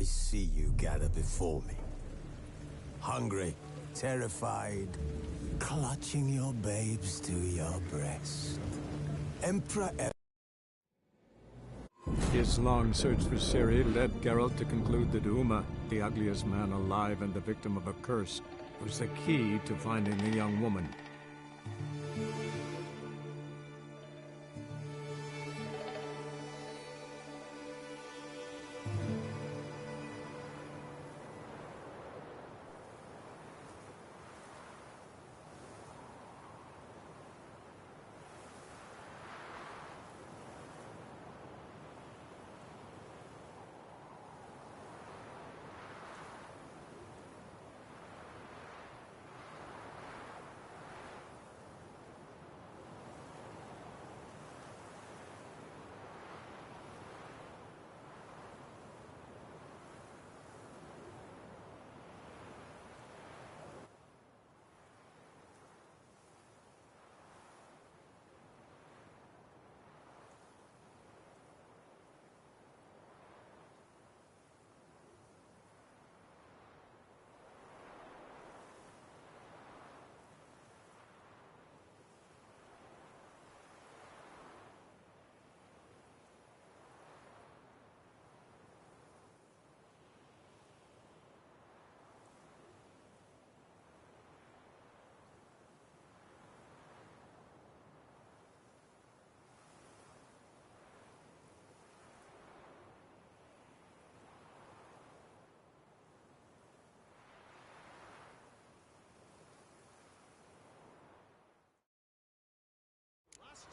see you gather before me. Hungry, terrified, clutching your babes to your breast. Emperor... His long search for Ciri led Geralt to conclude that Uma, the ugliest man alive and the victim of a curse, was the key to finding the young woman.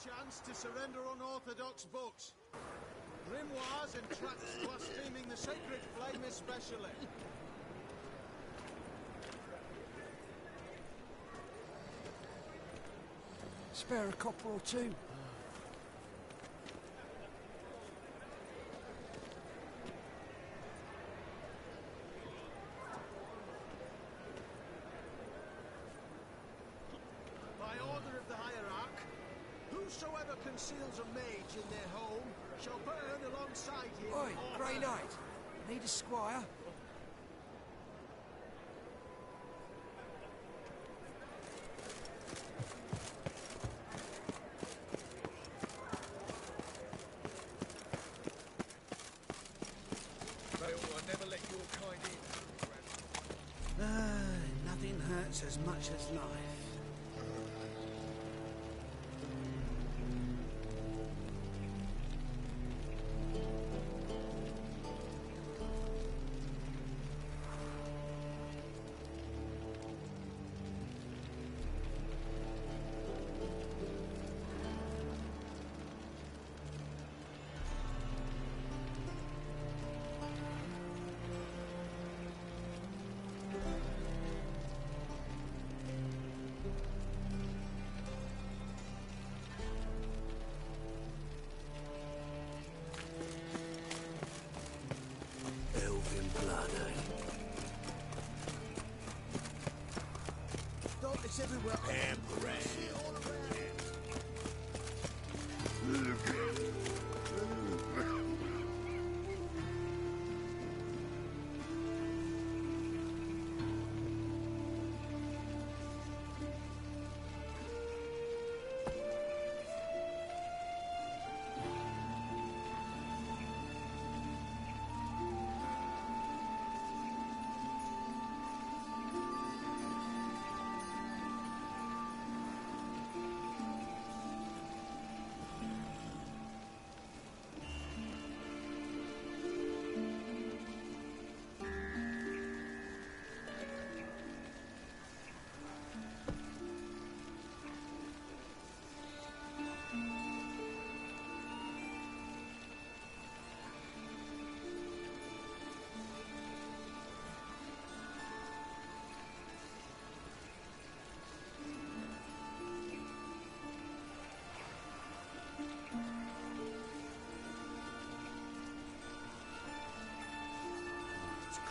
Chance to surrender unorthodox books. Grimoires and tracts blaspheming the sacred flame especially. Spare a copper or two. Whosoever conceals a mage in their home shall burn alongside him. Oi, Grey Knight. Need a squire? Never let your kind in. Nothing hurts as much as life. It's everywhere.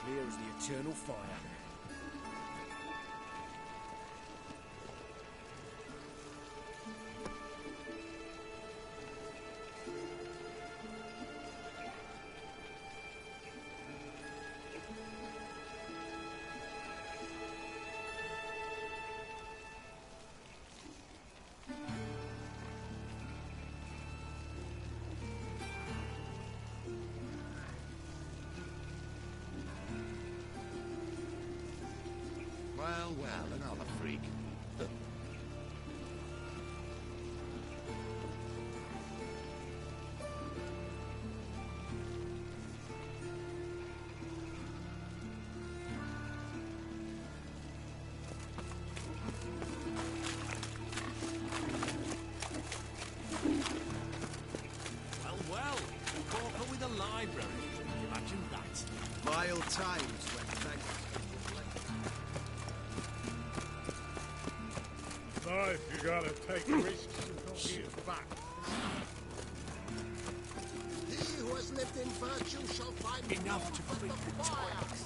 Clear as the eternal fire. Oh well, another freak. Well, a corker with a library. Imagine that. Mild times when thanks. Life, you gotta take risks and not give back. He who has lived in virtue shall find Enough to free the twigs.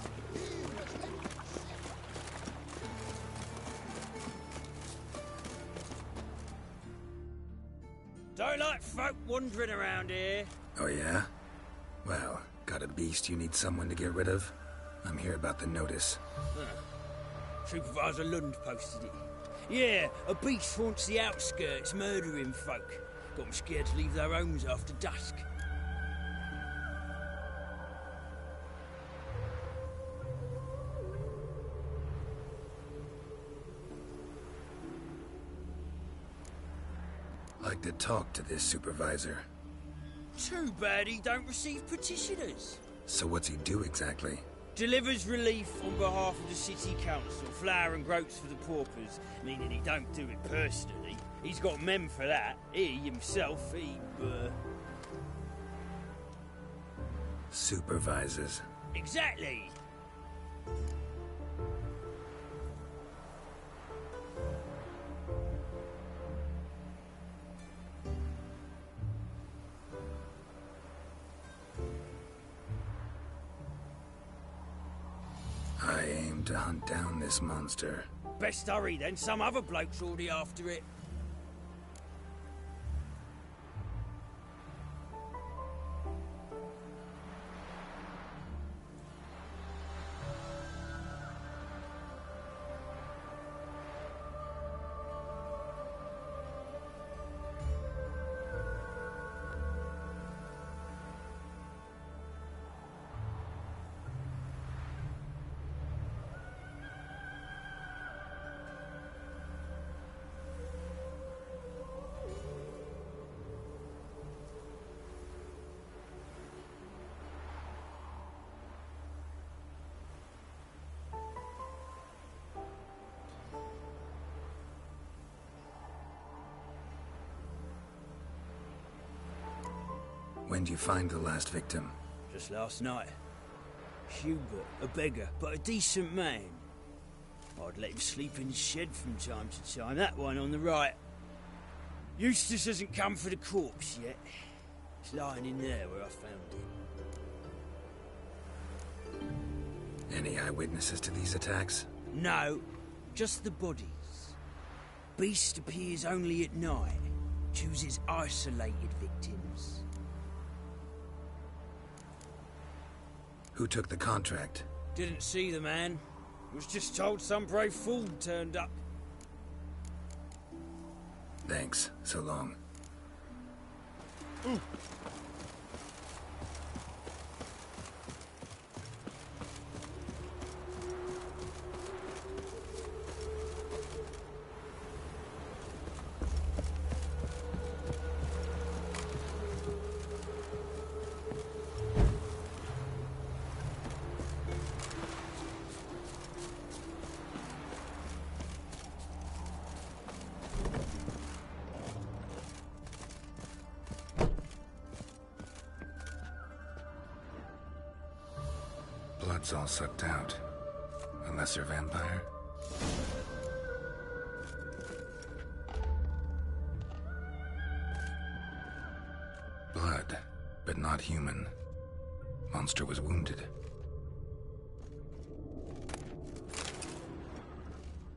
Don't like folk wandering around here. Oh yeah? Well, got a beast you need someone to get rid of? I'm here about the notice. Supervisor Lund posted it. Yeah, a beast haunts the outskirts, murdering folk. Got them scared to leave their homes after dusk. Like to talk to this supervisor. Too bad he don't receive petitioners. So what's he do exactly? Delivers relief on behalf of the city council, flour and groats for the paupers, meaning he don't do it personally. He's got men for that. He himself, Supervises. Exactly. I aim to hunt down this monster. Best hurry then, some other bloke's already after it. When'd you find the last victim? Just last night. Hubert, a beggar, but a decent man. I'd let him sleep in his shed from time to time. That one on the right. Eustace hasn't come for the corpse yet. It's lying in there where I found it. Any eyewitnesses to these attacks? No, just the bodies. Beast appears only at night. Chooses isolated victims. Who took the contract? Didn't see the man. Was just told some brave fool turned up. Thanks. So long. Blood's all sucked out. A lesser vampire? Blood, but not human. Monster was wounded.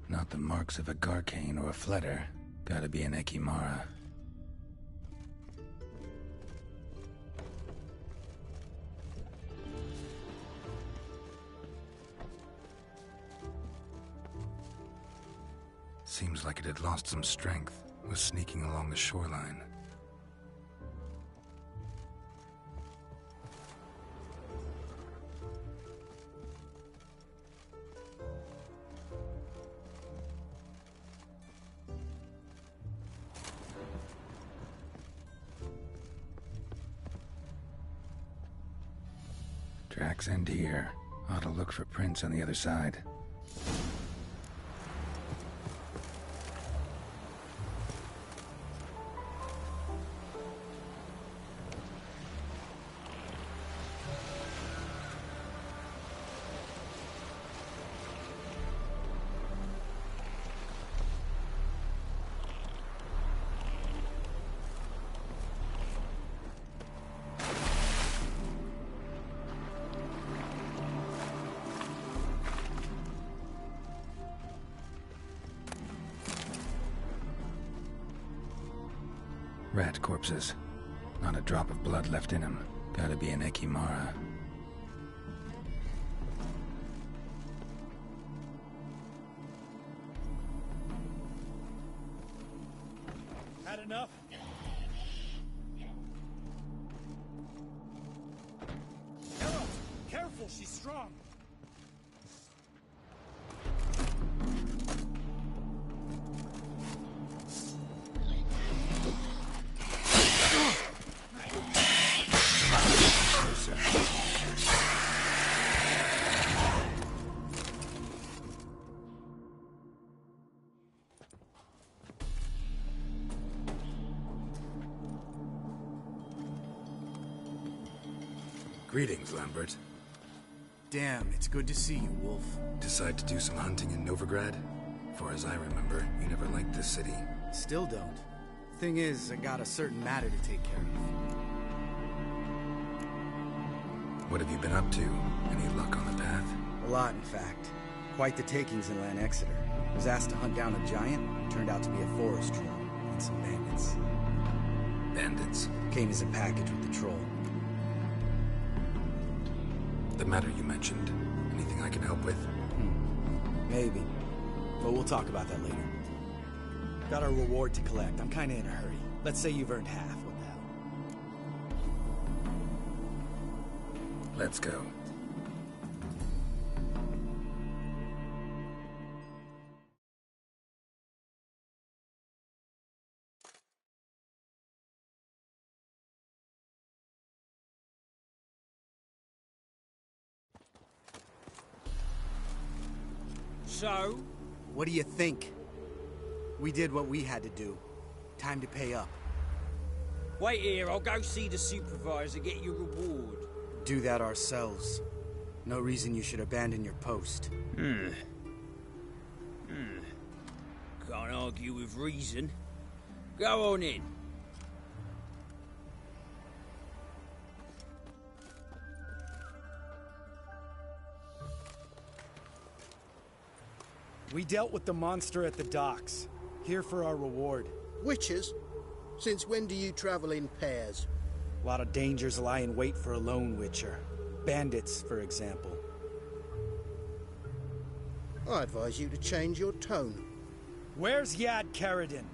Not the marks of a Garcane or a Fletter. Gotta be an Ekimara. Seems like it had lost some strength, was sneaking along the shoreline. Tracks end here. Ought to look for prints on the other side. Rat corpses. Not a drop of blood left in them. Gotta be an Ekimara. Had enough? Geralt, careful, she's strong. Greetings, Lambert. Damn, it's good to see you, Wolf. Decide to do some hunting in Novigrad? For as I remember, you never liked this city. Still don't. Thing is, I got a certain matter to take care of. What have you been up to? Any luck on the path? A lot, in fact. Quite the takings in Lan Exeter. Was asked to hunt down a giant, turned out to be a forest troll, and some bandits. Bandits? Came as a package with the troll. The matter you mentioned. Anything I can help with? Maybe. But we'll talk about that later. Got our reward to collect. I'm kinda in a hurry. Let's say you've earned half. What the hell? Let's go. So? What do you think? We did what we had to do. Time to pay up. Wait here, I'll go see the supervisor, get your reward. Do that ourselves. No reason you should abandon your post. Can't argue with reason. Go on in. We dealt with the monster at the docks. Here for our reward. Witches? Since when do you travel in pairs? A lot of dangers lie in wait for a lone witcher. Bandits, for example. I advise you to change your tone. Where's Yad Karadin?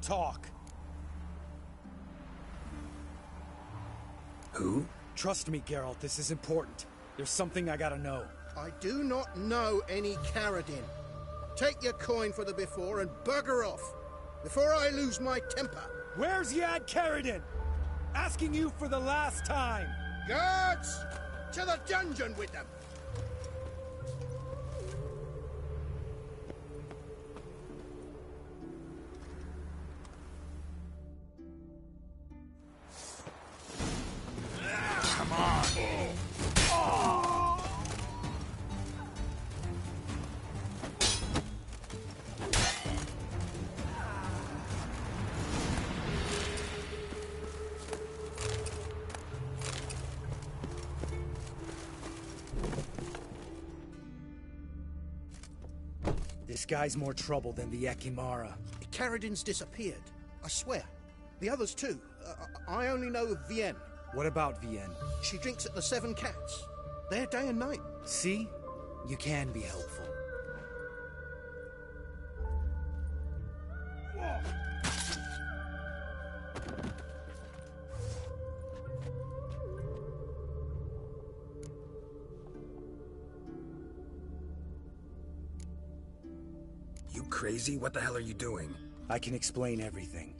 Talk. Who? Trust me, Geralt, this is important. There's something I gotta know. I do not know any Karadin. Take your coin for the before and bugger off, before I lose my temper. Where's Yad Karadin? Asking you for the last time. Guards! To the dungeon with them! Come on! This guy's more trouble than the Ekimara. Karadin's disappeared, I swear. The others too. I only know of Vienne. What about Vienne? She drinks at the Seven Cats. There day and night. See? You can be helpful. You crazy? What the hell are you doing? I can explain everything.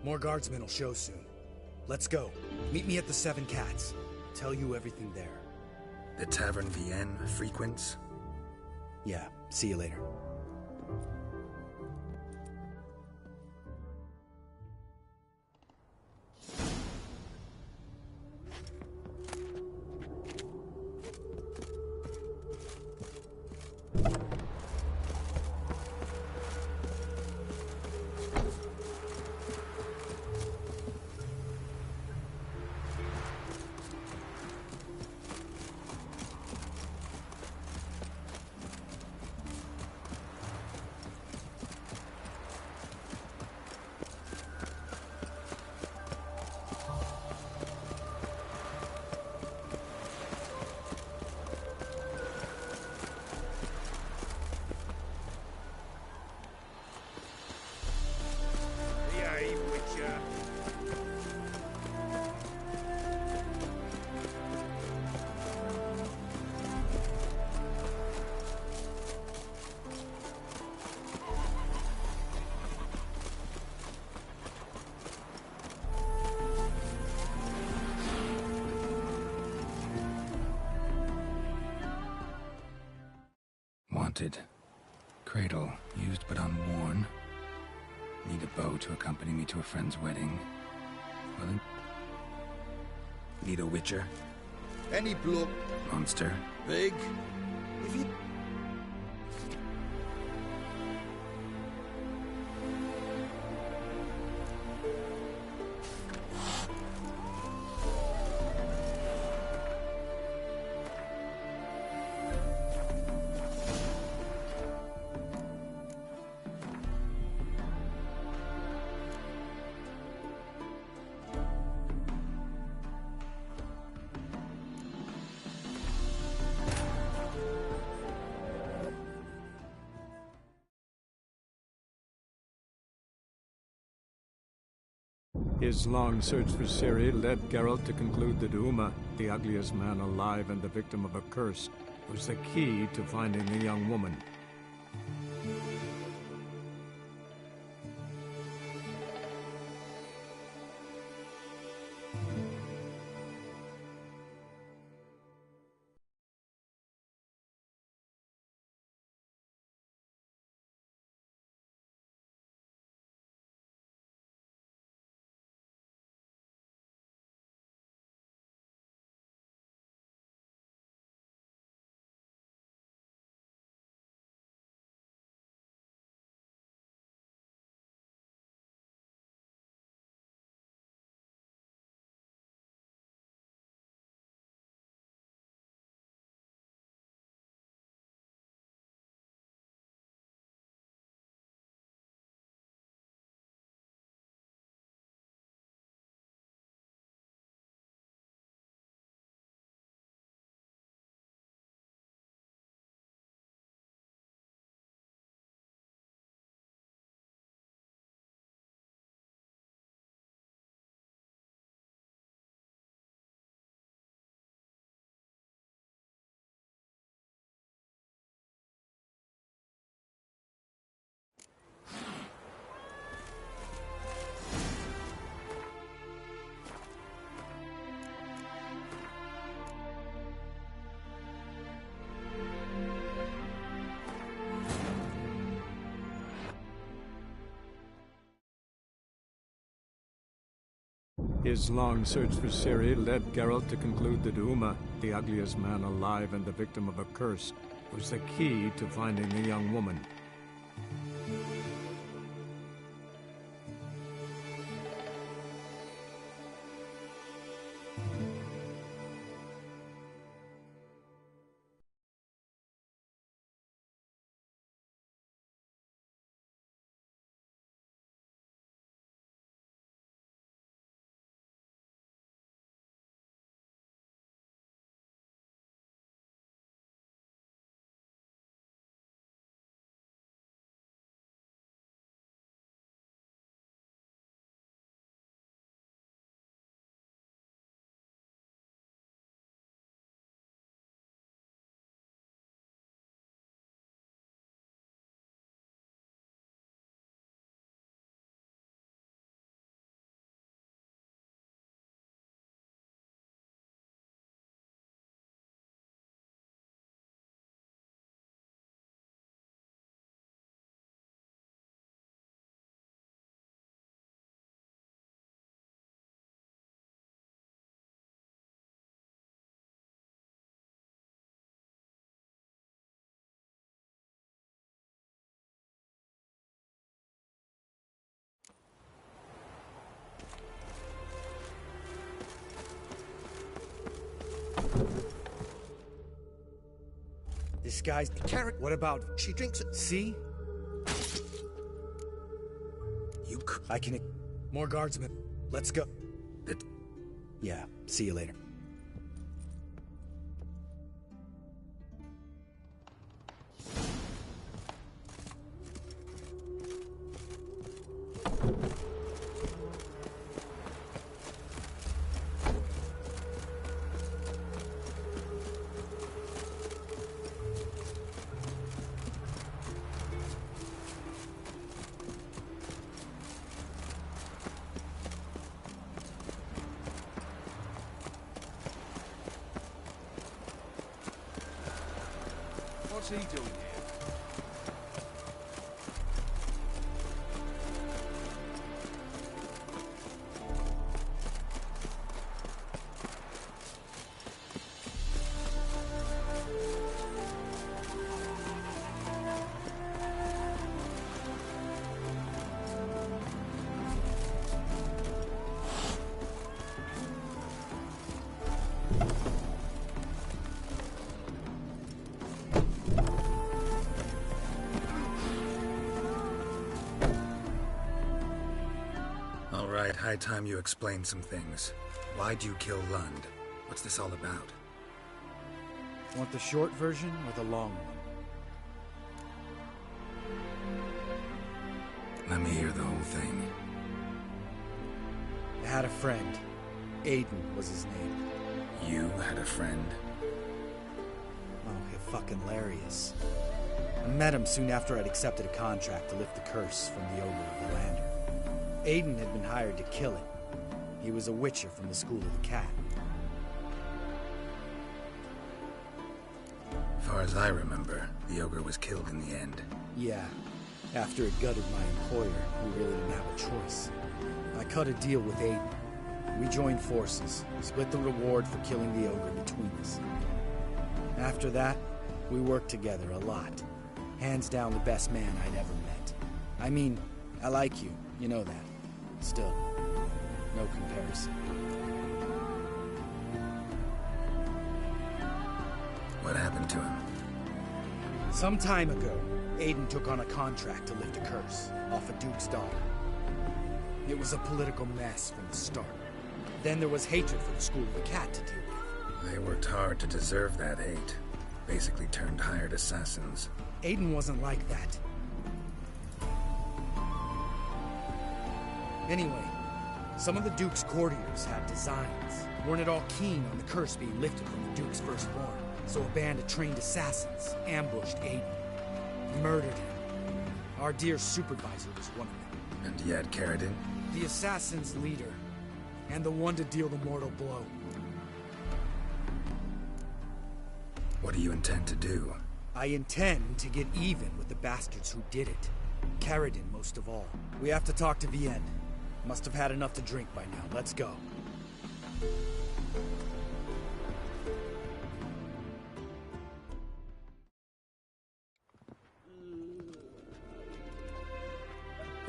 More guardsmen will show soon. Let's go. Meet me at the Seven Cats. tell you everything there. The Tavern Vienne frequents? Yeah, see you later. Wanted. Cradle, used but unworn. Need a bow to accompany me to a friend's wedding. Well, need a witcher? Any bloke. Monster? Big. If you... His long search for Ciri led Geralt to conclude that Uma, the ugliest man alive and the victim of a curse, was the key to finding the young woman. His long search for Ciri led Geralt to conclude that Uma, the ugliest man alive and the victim of a curse, was the key to finding the young woman. This guy's... Carrot. What about... She drinks it. See? I can... More guardsmen. Let's go. Yeah, see you later. What's he doing here? All right, high time you explain some things. Why'd you kill Lund? What's this all about? Want the short version or the long one? Let me hear the whole thing. I had a friend. Aiden was his name. You had a friend? Oh, he's fucking hilarious. I met him soon after I'd accepted a contract to lift the curse from the Ogre of the Lander. Aiden had been hired to kill it. He was a witcher from the School of the Cat. Far as I remember, the Ogre was killed in the end. Yeah. After it gutted my employer, we really didn't have a choice. I cut a deal with Aiden. We joined forces, split the reward for killing the Ogre between us. After that, we worked together a lot. Hands down the best man I'd ever met. I mean, I like you, you know that. Still, no comparison. What happened to him? Some time ago, Aiden took on a contract to lift a curse off a Duke's daughter. It was a political mess from the start. Then there was hatred for the School of the Cat to deal with. They worked hard to deserve that hate. Basically turned hired assassins. Aiden wasn't like that. Anyway, some of the Duke's courtiers had designs. Weren't at all keen on the curse being lifted from the Duke's firstborn. So a band of trained assassins ambushed Aiden. Murdered him. Our dear supervisor was one of them. And yet, Carradine? The assassin's leader. And the one to deal the mortal blow. What do you intend to do? I intend to get even with the bastards who did it. Carradine, most of all. We have to talk to Vienne. Must have had enough to drink by now. Let's go.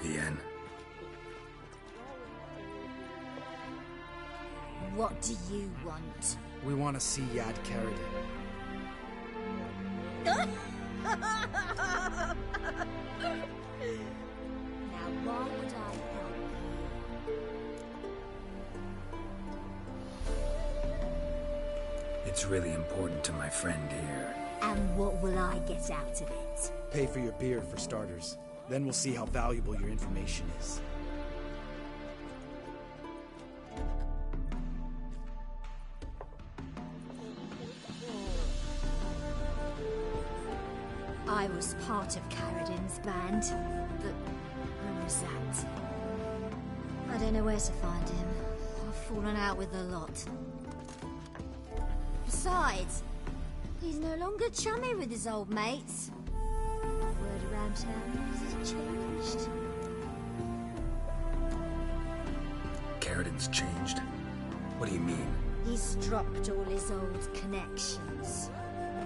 Vienne. What do you want? We want to see Yad Carradine. Now, why would I help you? It's really important to my friend here. And what will I get out of it? Pay for your beer, for starters. Then we'll see how valuable your information is. I was part of Carradine's band, but when was that? I don't know where to find him. I've fallen out with a lot. Besides, he's no longer chummy with his old mates. Word around town is he's changed. Carradine's changed? What do you mean? He's dropped all his old connections.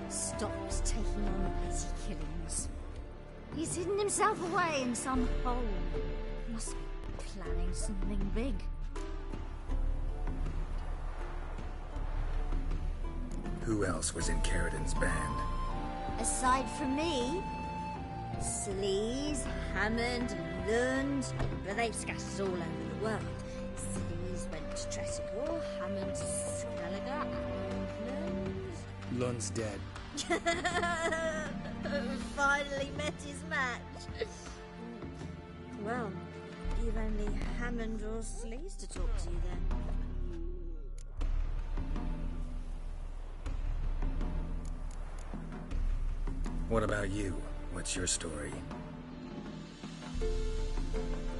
Stopped taking on petty killings. He's hidden himself away in some hole. Must be planning something big. Who else was in Carradin's band? Aside from me, Sleaze, Hammond, Lund, but they've scattered all over the world. Sleaze went to Tresigor, Hammond to Skellige, and Lund's dead. finally met his match. Well, you've only Hammond or Sleaze to talk to then. What about you? What's your story?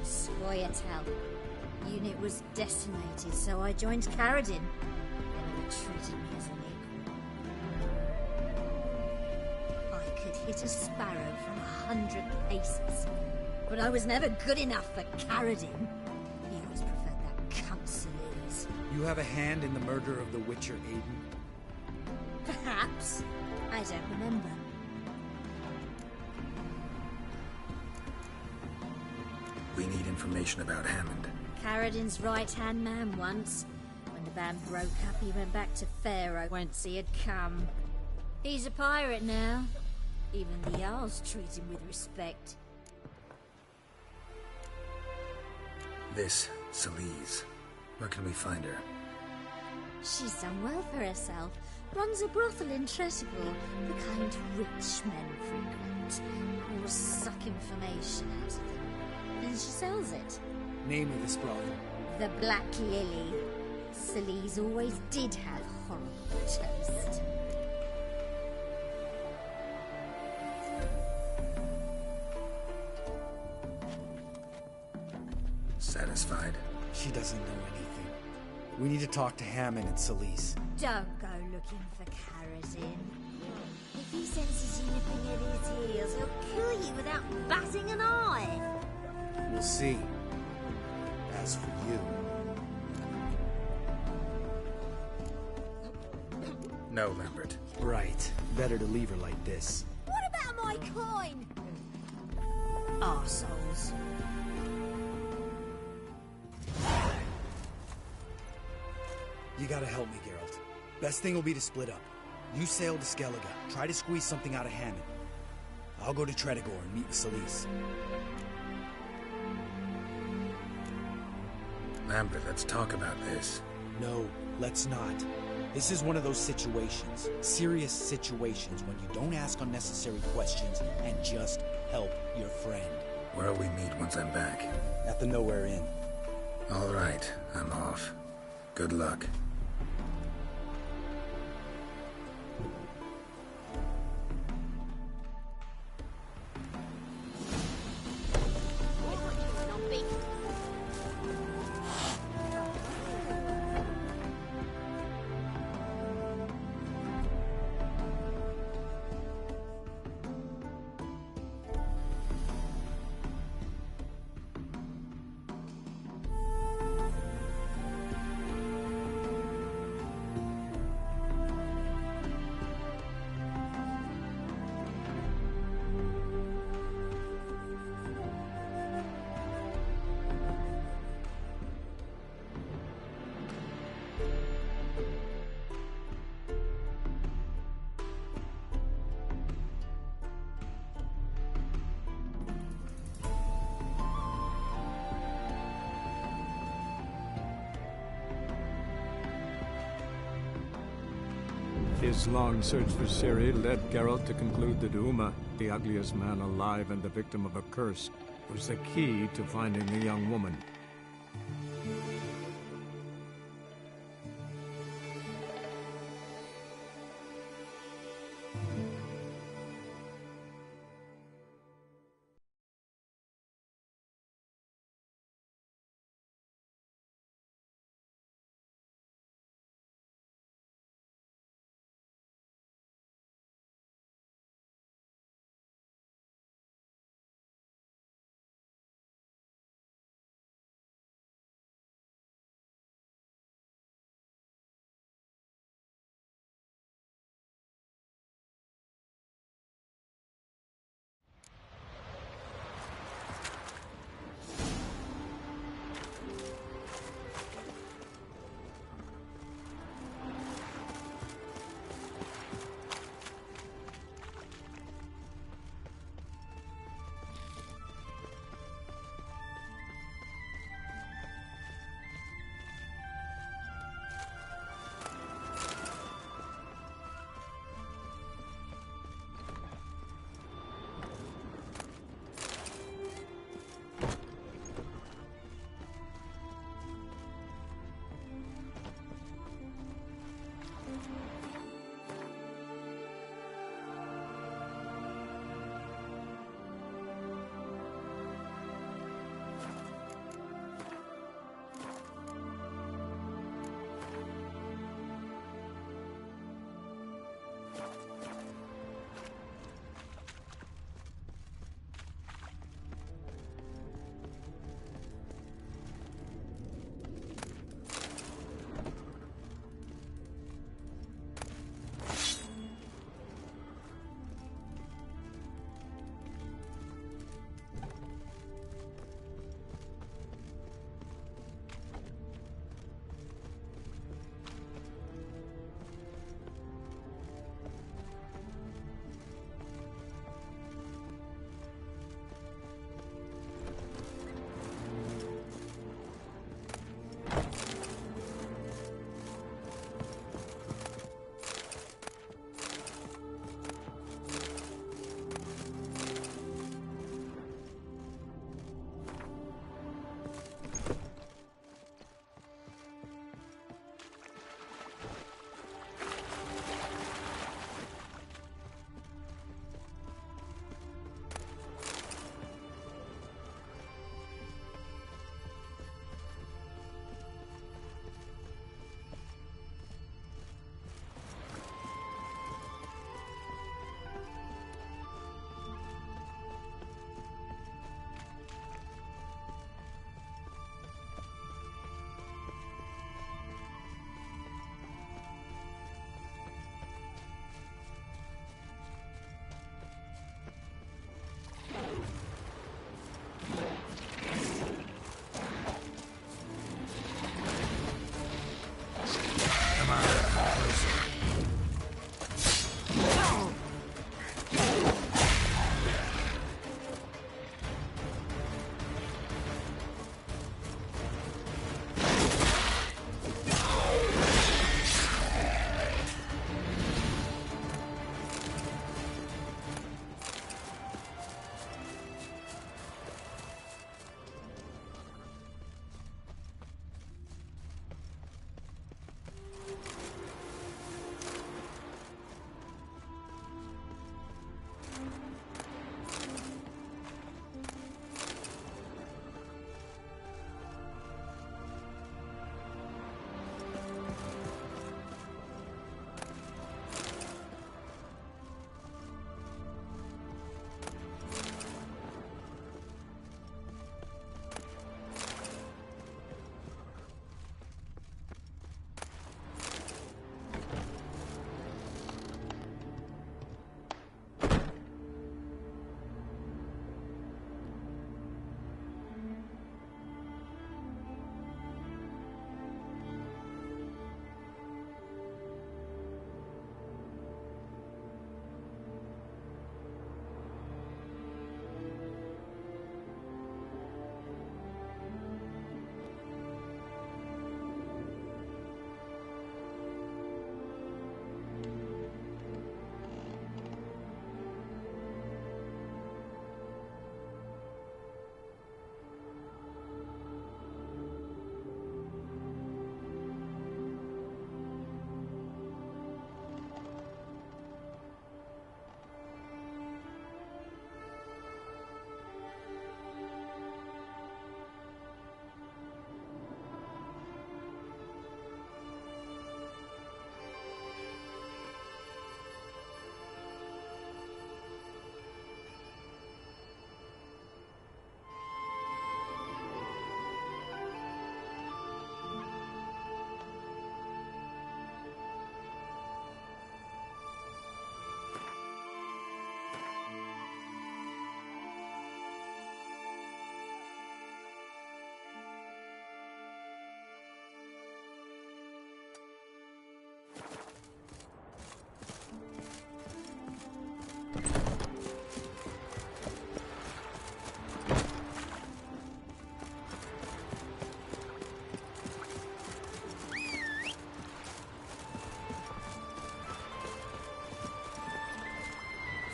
Squire-tell. Unit was decimated, so I joined Carradin. They never treated me as an equal. I could hit a sparrow from 100 paces, but I was never good enough for Carradin. He always preferred that cunt Sleaze. You have a hand in the murder of the Witcher, Aiden? Perhaps. I don't remember. We need information about Hammond. Carradin's right-hand man once. When the band broke up, he went back to Pharaoh whence he had come. He's a pirate now. Even the Jarls treat him with respect. This, Sleaze. Where can we find her? She's done well for herself. Runs a brothel in Tresigor, the kind rich men frequent. Or suck information out of them. And she sells it. Name of this brothel. The Black Lily. Sleaze always did have horrible taste. Satisfied? She doesn't know anything. We need to talk to Hammond and Sleaze. Don't go looking for Carradin. If he senses you nipping at his heels, he'll kill you without batting an eye. We'll see. As for you... No, Lambert. Right. Better to leave her like this. What about my coin? Arseholes. You gotta help me, Geralt. Best thing will be to split up. You sail to Skellige. Try to squeeze something out of Hammond. I'll go to Tredigor and meet with Sleaze. Lambert, let's talk about this. No, let's not. This is one of those situations, serious situations, when you don't ask unnecessary questions and just help your friend. Where'll we meet once I'm back? At the Nowhere Inn. All right, I'm off. Good luck. His long search for Ciri led Geralt to conclude that Uma, the ugliest man alive and the victim of a curse, was the key to finding the young woman.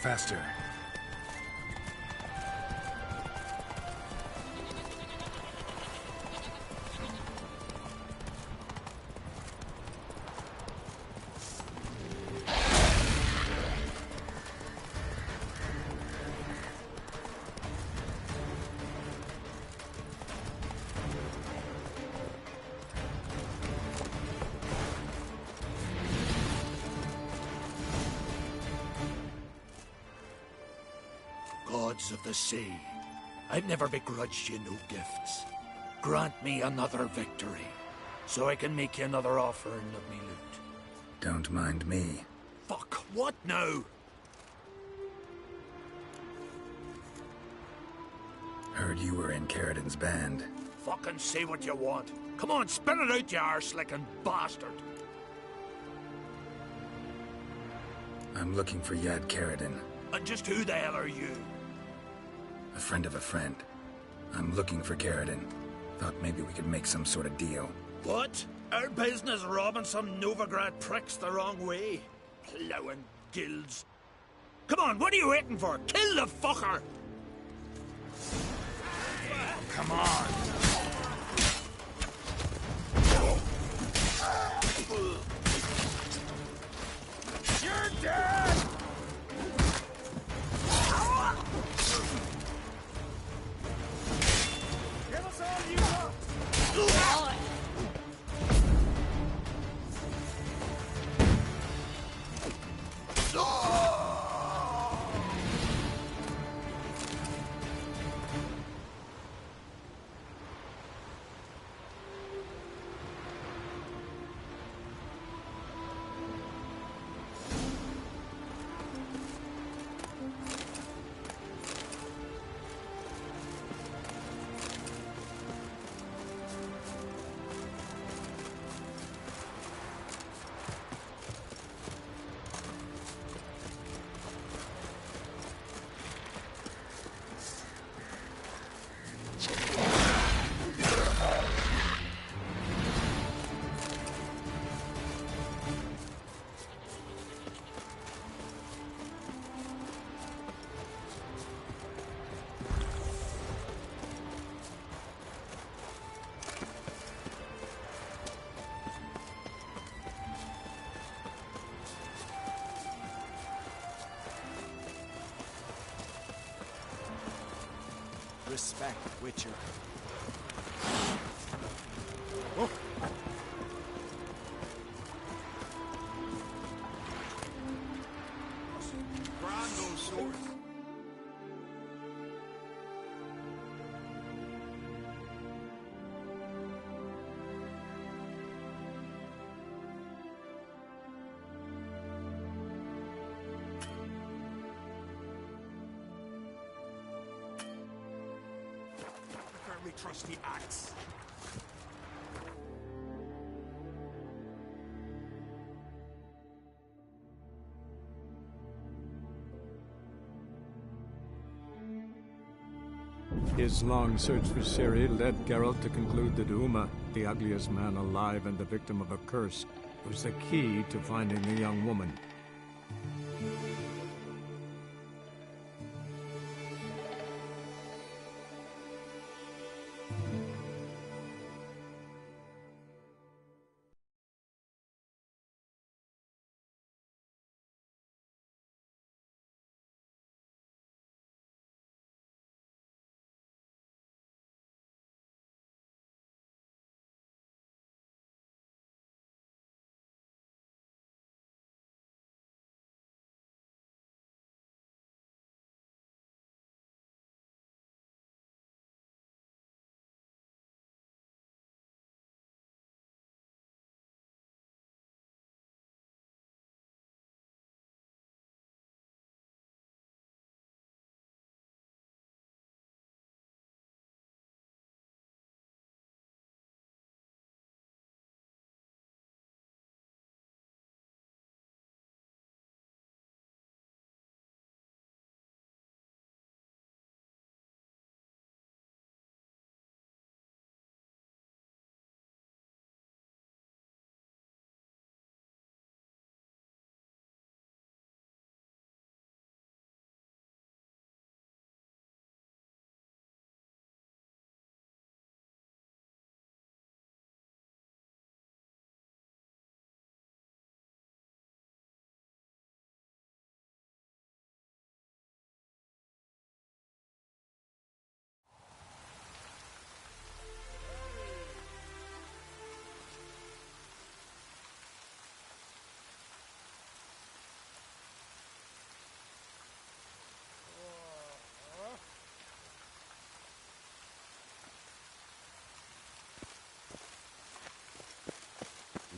Faster. Gods of the sea, I've never begrudged you no gifts. Grant me another victory, so I can make you another offering of me loot. Don't mind me. Fuck, what now? Heard you were in Carradin's band. Fucking say what you want. Come on, spit it out, you arse-licking bastard. I'm looking for Yad Carradin. And just who the hell are you? A friend of a friend. I'm looking for Carradin. Thought maybe we could make some sort of deal. What? Our business robbing some Novigrad pricks the wrong way? Plowing guilds. Come on, what are you waiting for? Kill the fucker! Come on! You're dead! Give us all you got! Respect, Witcher. Grand those swords. Fairly trusty axe. His long search for Ciri led Geralt to conclude that Uma, the ugliest man alive and the victim of a curse, was the key to finding the young woman.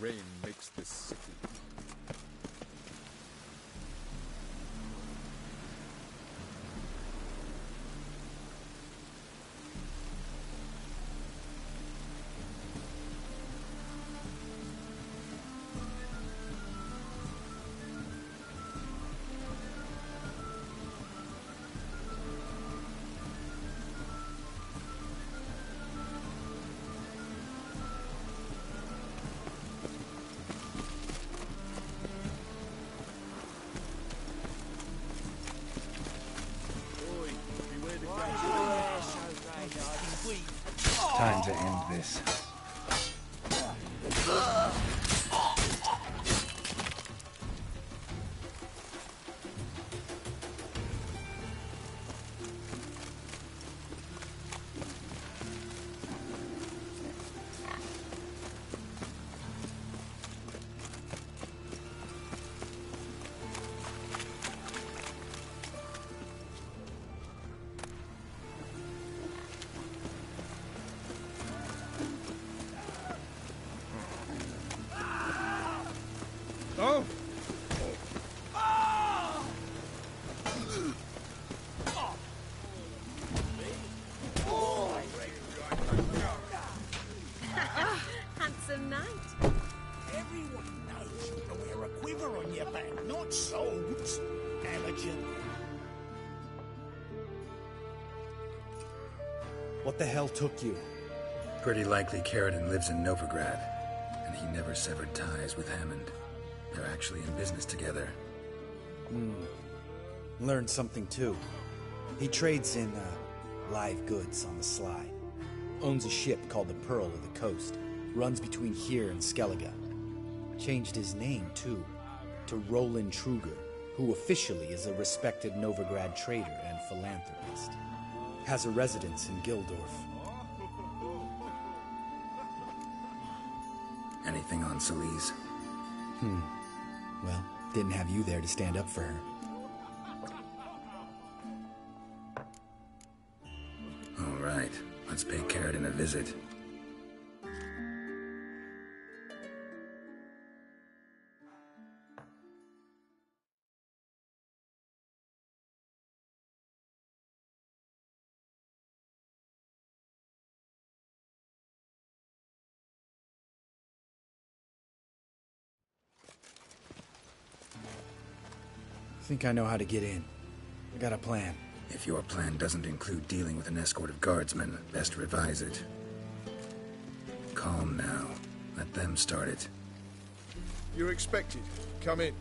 Rain makes this city. Time to end this. Oh! Handsome knight. Everyone knows you to wear a quiver on your back, not swords. Elegant. What the hell took you? Pretty likely Carradine lives in Novigrad, and he never severed ties with Hammond. They're actually in business together. Learned something too. He trades in live goods on the sly. Owns a ship called the Pearl of the Coast. Runs between here and Skellige. Changed his name too, to Roland Truger, who officially is a respected Novigrad trader and philanthropist. Has a residence in Gildorf. Anything on Celise? Well, didn't have you there to stand up for her. All right, let's pay Carradine a visit. I think I know how to get in. I got a plan. If your plan doesn't include dealing with an escort of guardsmen, best revise it. Calm now. Let them start it. You're expected. Come in.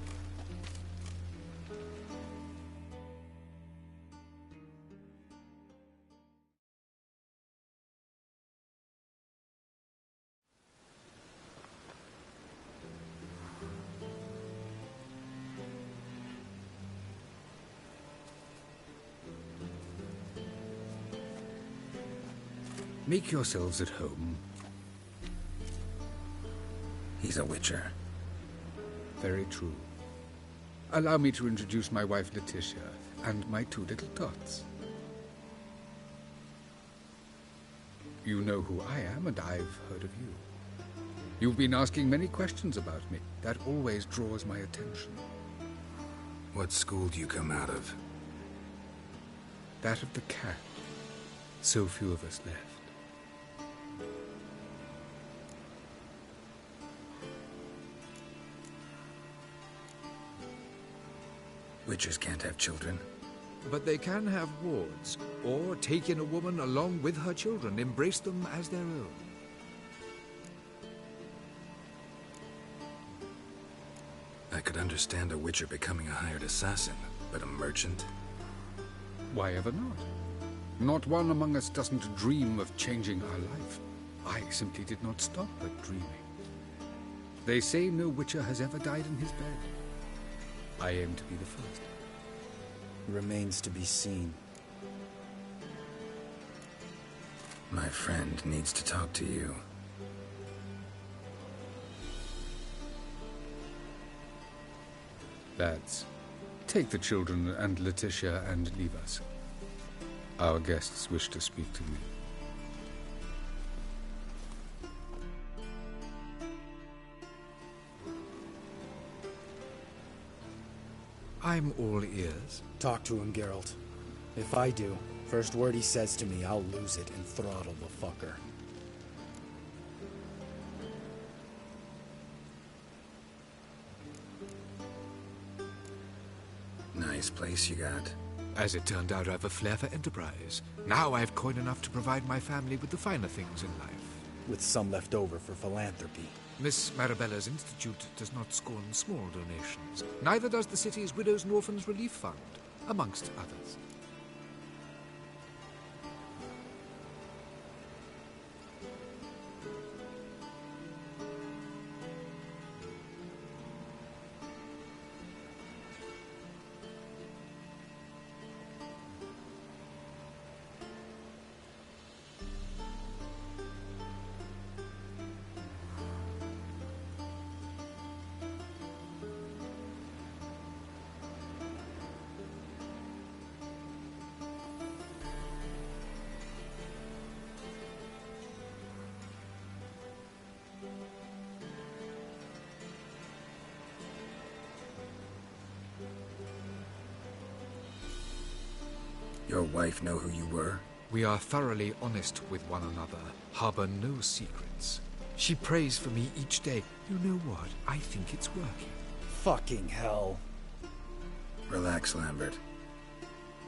Make yourselves at home. He's a witcher. Very true. Allow me to introduce my wife, Letitia, and my two little tots. You know who I am, and I've heard of you. You've been asking many questions about me. That always draws my attention. What school do you come out of? That of the cat. So few of us left. Witches can't have children. But they can have wards, or take in a woman along with her children, embrace them as their own. I could understand a witcher becoming a hired assassin, but a merchant? Why ever not? Not one among us doesn't dream of changing our life. I simply did not stop at dreaming. They say no witcher has ever died in his bed. I aim to be the first. Remains to be seen. My friend needs to talk to you. Lads, take the children and Letitia and leave us. Our guests wish to speak to me. I'm all ears. Talk to him, Geralt. If I do, first word he says to me, I'll lose it and throttle the fucker. Nice place you got. As it turned out, I've a flair for enterprise. Now I've coin enough to provide my family with the finer things in life. With some left over for philanthropy. Miss Marabella's institute does not scorn small donations. Neither does the city's Widows and Orphans Relief Fund, amongst others. Your wife know who you were? We are thoroughly honest with one another, harbor no secrets. She prays for me each day. You know what? I think it's working. Fucking hell. Relax, Lambert.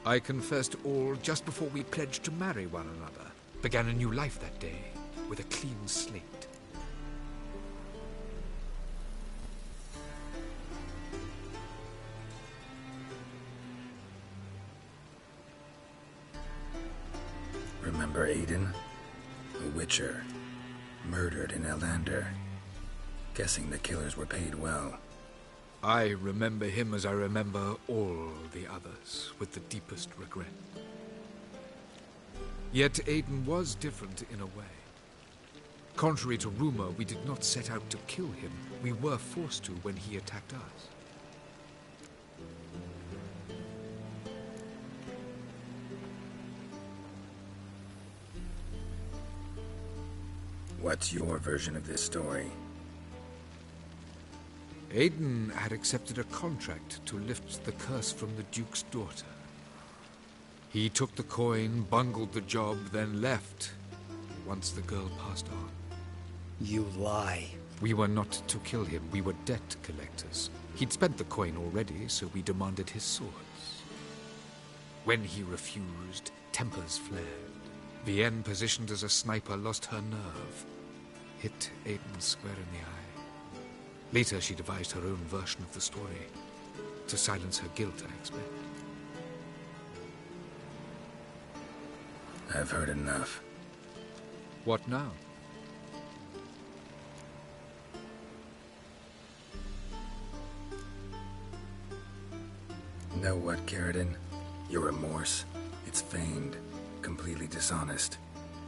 I confessed all just before we pledged to marry one another. Began a new life that day, with a clean slate. Remember Aiden? A witcher. Murdered in Elander. Guessing the killers were paid well. I remember him as I remember all the others, with the deepest regret. Yet Aiden was different in a way. Contrary to rumor, we did not set out to kill him. We were forced to when he attacked us. What's your version of this story? Aiden had accepted a contract to lift the curse from the Duke's daughter. He took the coin, bungled the job, then left, once the girl passed on. You lie. We were not to kill him, we were debt collectors. He'd spent the coin already, so we demanded his swords. When he refused, tempers flared. Vienne, positioned as a sniper, lost her nerve. Hit Aiden square in the eye. Later, she devised her own version of the story. To silence her guilt, I expect. I've heard enough. What now? Know what, Carradine? Your remorse? It's feigned. Completely dishonest.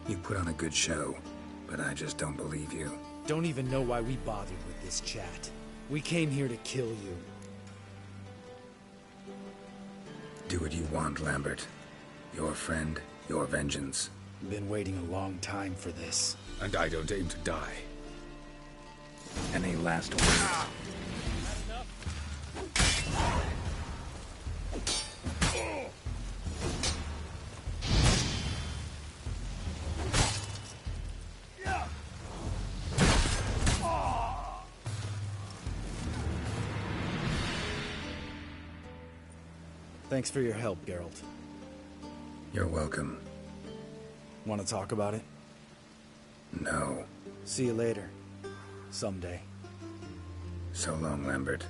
You put on a good show, but I just don't believe you. Don't even know why we bothered with this chat. We came here to kill you. Do what you want, Lambert. Your friend, your vengeance. Been waiting a long time for this. And I don't aim to die. Any last words? Thanks for your help, Geralt. You're welcome. Want to talk about it? No. See you later. Someday. So long, Lambert.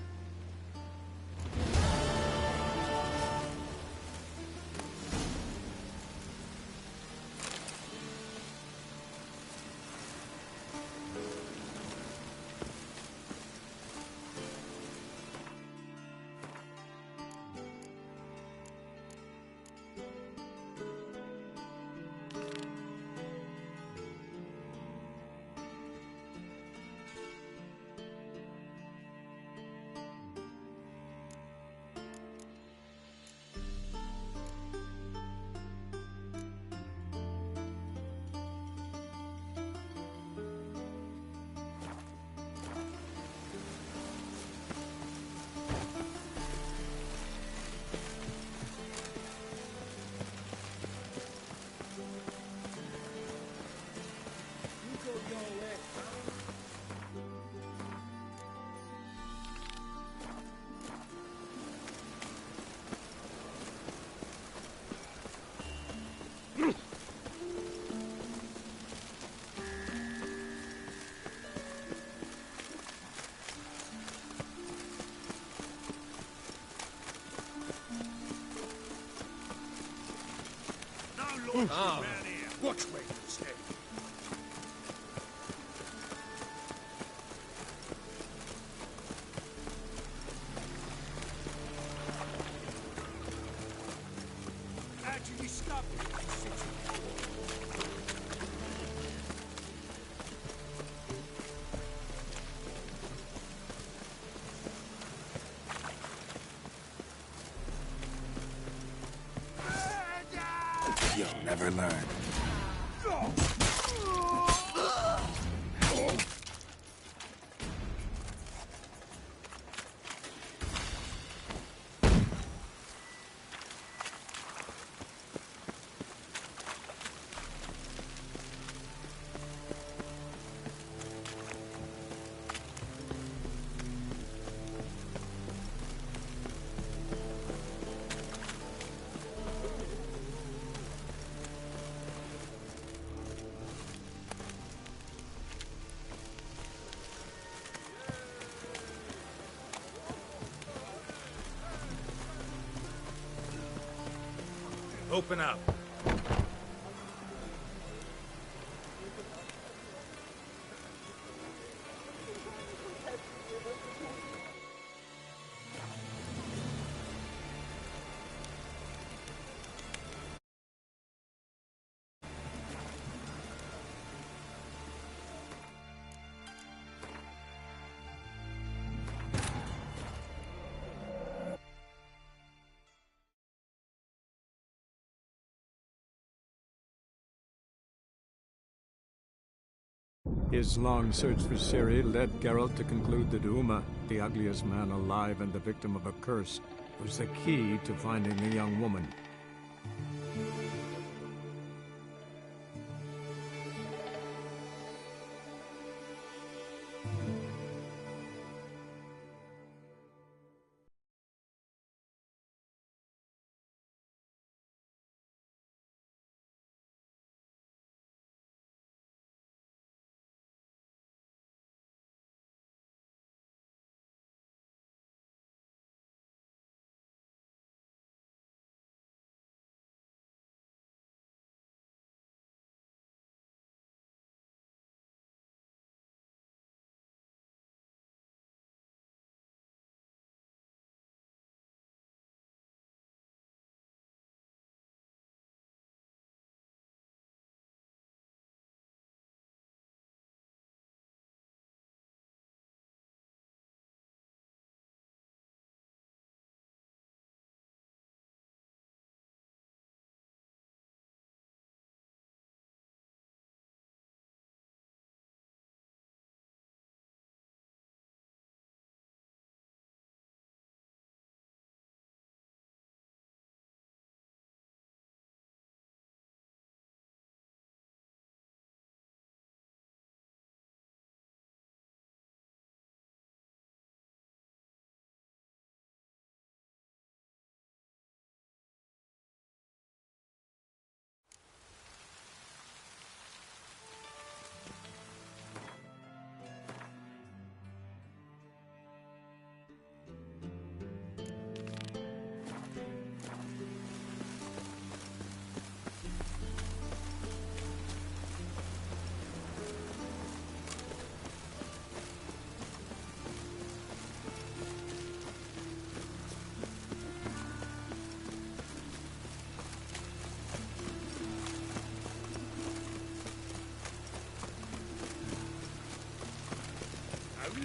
Ah, watch where you stay. How do you discover it, City? You'll never learn. Open up. His long search for Ciri led Geralt to conclude that Uma, the ugliest man alive and the victim of a curse, was the key to finding the young woman.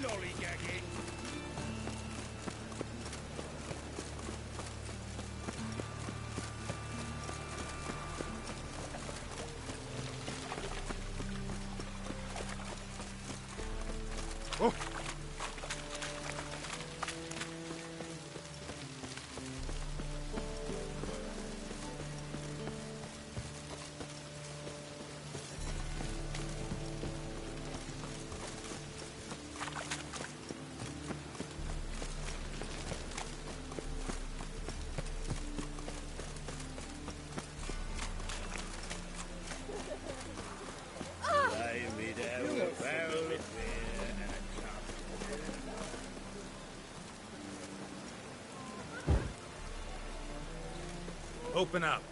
Lollygagging. Oh. Open up.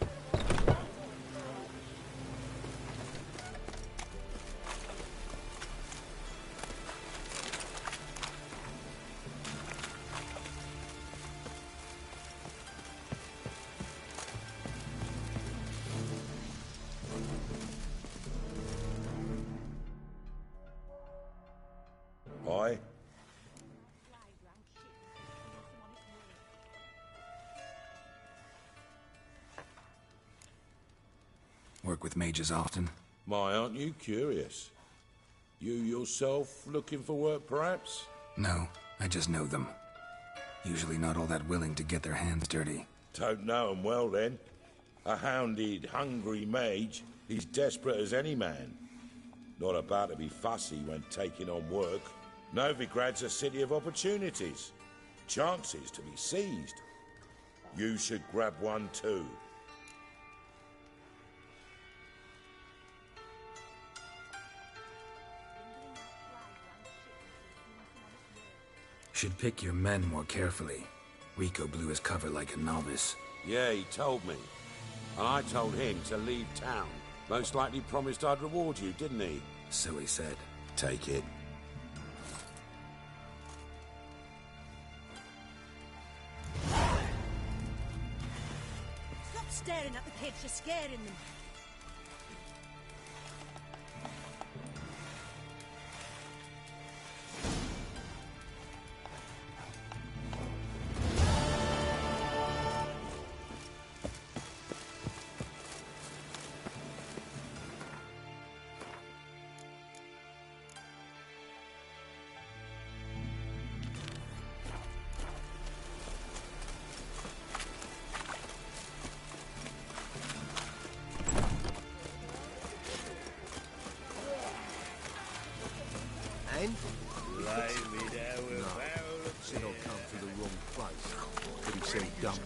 with mages often? My, aren't you curious? You yourself looking for work, perhaps? No, I just know them. Usually not all that willing to get their hands dirty. Don't know 'em well, then. A hounded, hungry mage is desperate as any man. Not about to be fussy when taking on work. Novigrad's a city of opportunities. Chances to be seized. You should grab one too. Should pick your men more carefully. Rico blew his cover like a novice. Yeah, he told me. And I told him to leave town. Most likely promised I'd reward you, didn't he? So he said. Take it. Stop staring at the kids, you're scaring them. Said I'll come to the wrong place, but he said don't.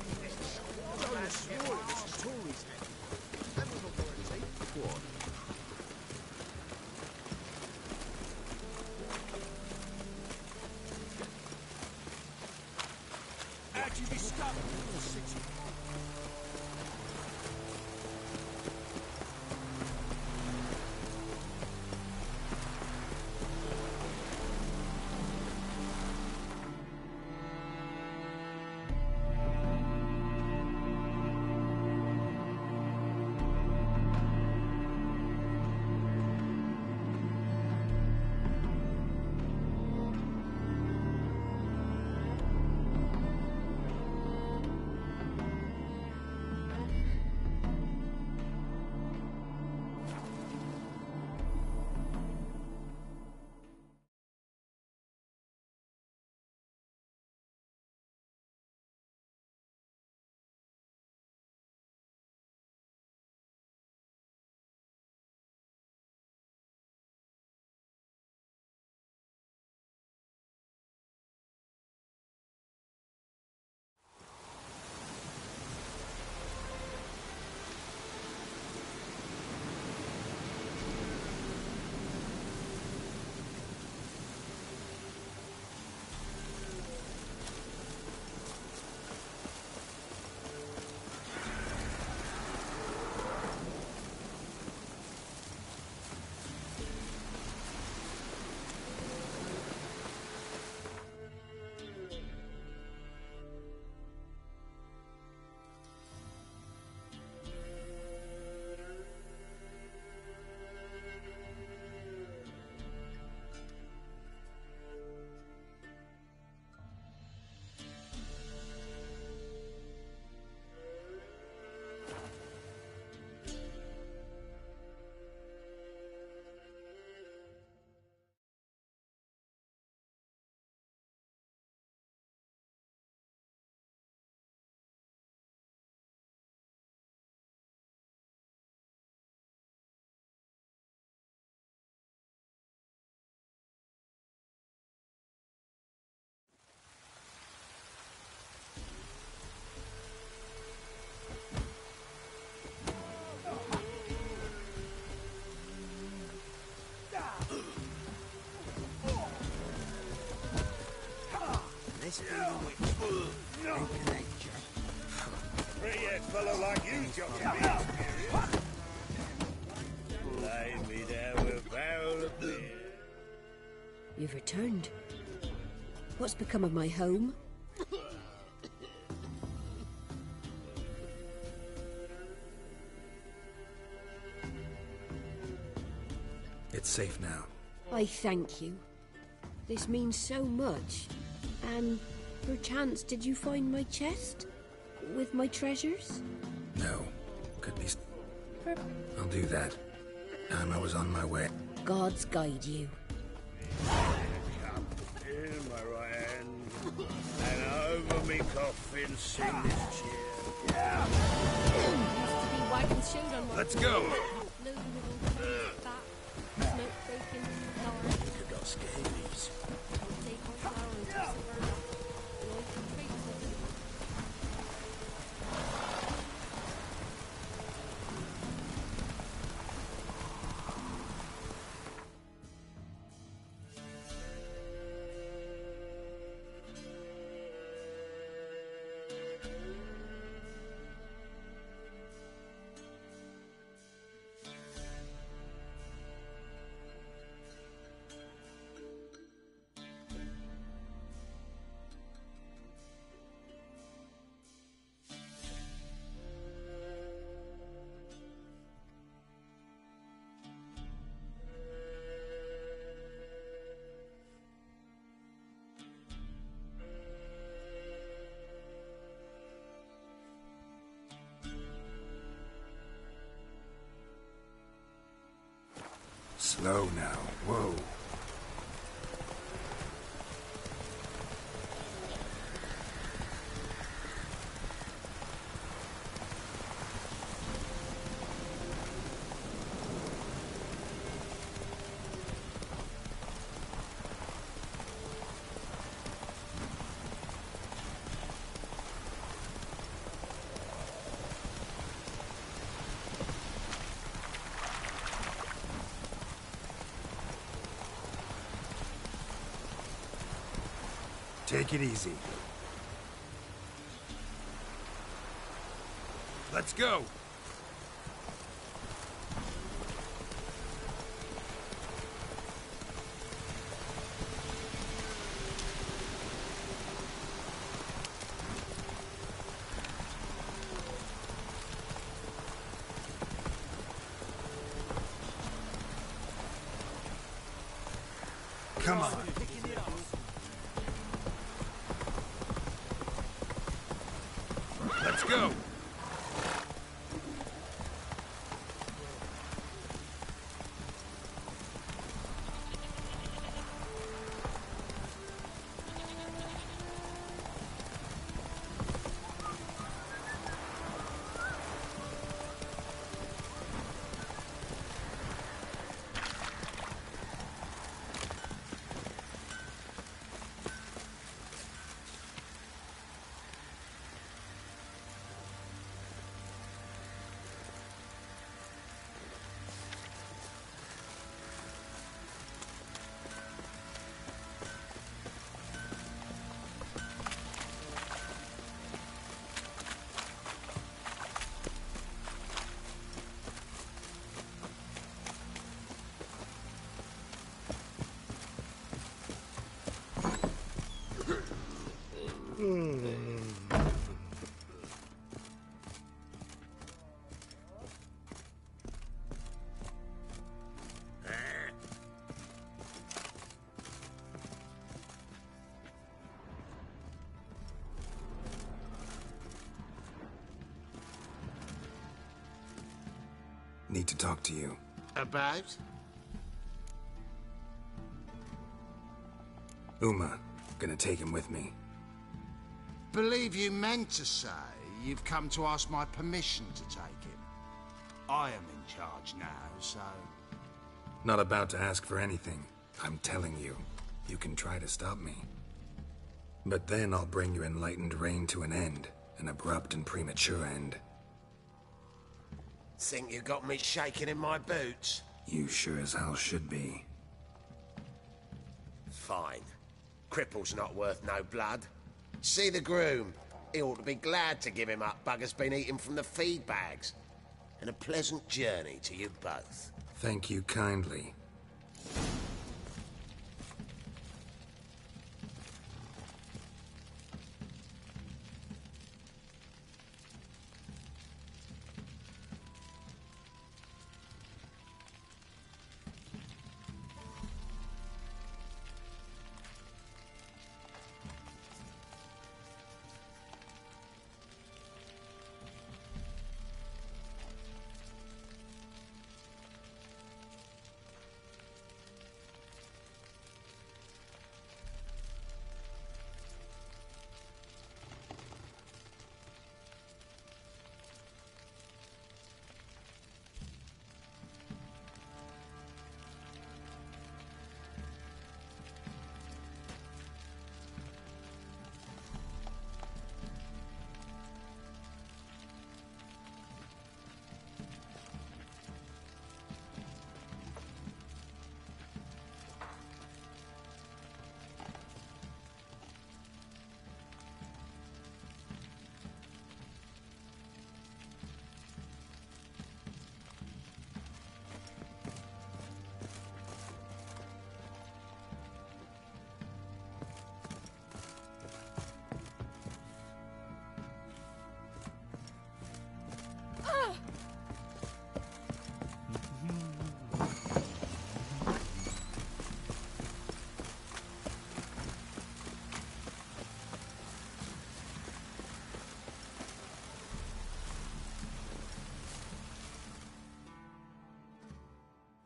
What? How'd you discover the city? Three-head fellow like you's got to be experienced. Lay me down with a barrel of beer. You've returned. What's become of my home? It's safe now. I thank you. This means so much. And perchance did you find my chest? With my treasures? No. Could be... I'll do that. I was on my way. Gods guide you. In my right hand, and over me coffin sing this cheer. Used to be wagon shoot on my Let's go. Blue little fat, smoke bacon in the dark. You got scabies. Take my flower and toss the bird up. Roll for treats. Slow now. Whoa. Take it easy. Let's go. Come on. Let's go. Need to talk to you. About? Uma. Gonna take him with me. Believe you meant to say you've come to ask my permission to take him. I am in charge now, so... Not about to ask for anything. I'm telling you. You can try to stop me. But then I'll bring your enlightened reign to an end. An abrupt and premature end. Think you got me shaking in my boots? You sure as hell should be. Fine. Cripple's not worth no blood. See the groom. He ought to be glad to give him up. Bugger's been eating from the feed bags. And a pleasant journey to you both. Thank you kindly.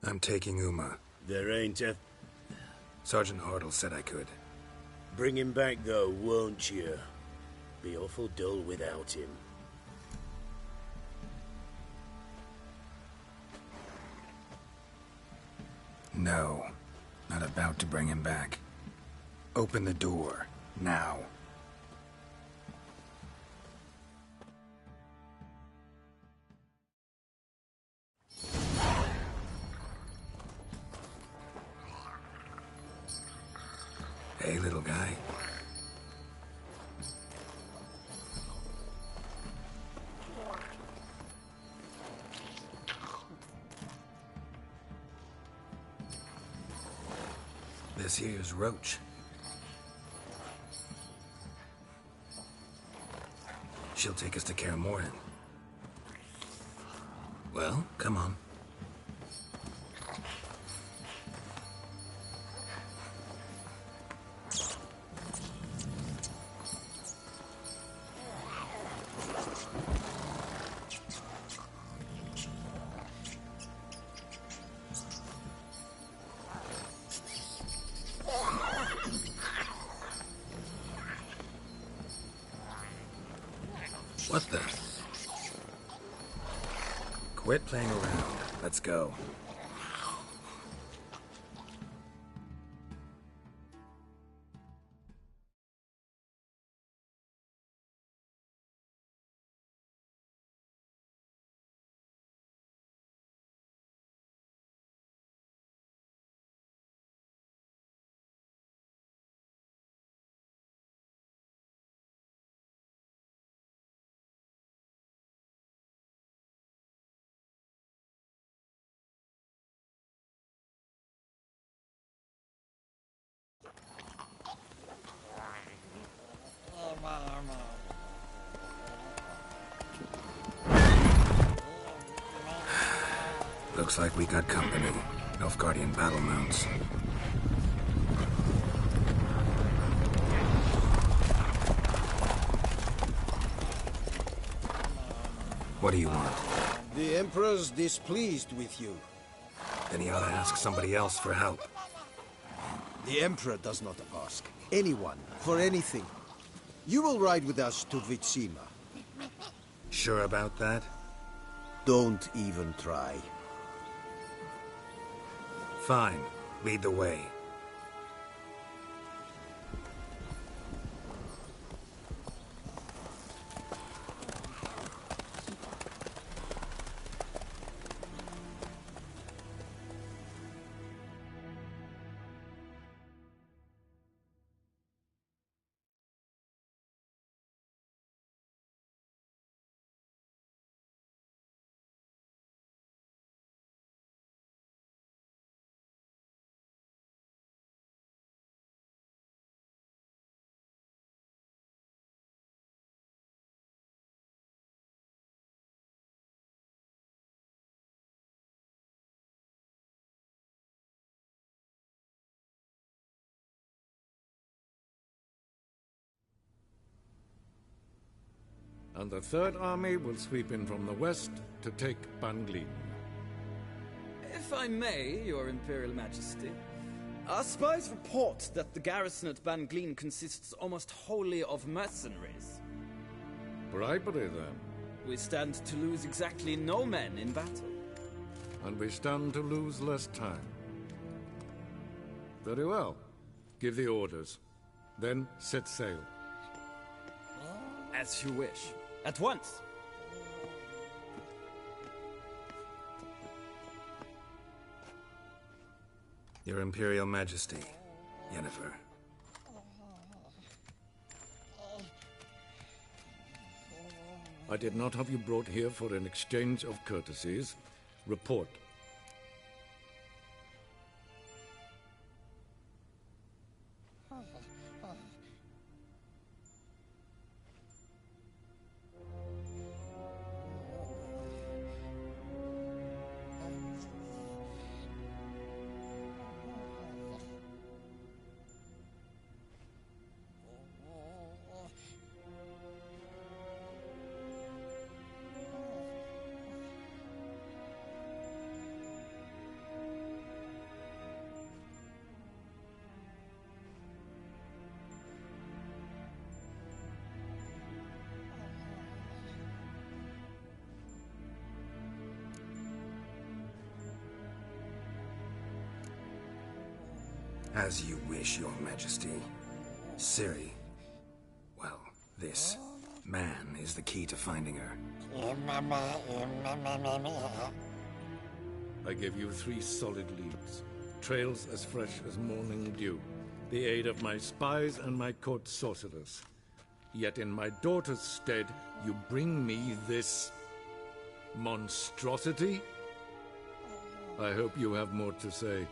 I'm taking Uma. There ain't a... Sergeant Hartle said I could. Bring him back, though, won't you? Be awful dull without him. No. Not about to bring him back. Open the door. Now. Hey, little guy. This here's Roach. She'll take us to Kaer Morhen. Well, come on. What the? Quit playing around. Let's go. Looks like we got company. Nilfgaardian battle mounts. What do you want? The Emperor's displeased with you. Then he ought to ask somebody else for help. The Emperor does not ask anyone for anything. You will ride with us to Vitsima. Sure about that? Don't even try. Fine. Lead the way. And the Third Army will sweep in from the west to take Banglin. If I may, Your Imperial Majesty, our spies report that the garrison at Banglin consists almost wholly of mercenaries. Bribery, then. We stand to lose exactly no men in battle. And we stand to lose less time. Very well. Give the orders. Then set sail. As you wish. At once. Your Imperial Majesty, Yennefer. I did not have you brought here for an exchange of courtesies. Report. As you wish, Your Majesty. Ciri. Well, this man is the key to finding her. I give you 3 solid leads. Trails as fresh as morning dew. The aid of my spies and my court sorcerers. Yet in my daughter's stead, you bring me this monstrosity? I hope you have more to say.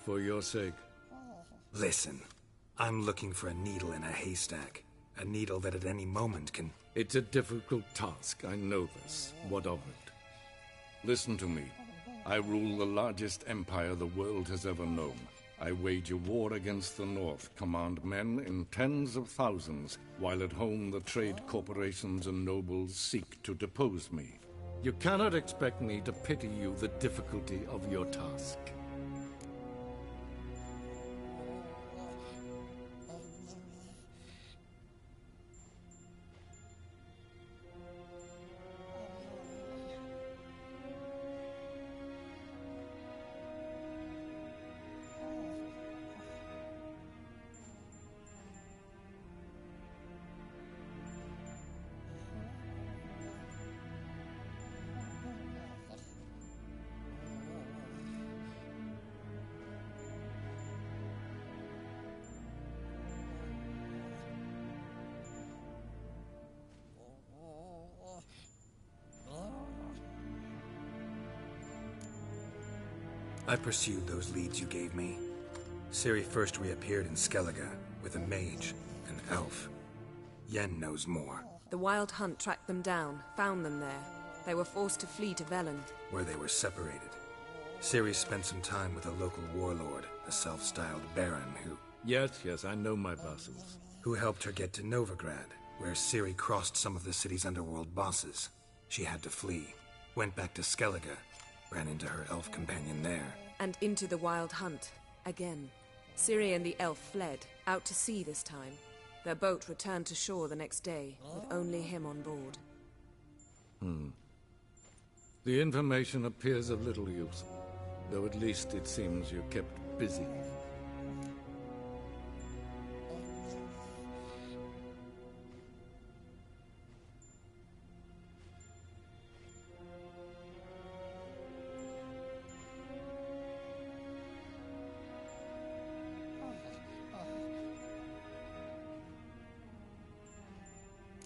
For your sake. Listen, I'm looking for a needle in a haystack. A needle that at any moment can... It's a difficult task, I know this. What of it? Listen to me. I rule the largest empire the world has ever known. I wage a war against the North, command men in tens of thousands, while at home the trade corporations and nobles seek to depose me. You cannot expect me to pity you the difficulty of your task. I pursued those leads you gave me. Ciri first reappeared in Skellige with a mage, an elf. Yen knows more. The Wild Hunt tracked them down, found them there. They were forced to flee to Velen, where they were separated. Ciri spent some time with a local warlord, a self-styled baron who... Yes, I know my vassals. Who helped her get to Novigrad, where Ciri crossed some of the city's underworld bosses. She had to flee, went back to Skellige, ran into her elf companion there. and into the Wild Hunt, again. Ciri and the elf fled, out to sea this time. Their boat returned to shore the next day, with only him on board. The information appears of little use, though at least it seems you kept busy.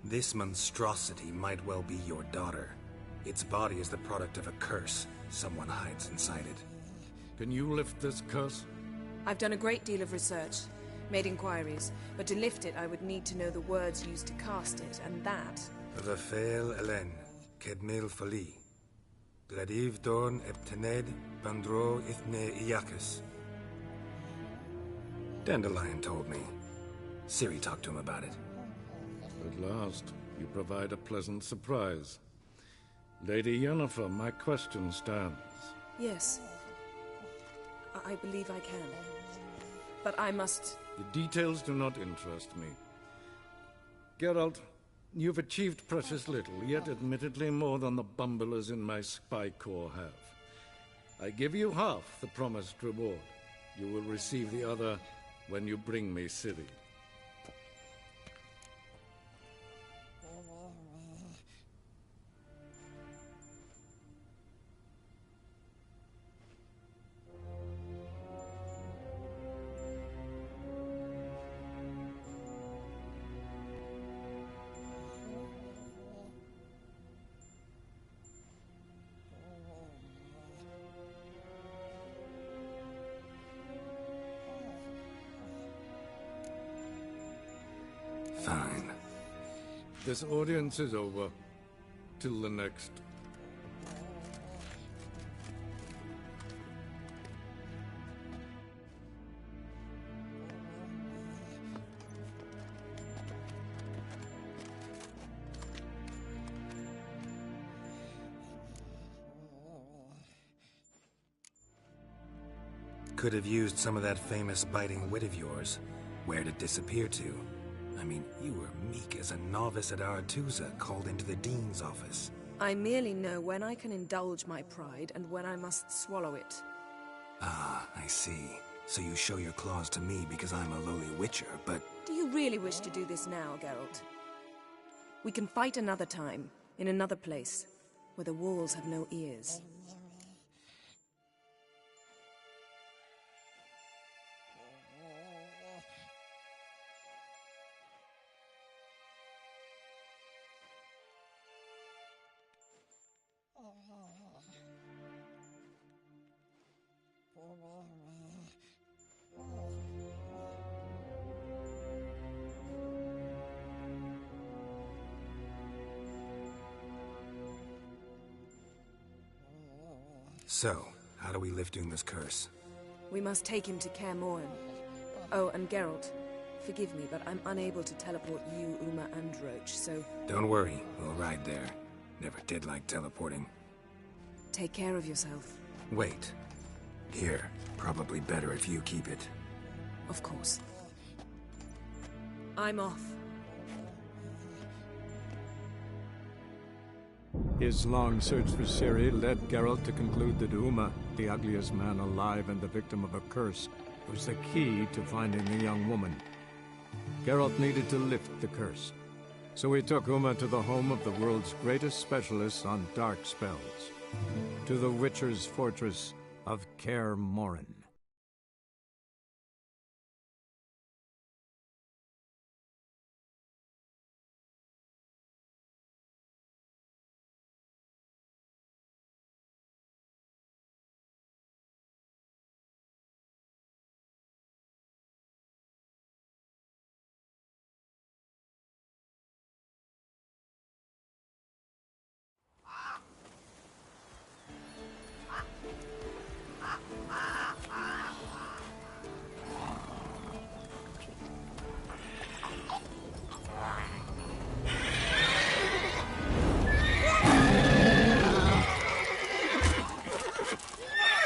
This monstrosity might well be your daughter. Its body is the product of a curse. Someone hides inside it. Can you lift this curse? I've done a great deal of research, made inquiries, but to lift it I would need to know the words used to cast it, and that... Rafael Elen, Kedmil Fali. Gladiv Dorn Eptened Bandro Ithne Iakis. Dandelion told me. Ciri talked to him about it. At last, you provide a pleasant surprise. Lady Yennefer, my question stands. Yes. I believe I can. But I must... The details do not interest me. Geralt, you've achieved precious little, yet admittedly more than the bumblers in my spy corps have. I give you half the promised reward. You will receive the other when you bring me Ciri. Fine. This audience is over. Till the next. Could have used some of that famous biting wit of yours. Where'd it disappear to? I mean, you were meek as a novice at Aretusa called into the Dean's office. I merely know when I can indulge my pride and when I must swallow it. Ah, I see. So you show your claws to me because I'm a lowly witcher, but... Do you really wish to do this now, Geralt? We can fight another time, in another place, where the walls have no ears. So, how do we lift Uma's curse? We must take him to Kaer Morhen. Oh, and Geralt, forgive me, but I'm unable to teleport you, Uma, and Roach, so... Don't worry, we'll ride there. Never did like teleporting. Take care of yourself. Wait. Here, probably better if you keep it. Of course. I'm off. His long search for Ciri led Geralt to conclude that Uma, the ugliest man alive and the victim of a curse, was the key to finding the young woman. Geralt needed to lift the curse, so he took Uma to the home of the world's greatest specialists on dark spells, to the Witcher's fortress of Kaer Morhen.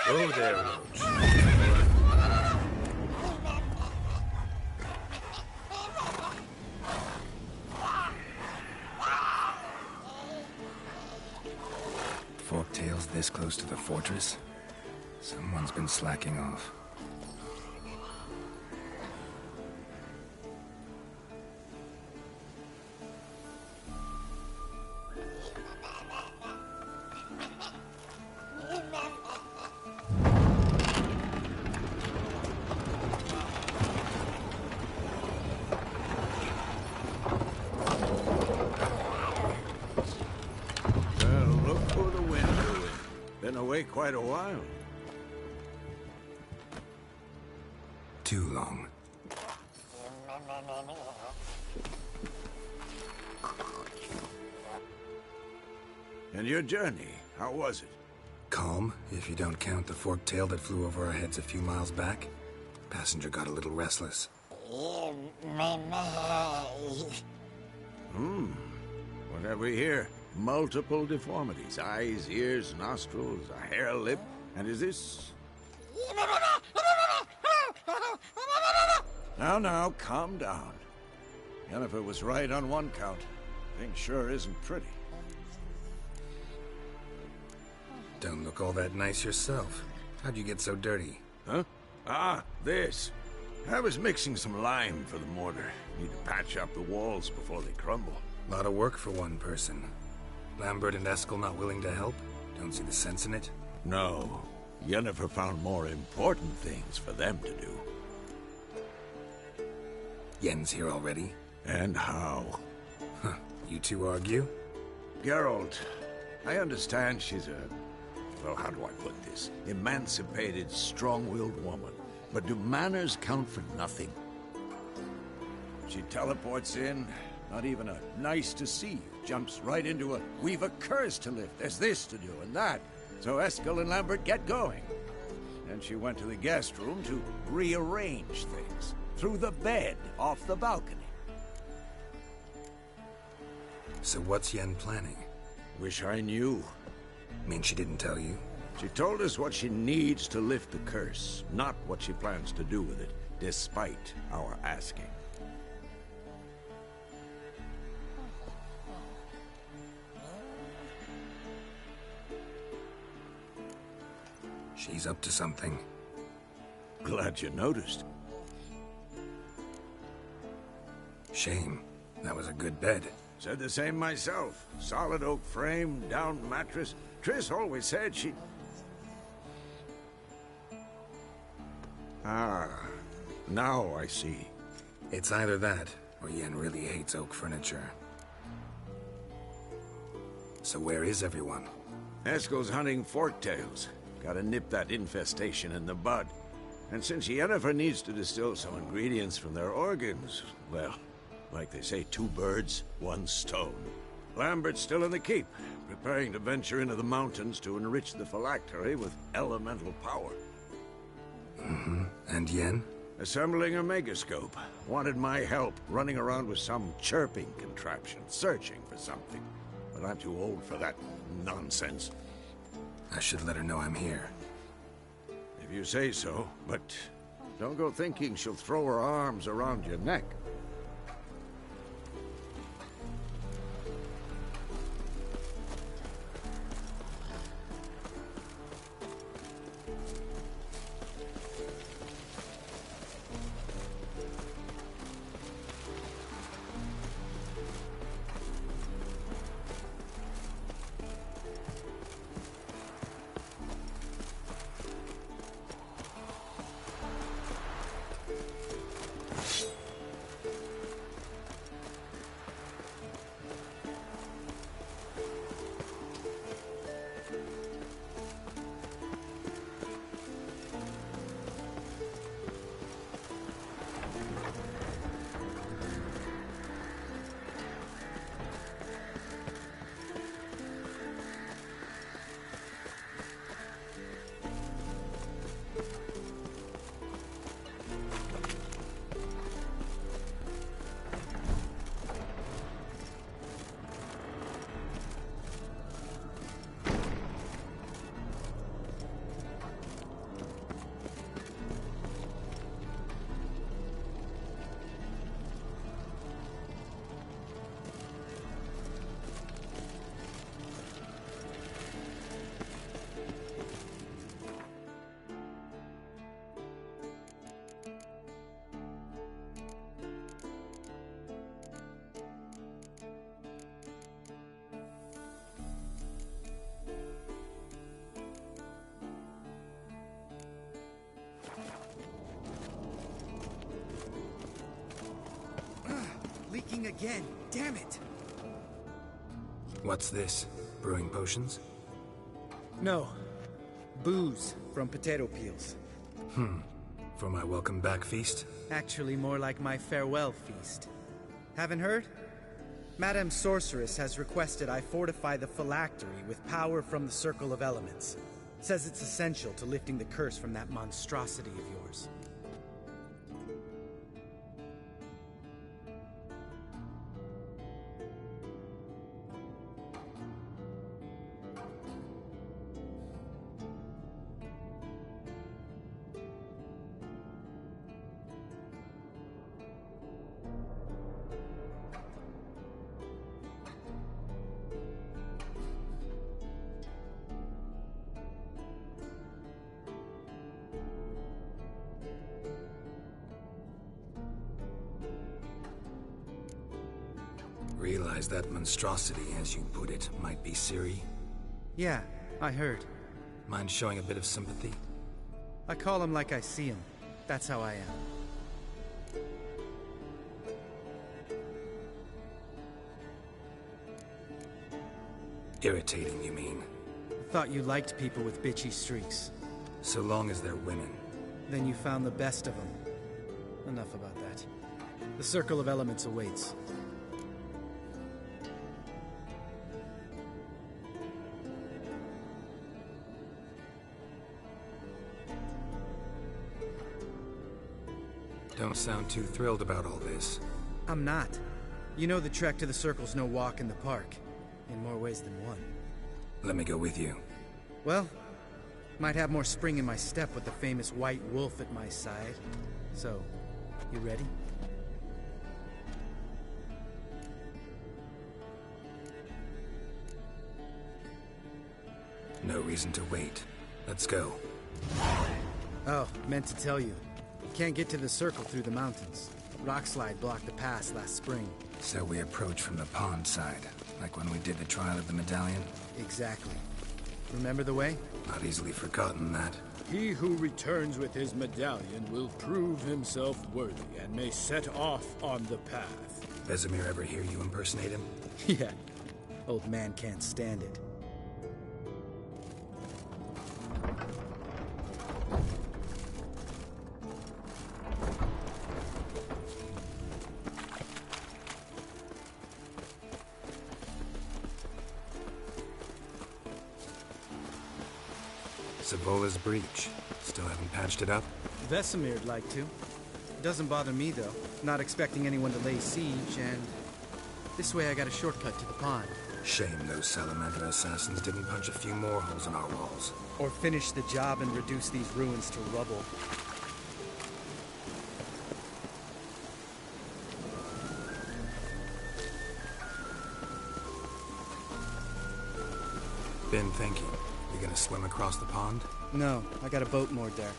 Oh there, Roach. Forktails this close to the fortress? Someone's been slacking off. Quite a while. Too long. And your journey, how was it? Calm, if you don't count the forktail that flew over our heads a few miles back. Passenger got a little restless. What have we here? Multiple deformities. Eyes, ears, nostrils, a hair lip. And is this... Now, calm down. Yennefer was right on one count. Thing sure isn't pretty. Don't look all that nice yourself. How'd you get so dirty? Huh? Ah, this. I was mixing some lime for the mortar. Need to patch up the walls before they crumble. Lot of work for one person. Lambert and Eskel not willing to help? Don't see the sense in it? No. Yennefer found more important things for them to do. Yen's here already? And how? Huh. You two argue? Geralt, I understand she's a... well, how do I put this? Emancipated, strong-willed woman. But do manners count for nothing? She teleports in, not even a nice to see you. Jumps right into a, we've a curse to lift, there's this to do and that. So Eskel and Lambert get going. Then she went to the guest room to rearrange things. Through the bed, off the balcony. So what's Yen planning? Wish I knew. Mean she didn't tell you? She told us what she needs to lift the curse, not what she plans to do with it, despite our asking. She's up to something. Glad you noticed. Shame. That was a good bed. Said the same myself. Solid oak frame, down mattress. Triss always said she'd... Ah, now I see. It's either that, or Yen really hates oak furniture. So where is everyone? Eskel's hunting forktails. Gotta nip that infestation in the bud. And since Yennefer needs to distill some ingredients from their organs, well, like they say, 2 birds, 1 stone. Lambert's still in the keep, preparing to venture into the mountains to enrich the phylactery with elemental power. Mm-hmm. And Yen? Assembling a megascope. Wanted my help running around with some chirping contraption, searching for something. But I'm too old for that nonsense. I should let her know I'm here. If you say so, but don't go thinking she'll throw her arms around your neck. Leaking again. Damn it! What's this? Brewing potions? No. Booze from potato peels. For my welcome back feast? Actually, more like my farewell feast. Haven't heard? Madame Sorceress has requested I fortify the phylactery with power from the Circle of Elements. Says it's essential to lifting the curse from that monstrosity of yours. Realize that monstrosity, as you put it, might be Ciri? Yeah, I heard. Mind showing a bit of sympathy? I call him like I see him. That's how I am. Irritating, you mean? Thought you liked people with bitchy streaks. So long as they're women. Then you found the best of them. Enough about that. The Circle of Elements awaits. Don't sound too thrilled about all this. I'm not. You know the trek to the Circle's no walk in the park. In more ways than one. Let me go with you. Well, might have more spring in my step with the famous White Wolf at my side. So, you ready? No reason to wait. Let's go. Oh, meant to tell you. Can't get to the circle through the mountains. Rockslide blocked the pass last spring. So we approach from the pond side, like when we did the trial of the medallion? Exactly. Remember the way? Not easily forgotten, that. He who returns with his medallion will prove himself worthy and may set off on the path. Vesemir ever hear you impersonate him? Yeah. Old man can't stand it. Savola's breach. Still haven't patched it up? Vesemir'd like to. Doesn't bother me, though. Not expecting anyone to lay siege, and... this way I got a shortcut to the pond. Shame those salamander assassins didn't punch a few more holes in our walls. Or finish the job and reduce these ruins to rubble. Been thinking. You gonna swim across the pond? No, I got a boat moored there.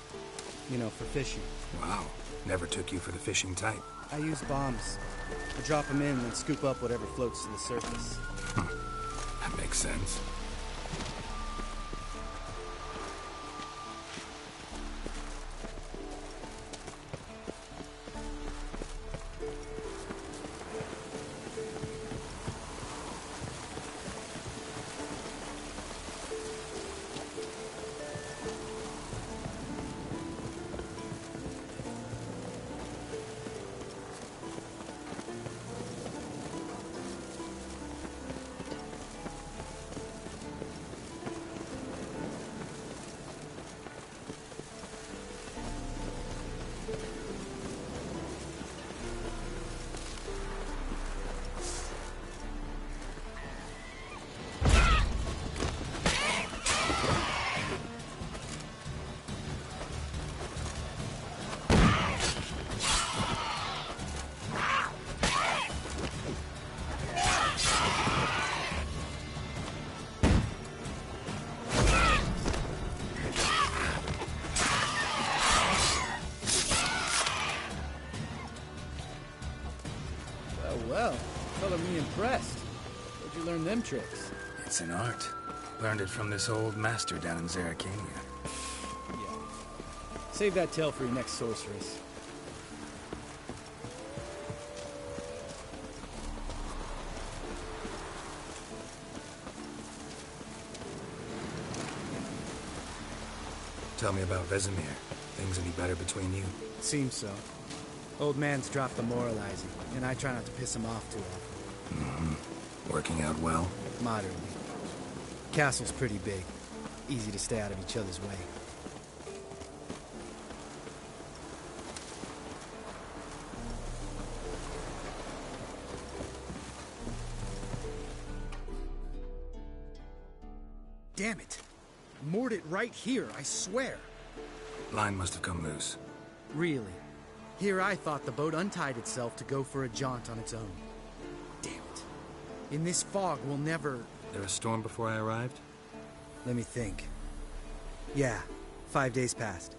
You know, for fishing. Wow. Never took you for the fishing type. I use bombs. I drop them in and scoop up whatever floats to the surface. That makes sense. Well, color me impressed. Where'd you learn them tricks? It's an art. Learned it from this old master down in Zerrikania. Yeah. Save that tale for your next sorceress. Tell me about Vesemir. Things any better between you? Seems so. Old man's dropped the moralizing, and I try not to piss him off too often. Mm-hmm. Working out well? Moderately. Castle's pretty big. Easy to stay out of each other's way. Damn it! Moored it right here, I swear. Line must have come loose. Really? Here I thought the boat untied itself to go for a jaunt on its own. Damn it. In this fog, we'll never... There a storm before I arrived? Let me think. Yeah, 5 days passed.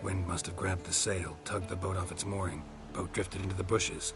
Wind must have grabbed the sail, tugged the boat off its mooring. Boat drifted into the bushes.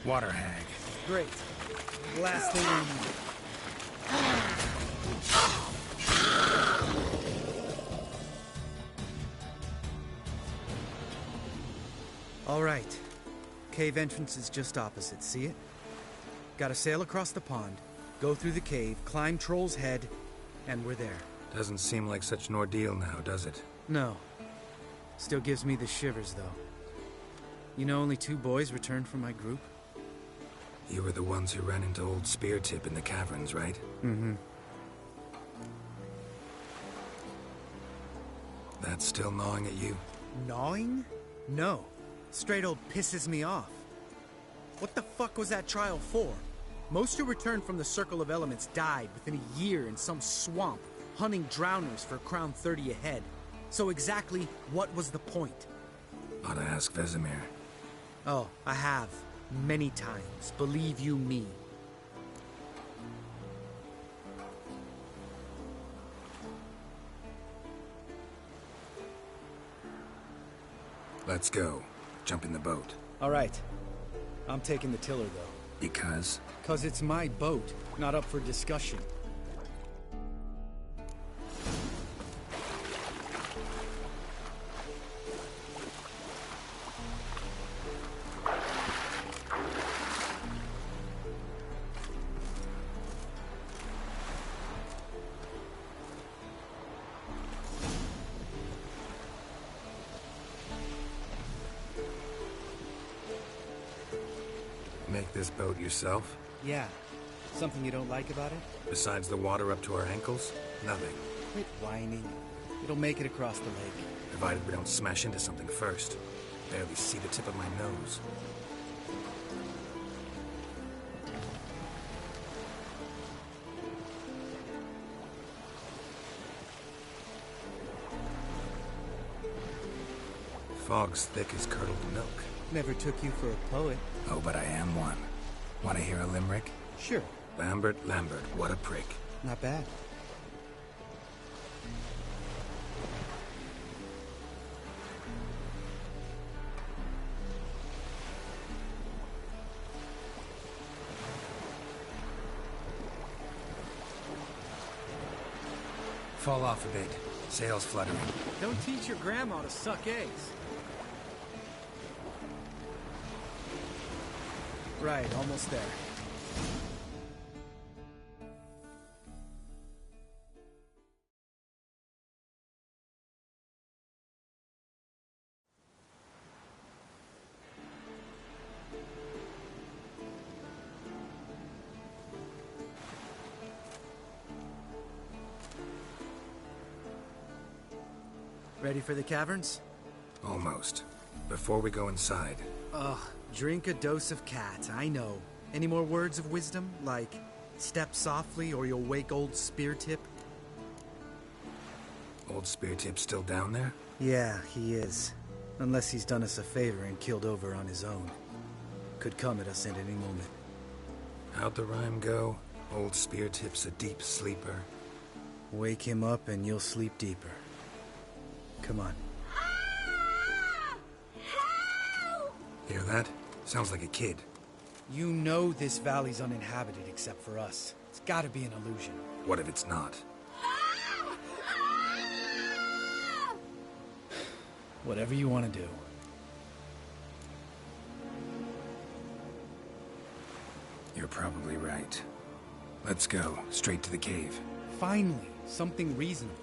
Water hag. Great. Last thing we need. All right. Cave entrance is just opposite, see it? Gotta sail across the pond, go through the cave, climb Troll's Head, and we're there. Doesn't seem like such an ordeal now, does it? No. Still gives me the shivers, though. You know only 2 boys returned from my group? You were the ones who ran into old Speartip in the caverns, right? Mm-hmm. That's still gnawing at you? Gnawing? No. Straight old pisses me off. What the fuck was that trial for? Most who returned from the Circle of Elements died within a year in some swamp, hunting drowners for Crown 30 a head. So exactly what was the point? Ought to ask Vesemir. Oh, I have. Many times. Believe you me. Let's go. Jump in the boat. All right. I'm taking the tiller, though. Because? 'Cause it's my boat, not up for discussion. Make this boat yourself? Yeah. Something you don't like about it? Besides the water up to our ankles? Nothing. Quit whining. It'll make it across the lake. Provided we don't smash into something first. Barely see the tip of my nose. Fog's thick as curdled milk. Never took you for a poet. Oh, but I am one. Want to hear a limerick? Sure. Lambert, what a prick. Not bad. Fall off a bit. Sails fluttering. Don't teach your grandma to suck eggs. Right, almost there. Ready for the caverns? Almost. Before we go inside. Ugh, drink a dose of cat, I know. Any more words of wisdom? Like, step softly or you'll wake old Speartip? Old Speartip still down there? Yeah, he is. Unless he's done us a favor and killed over on his own. Could come at us at any moment. How'd the rhyme go? Old Speartip's a deep sleeper. Wake him up and you'll sleep deeper. Come on. Hear that? Sounds like a kid. You know this valley's uninhabited except for us. It's gotta be an illusion. What if it's not? Whatever you want to do. You're probably right. Let's go, straight to the cave. Finally, something reasonable.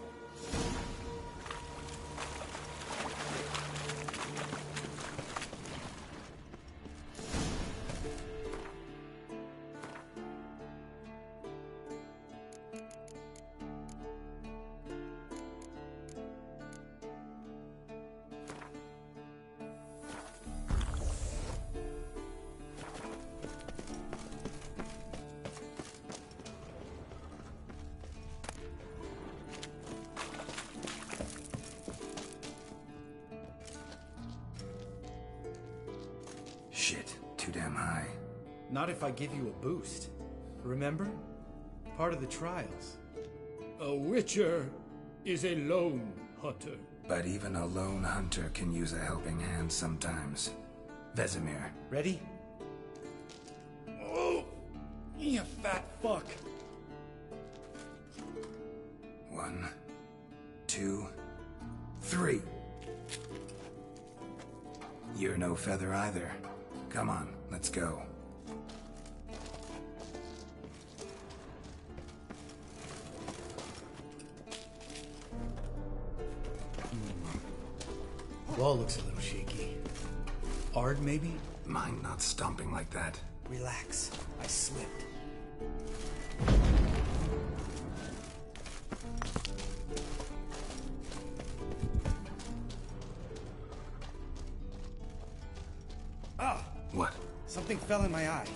Shit, too damn high. Not if I give you a boost. Remember? Part of the trials. A witcher is a lone hunter. But even a lone hunter can use a helping hand sometimes. Vesemir. Ready? Oh! You fat fuck! 1, 2, 3. You're no feather either. Come on, let's go. Wall looks a little shaky. Ard, maybe? Mind not stomping like that. Relax. I slipped. Ah! What? Something fell in my eye.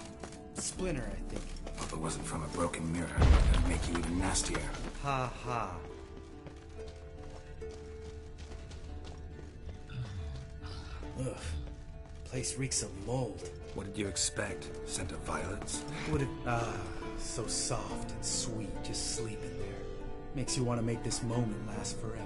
Splinter, I think. If it wasn't from a broken mirror, that'd make you even nastier. Ha ha. Ugh. Place reeks of mold. What did you expect? Scent of violets? Would have... so soft and sweet, just sleeping there. Makes you want to make this moment last forever.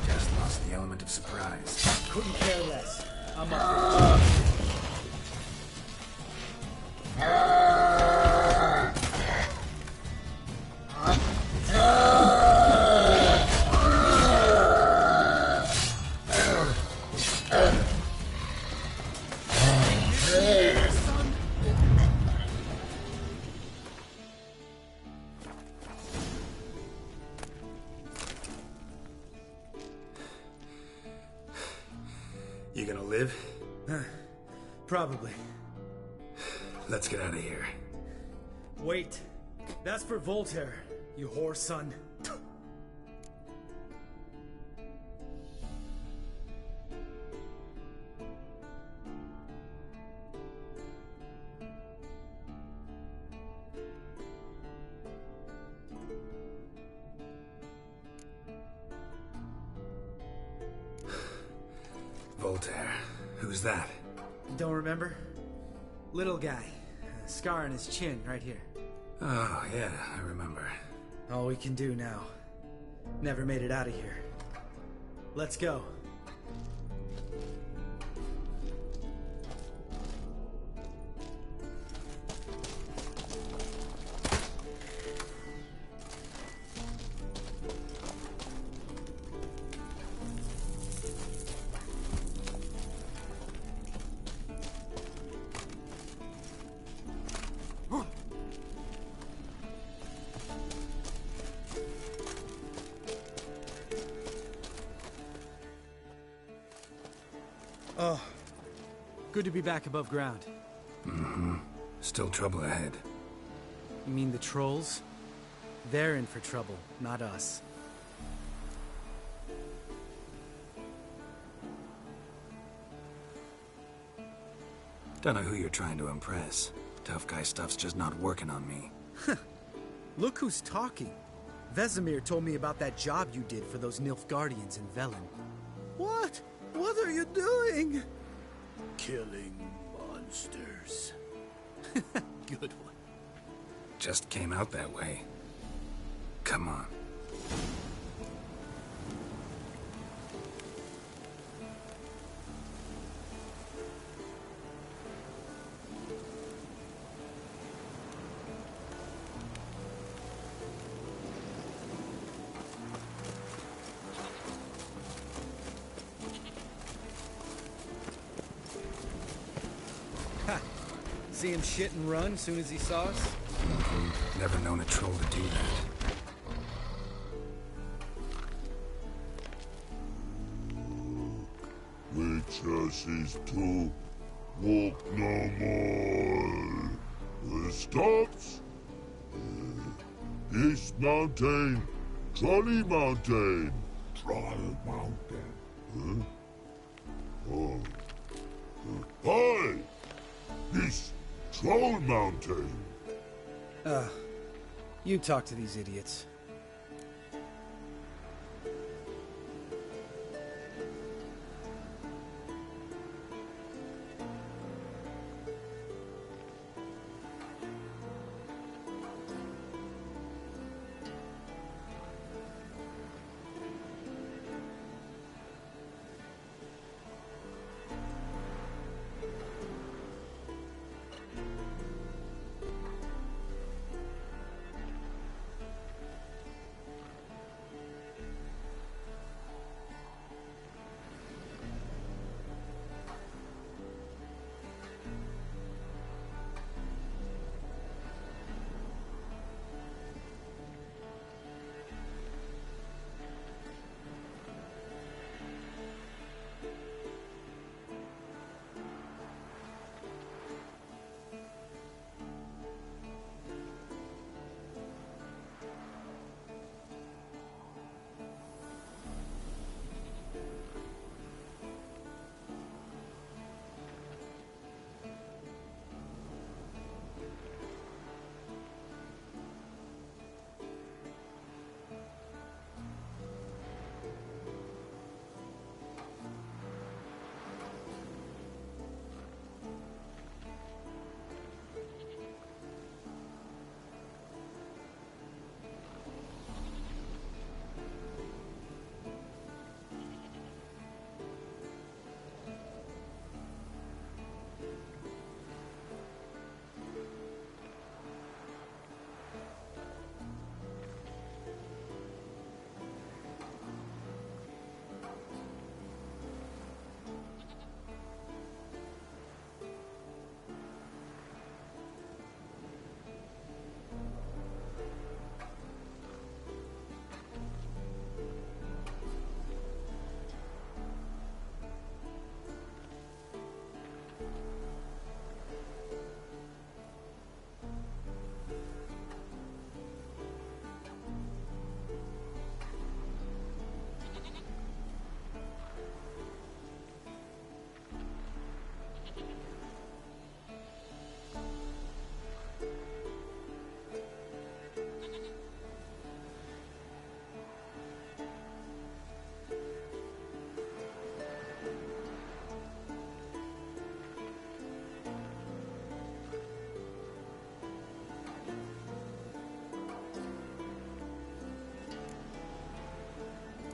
Just lost the element of surprise. Couldn't care less. I'm up. You gonna live? Probably. Let's get out of here. Wait. That's for Voltaire, you whore son. Voltaire. Who's that? Don't remember? Little guy. Scar on his chin, right here. Oh, yeah, I remember. All we can do now. Never made it out of here. Let's go. Oh, good to be back above ground. Mm-hmm. Still trouble ahead. You mean the trolls? They're in for trouble, not us. Don't know who you're trying to impress. Tough guy stuff's just not working on me. Look who's talking. Vesemir told me about that job you did for those Nilfgaardians in Velen. What? What are you doing? Killing monsters. Good one. Just came out that way. Come on. See him shit and run as soon as he saw us? Never known a troll to do that. Waitress to walk no more. Stops. East Mountain, Trolley Mountain. Troll Mountain. Huh? Oh. Hi! This Troll Mountain. You talk to these idiots.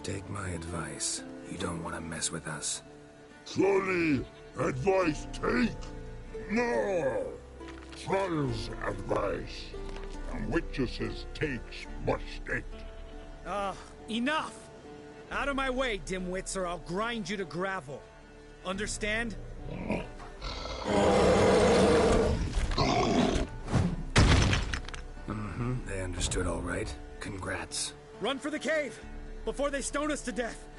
Take my advice. You don't want to mess with us. Trolley, advice take? No! Troll's advice. And witches takes mistake. Enough! Out of my way, dimwits, or I'll grind you to gravel. Understand? They understood all right. Congrats. Run for the cave! Before they stone us to death!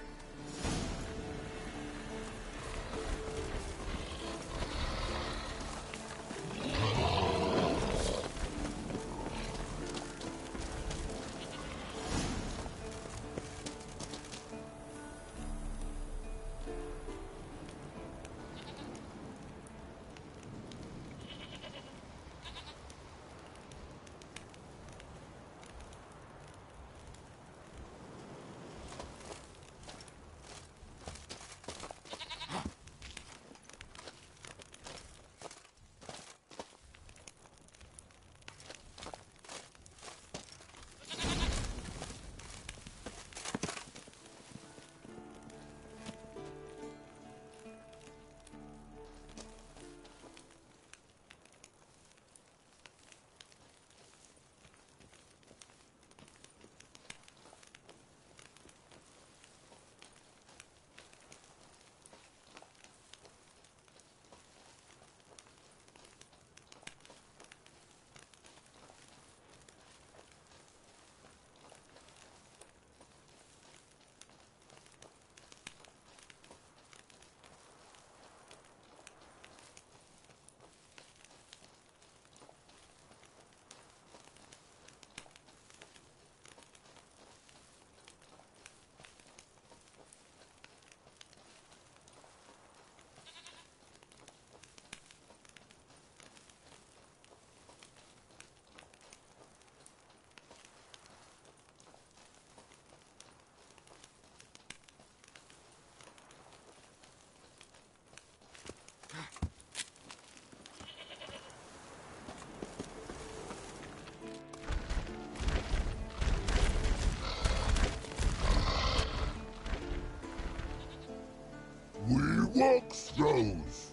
We walk throws.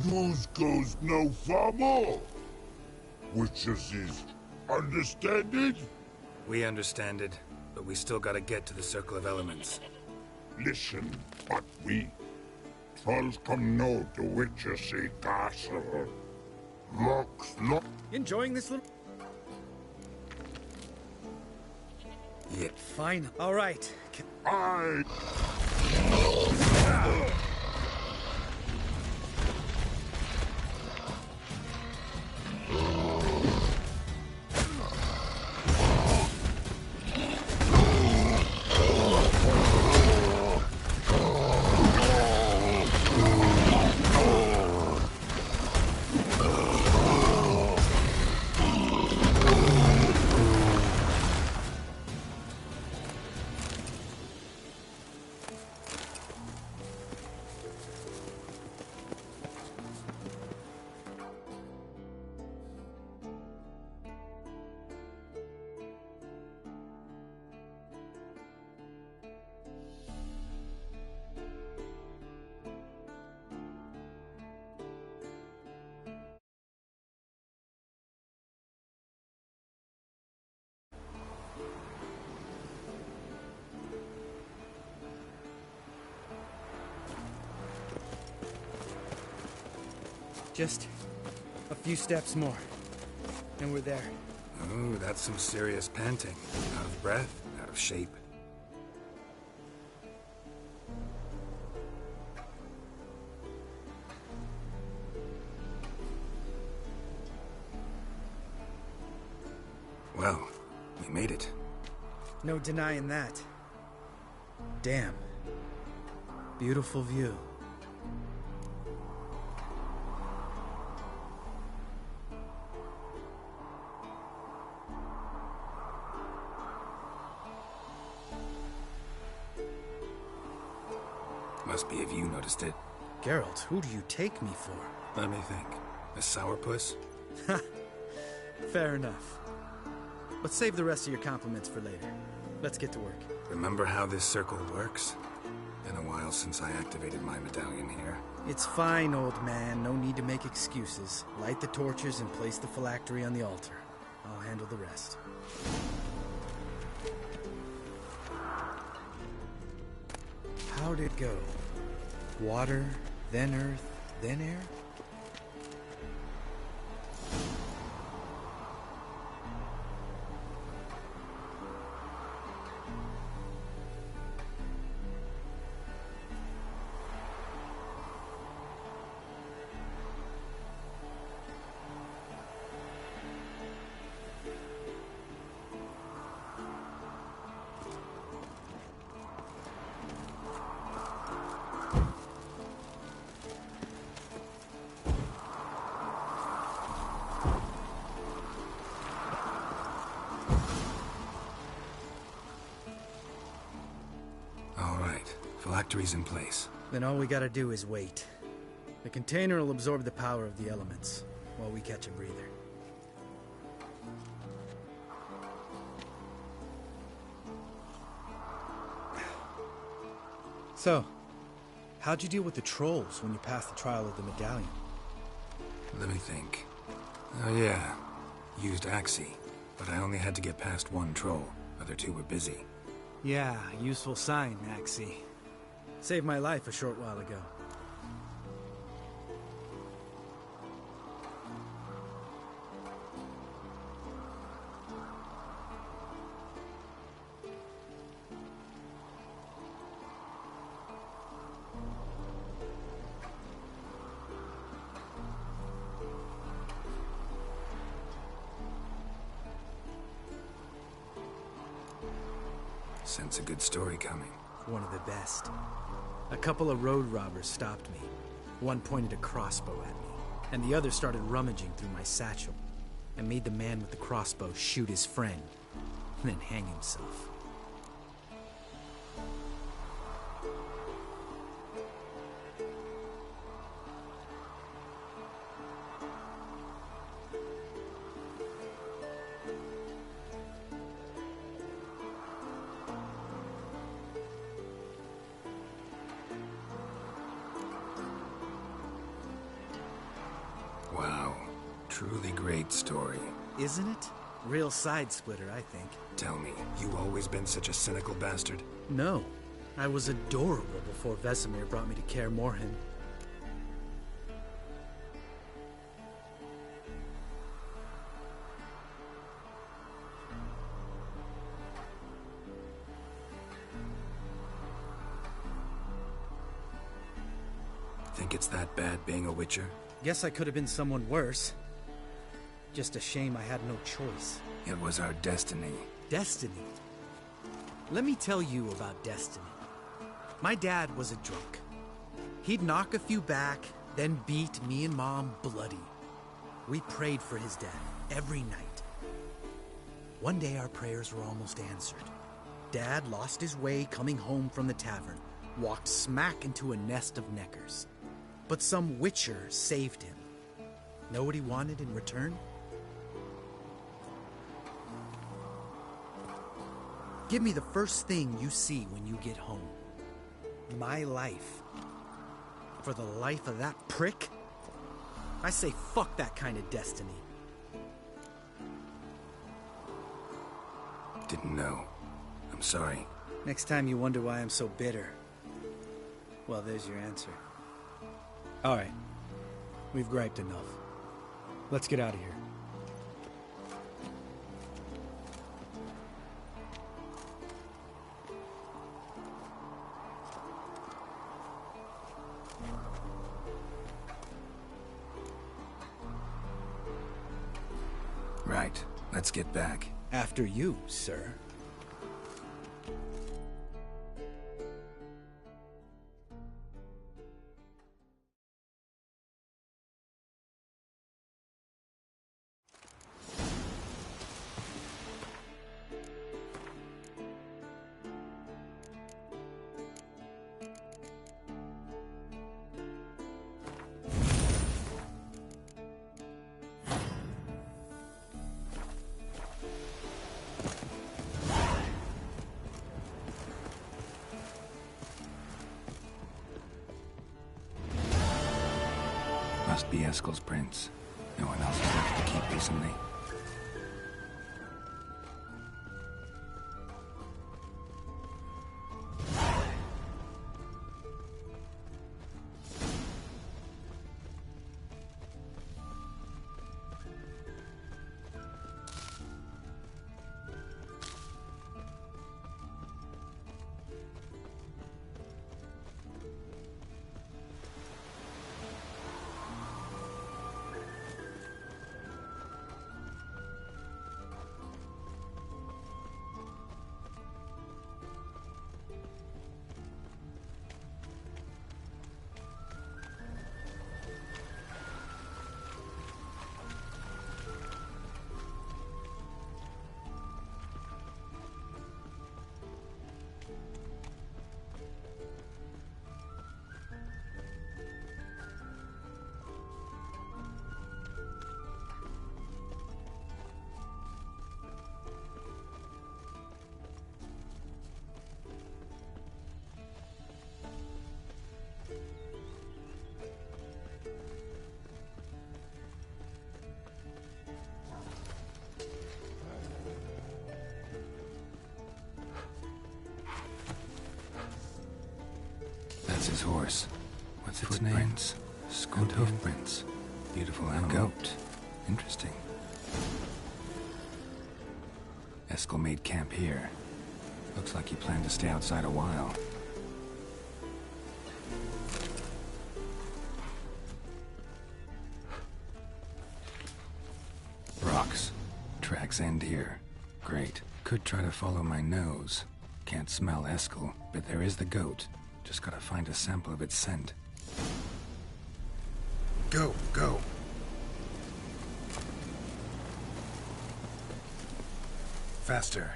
News goes no far more. Witches is understand it? We understand it, but we still gotta get to the Circle of Elements. Listen, but we trolls come know the witches castle. Look. Enjoying this little... Yeah. Fine. All right. Just a few steps more, and we're there. Oh, that's some serious panting. Out of breath, out of shape. Well, we made it. No denying that. Damn. Beautiful view. Must be if you noticed it. Geralt, who do you take me for? Let me think. A sourpuss? Fair enough. But save the rest of your compliments for later. Let's get to work. Remember how this circle works? Been a while since I activated my medallion here. It's fine, old man. No need to make excuses. Light the torches and place the phylactery on the altar. I'll handle the rest. How'd it go? Water, then earth, then air? Phylactery's in place. Then all we gotta do is wait. The container will absorb the power of the elements, while we catch a breather. So, how'd you deal with the trolls when you passed the trial of the medallion? Let me think. Oh yeah, used Axii, but I only had to get past one troll. Other two were busy. Yeah, useful sign, Axii. Saved my life a short while ago. Sense a good story coming. One of the best. A couple of road robbers stopped me. One pointed a crossbow at me, and the other started rummaging through my satchel, and made the man with the crossbow shoot his friend, and then hang himself. Wow. Truly great story. Isn't it? Real side splitter, I think. Tell me, you always been such a cynical bastard? No. I was adorable before Vesemir brought me to Kaer Morhen. Think it's that bad being a Witcher? Guess I could have been someone worse. Just a shame I had no choice. It was our destiny. Destiny? Let me tell you about destiny. My dad was a drunk. He'd knock a few back, then beat me and Mom bloody. We prayed for his death every night. One day our prayers were almost answered. Dad lost his way coming home from the tavern, walked smack into a nest of neckers. But some Witcher saved him. Know what he wanted in return? Give me the first thing you see when you get home. My life. For the life of that prick? I say fuck that kind of destiny. Didn't know. I'm sorry. Next time you wonder why I'm so bitter, well, there's your answer. All right. We've griped enough. Let's get out of here. Right. Let's get back. After you, sir. Must be Eskel's prints. No one else has left the keep recently. That's his horse. What's its name? Footprints. And hoofprints. Beautiful animal. Goat. Interesting. Eskel made camp here. Looks like he planned to stay outside a while. Rocks. Tracks end here. Great. Could try to follow my nose. Can't smell Eskel, but there is the goat. Just gotta find a sample of its scent. Go, go. Faster.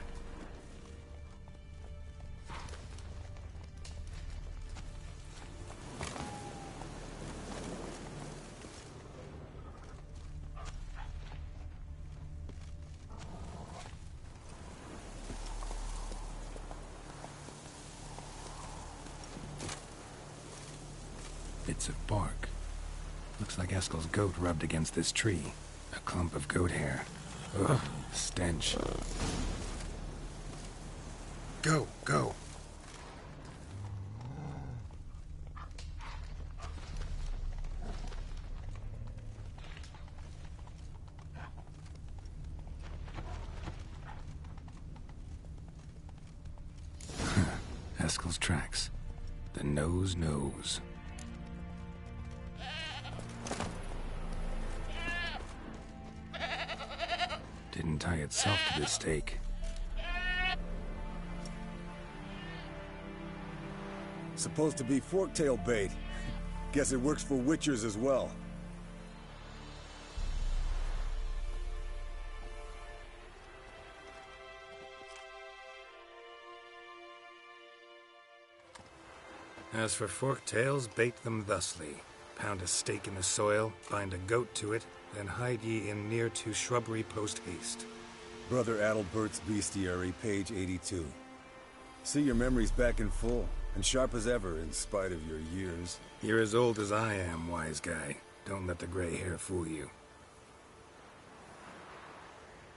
Bits of bark. Looks like Eskel's goat rubbed against this tree. A clump of goat hair. Ugh, stench. Go, go. Eskel's tracks. The nose knows. Didn't tie itself to this stake. Supposed to be forktail bait. Guess it works for witchers as well. As for forktails, bait them thusly. Pound a stake in the soil, bind a goat to it, then hide ye in near to shrubbery post haste. Brother Adalbert's Bestiary, page 82. See, your memory's back in full, and sharp as ever in spite of your years. You're as old as I am, wise guy. Don't let the gray hair fool you.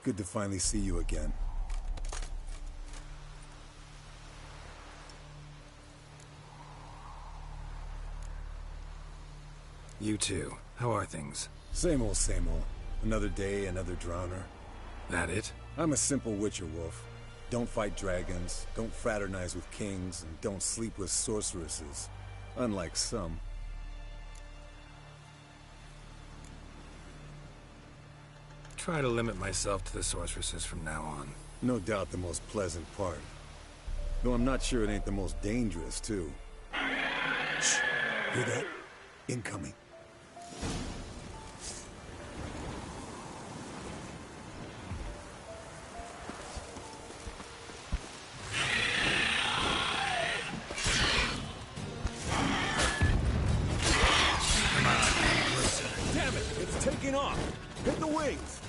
Good to finally see you again. You too. How are things? Same old, same old. Another day, another drowner. That it? I'm a simple witcher wolf. Don't fight dragons, don't fraternize with kings, and don't sleep with sorceresses. Unlike some. Try to limit myself to the sorceresses from now on. No doubt the most pleasant part. Though I'm not sure it ain't the most dangerous, too. Shh! Hear that? Incoming. Damn it! It's taking off! Hit the wings!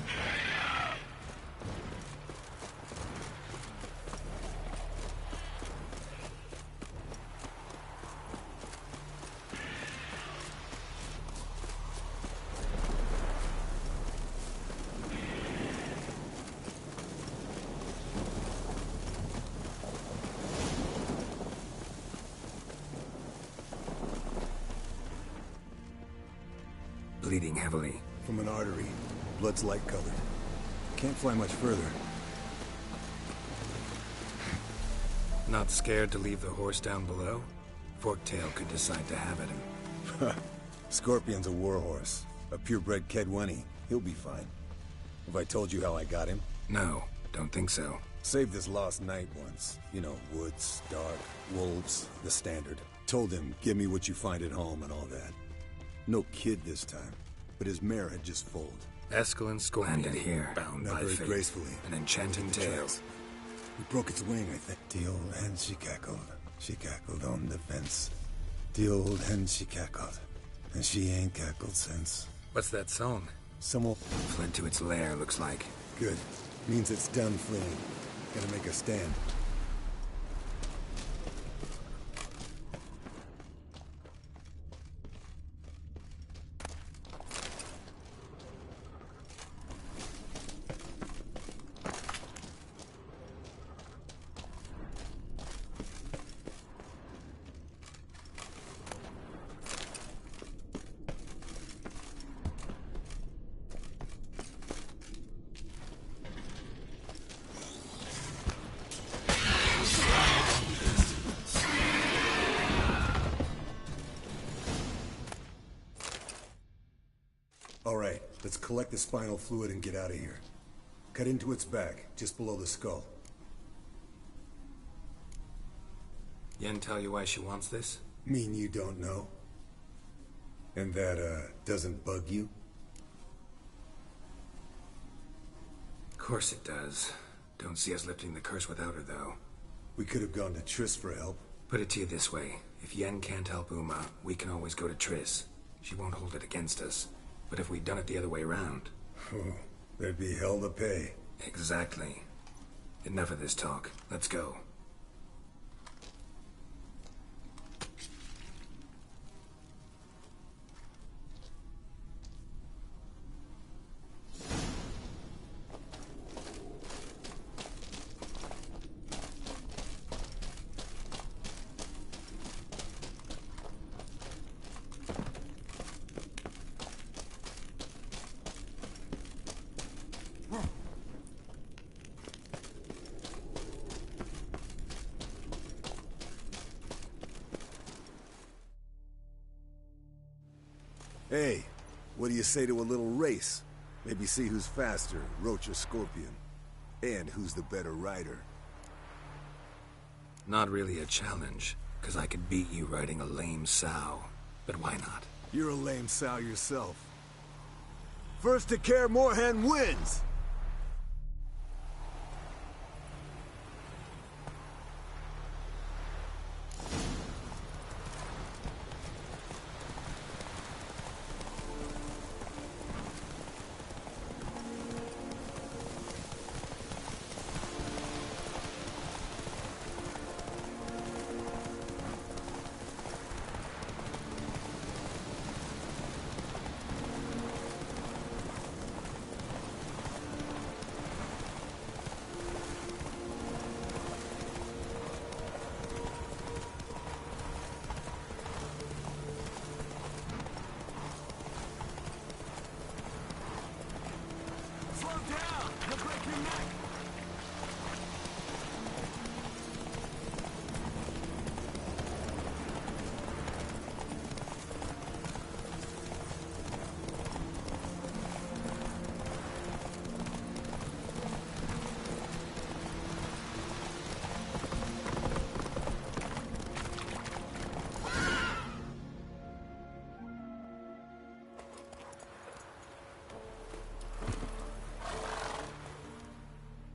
bleeding heavily. From an artery. Blood's light-colored. Can't fly much further. Not scared to leave the horse down below? Forktail could decide to have at him. Scorpion's a warhorse. A purebred Kedwenny. He'll be fine. Have I told you how I got him? No, don't think so. Saved his lost knight once. You know, woods, dark, wolves, the standard. Told him, give me what you find at home and all that. No kid this time, but his mare had just foaled. Eskel Scorpion landed here, bound not by very fate. gracefully. An enchanting tale. He broke its wing, I think. The old hen she cackled. She cackled on the fence. The old hen she cackled. And she ain't cackled since. What's that song? Someone fled to its lair, looks like. Good. Means it's done fleeing. Gotta make a stand. Alright, let's collect the spinal fluid and get out of here. Cut into its back, just below the skull. Yen tell you why she wants this? Mean you don't know? And that, doesn't bug you? Of course it does. Don't see us lifting the curse without her, though. We could have gone to Triss for help. Put it to you this way. If Yen can't help Uma, we can always go to Triss. She won't hold it against us. But if we'd done it the other way around... Oh, there'd be hell to pay. Exactly. Enough of this talk. Let's go. Hey, what do you say to a little race? Maybe see who's faster, Roach or Scorpion. And who's the better rider. Not really a challenge, because I could beat you riding a lame sow. But why not? You're a lame sow yourself. First to Kaer Morhen wins!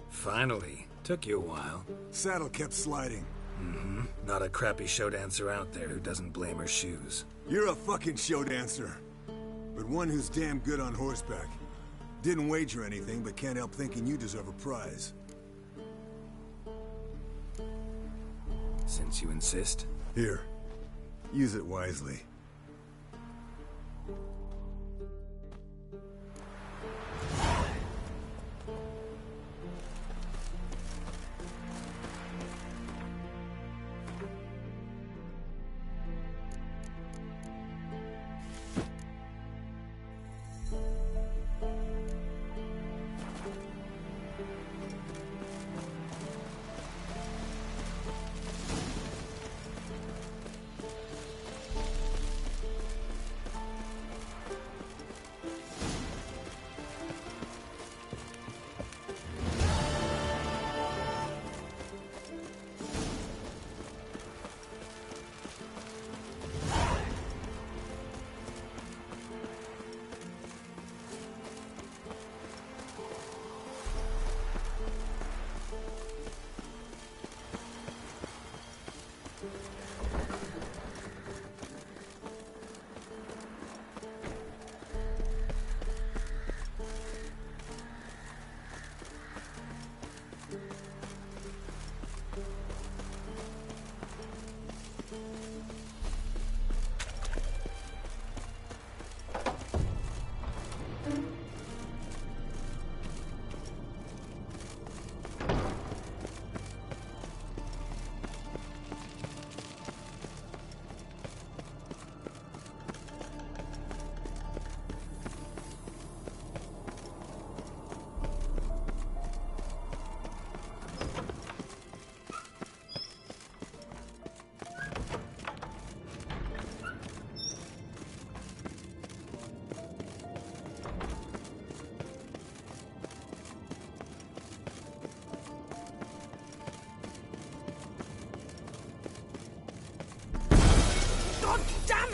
Finally. Took you a while. Saddle kept sliding. Mm-hmm. Not a crappy show dancer out there who doesn't blame her shoes. You're a fucking show dancer. But one who's damn good on horseback. Didn't wager anything, but can't help thinking you deserve a prize. Since you insist. Here. Use it wisely.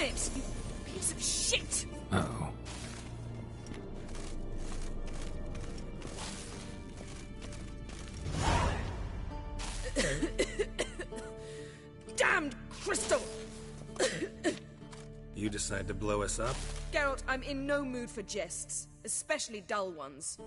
it, you piece of shit! Uh-oh. Damned crystal! You decide to blow us up? Geralt, I'm in no mood for jests, especially dull ones.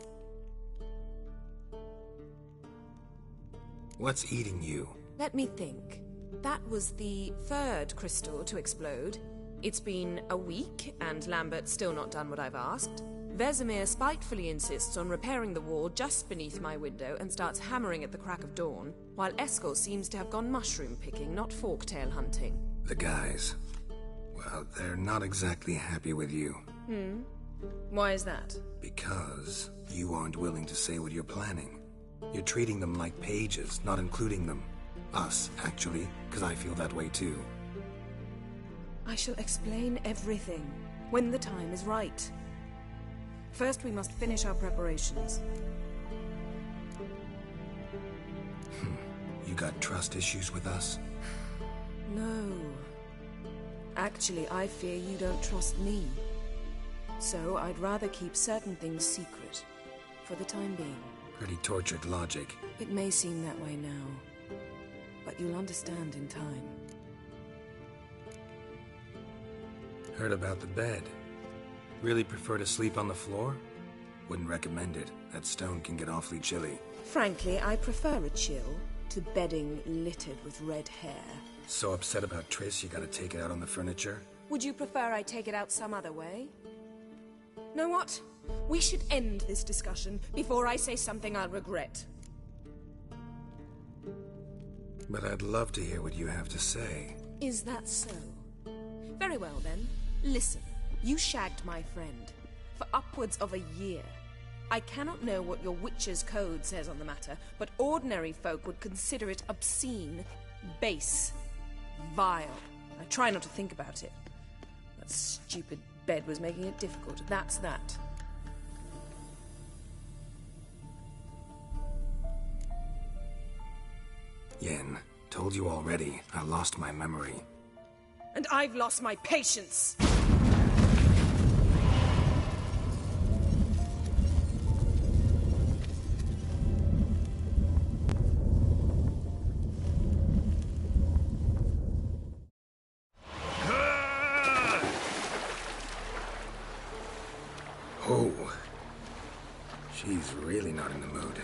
What's eating you? Let me think. That was the third crystal to explode. It's been a week, and Lambert's still not done what I've asked. Vesemir spitefully insists on repairing the wall just beneath my window and starts hammering at the crack of dawn, while Eskel seems to have gone mushroom picking, not forktail hunting. The guys. Well, they're not exactly happy with you. Why is that? Because you aren't willing to say what you're planning. You're treating them like pages, not including them. Us, actually, because I feel that way too. I shall explain everything, when the time is right. First, we must finish our preparations. You got trust issues with us? No. Actually, I fear you don't trust me. So, I'd rather keep certain things secret, for the time being. Pretty tortured logic. It may seem that way now, but you'll understand in time. Heard about the bed. Really prefer to sleep on the floor? Wouldn't recommend it. That stone can get awfully chilly. Frankly, I prefer a chill to bedding littered with red hair. So upset about Triss you gotta take it out on the furniture? Would you prefer I take it out some other way? Know what? We should end this discussion before I say something I'll regret. But I'd love to hear what you have to say. Is that so? Very well then. Listen, you shagged my friend for upwards of a year. I cannot know what your witch's code says on the matter, but ordinary folk would consider it obscene, base, vile. I try not to think about it. That stupid bed was making it difficult. That's that. Yen, told you already, I lost my memory. And I've lost my patience! Oh. She's really not in the mood.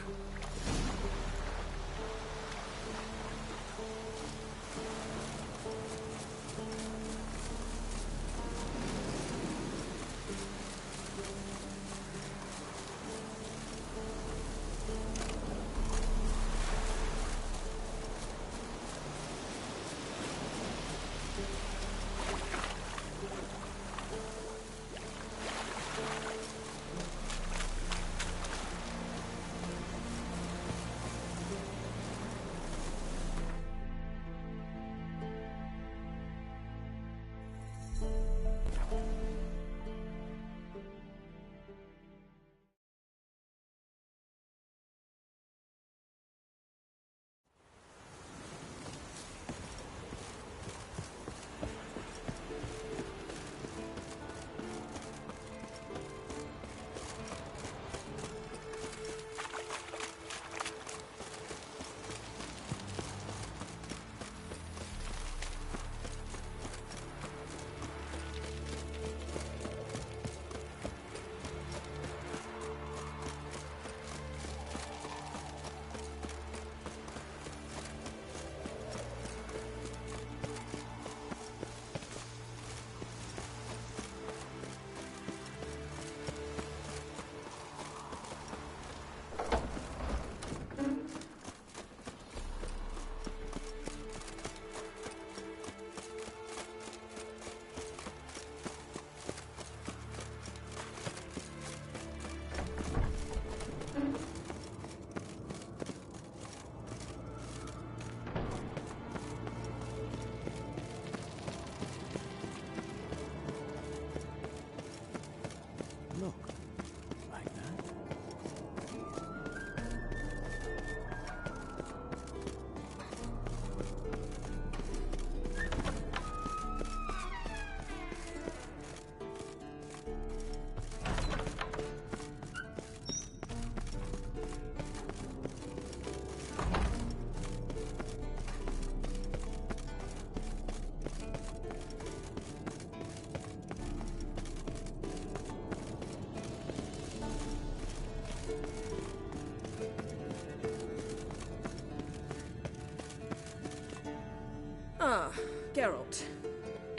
Geralt,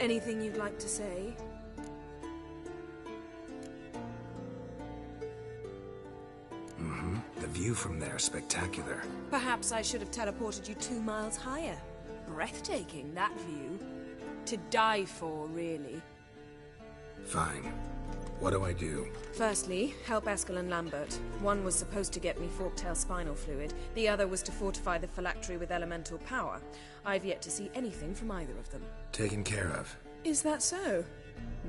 anything you'd like to say? The view from there is spectacular. Perhaps I should have teleported you 2 miles higher. Breathtaking, that view. To die for, really. Fine. What do I do? Firstly, help Eskel and Lambert. One was supposed to get me forktail spinal fluid. The other was to fortify the phylactery with elemental power. I've yet to see anything from either of them. Taken care of. Is that so?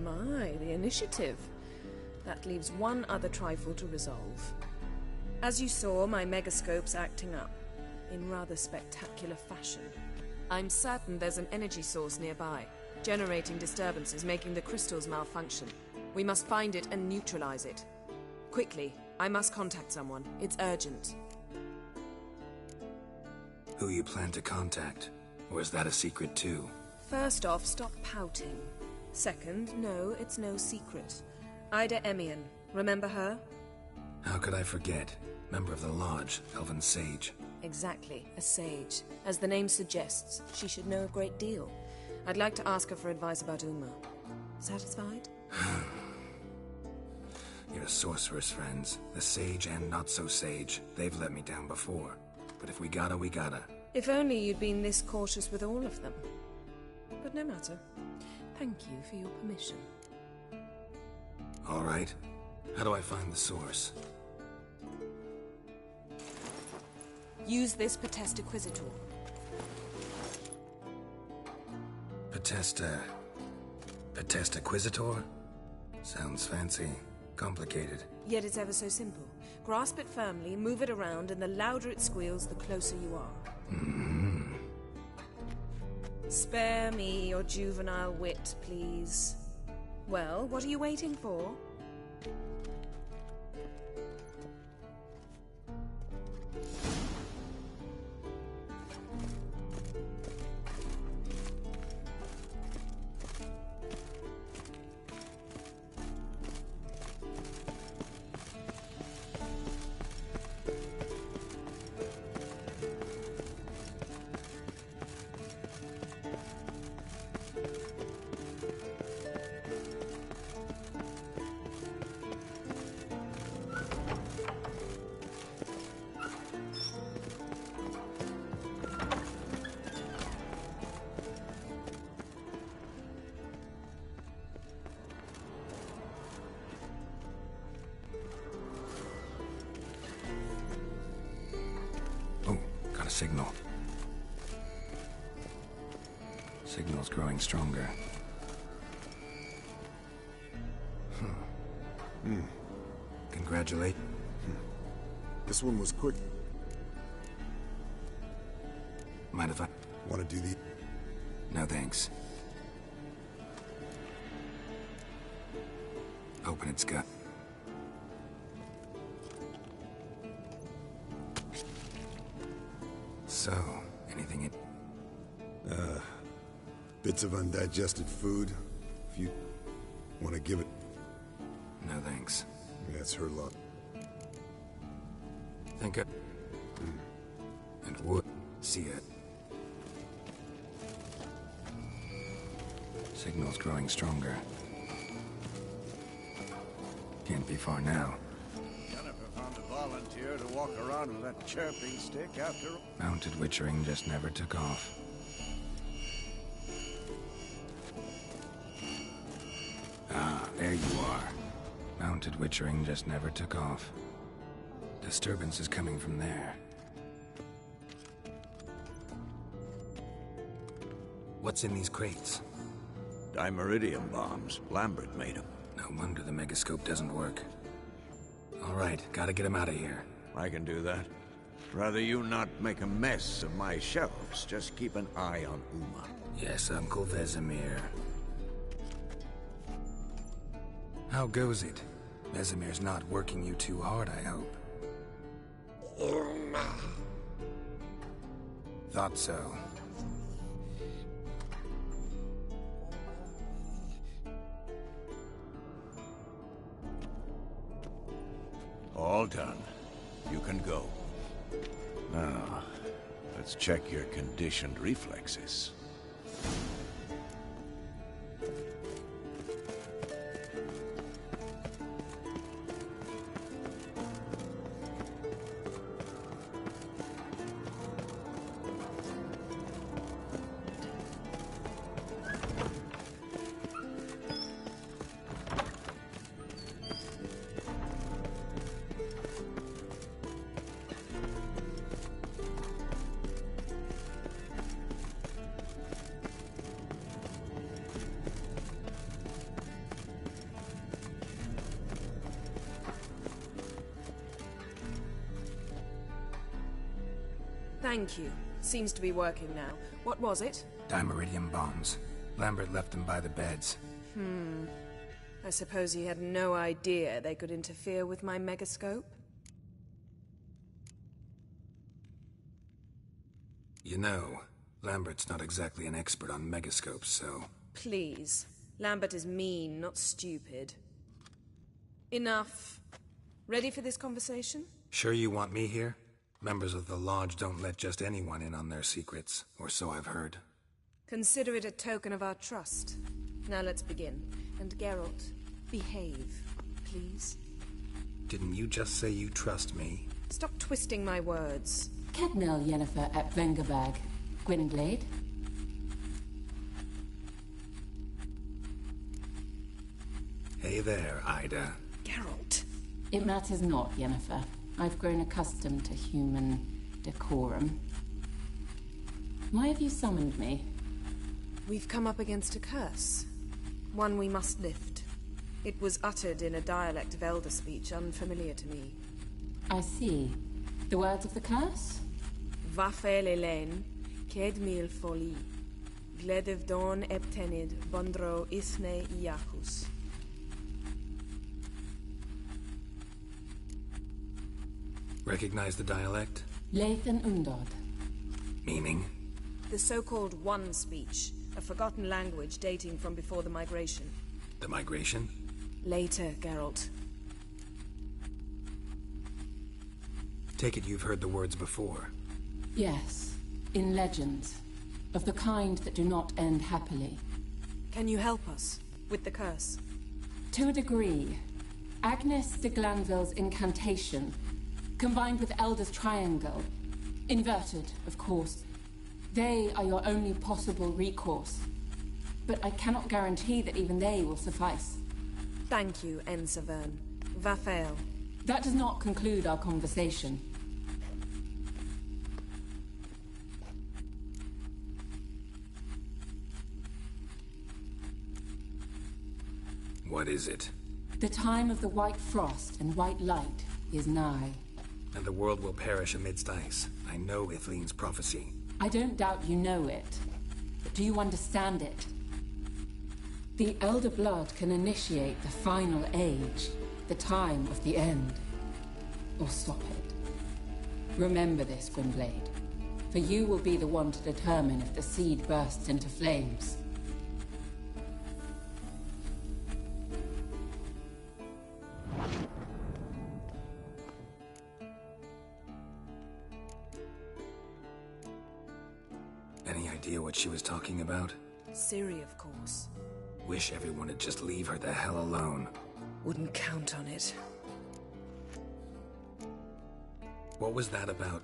My, the initiative. That leaves one other trifle to resolve. As you saw, my megascope's acting up. In rather spectacular fashion. I'm certain there's an energy source nearby, generating disturbances, making the crystals malfunction. We must find it and neutralize it. Quickly, I must contact someone. It's urgent. Who you plan to contact? Or is that a secret too? First off, stop pouting. Second, no, it's no secret. Ida Emian. Remember her? How could I forget? Member of the Lodge, Elven Sage. Exactly, a sage. As the name suggests, she should know a great deal. I'd like to ask her for advice about Uma. Satisfied? Your sorceress friends, the sage and not-so-sage, they've let me down before. But if we gotta, we gotta. If only you'd been this cautious with all of them. But no matter. Thank you for your permission. All right. How do I find the source? Use this Potesta Quisitor. Potesta Quisitor? Sounds fancy. Complicated. Yet it's ever so simple. Grasp it firmly, move it around, and the louder it squeals, the closer you are. Spare me your juvenile wit, please. Well, what are you waiting for? Signal. Signal's growing stronger. Congratulate. This one was quick. Mind if I... Want to do the... No, thanks. Open its gut. So, anything it... Bits of undigested food. If you want to give it... No, thanks. That's her luck. Think it... And wood. See it. Signal's growing stronger. Can't be far now. Jennifer found a volunteer to walk around with that chirping stick after... Mounted witchering just never took off. Ah, there you are. Mounted witchering just never took off. Disturbance is coming from there. What's in these crates? Dimeridium bombs. Lambert made them. No wonder the megascope doesn't work. All right, gotta get him out of here. I can do that. Rather you not make a mess of my shelves. Just keep an eye on Uma. Yes, Uncle Vesemir. How goes it? Vesemir's not working you too hard, I hope. Uma. Thought so. All done. You can go. Now, let's check your conditioned reflexes. Thank you. Seems to be working now. What was it? Dimeridium bombs. Lambert left them by the beds. I suppose he had no idea they could interfere with my megascope? You know, Lambert's not exactly an expert on megascopes, so... Please. Lambert is mean, not stupid. Enough. Ready for this conversation? Sure you want me here? Members of the Lodge don't let just anyone in on their secrets, or so I've heard. Consider it a token of our trust. Now let's begin. And Geralt, behave, please. Didn't you just say you trust me? Stop twisting my words. Kednel Yennefer at Vengerberg. Gwynglade? Hey there, Ida. Geralt. It matters not, Yennefer. I've grown accustomed to human decorum. Why have you summoned me? We've come up against a curse. One we must lift. It was uttered in a dialect of Elder speech unfamiliar to me. I see. The words of the curse? Vafel Elaine, Ked mil foli, Gledev don eptenid, Bondro isne iacus. Recognize the dialect? Lathan Undod. Meaning? The so-called One speech, a forgotten language dating from before the migration. The migration? Later, Geralt. Take it you've heard the words before. Yes, in legends. Of the kind that do not end happily. Can you help us with the curse? To a degree. Agnes de Glanville's incantation, combined with Elder's triangle, inverted, of course. They are your only possible recourse. But I cannot guarantee that even they will suffice. Thank you, Ensavern. Vafel. That does not conclude our conversation. What is it? The time of the white frost and white light is nigh. And the world will perish amidst ice. I know Ithleen's prophecy. I don't doubt you know it. But do you understand it? The Elder Blood can initiate the final age, the time of the end. Or stop it. Remember this, Gwynblade. For you will be the one to determine if the seed bursts into flames. Any idea what she was talking about? Ciri, of course. Wish everyone would just leave her the hell alone. Wouldn't count on it. What was that about?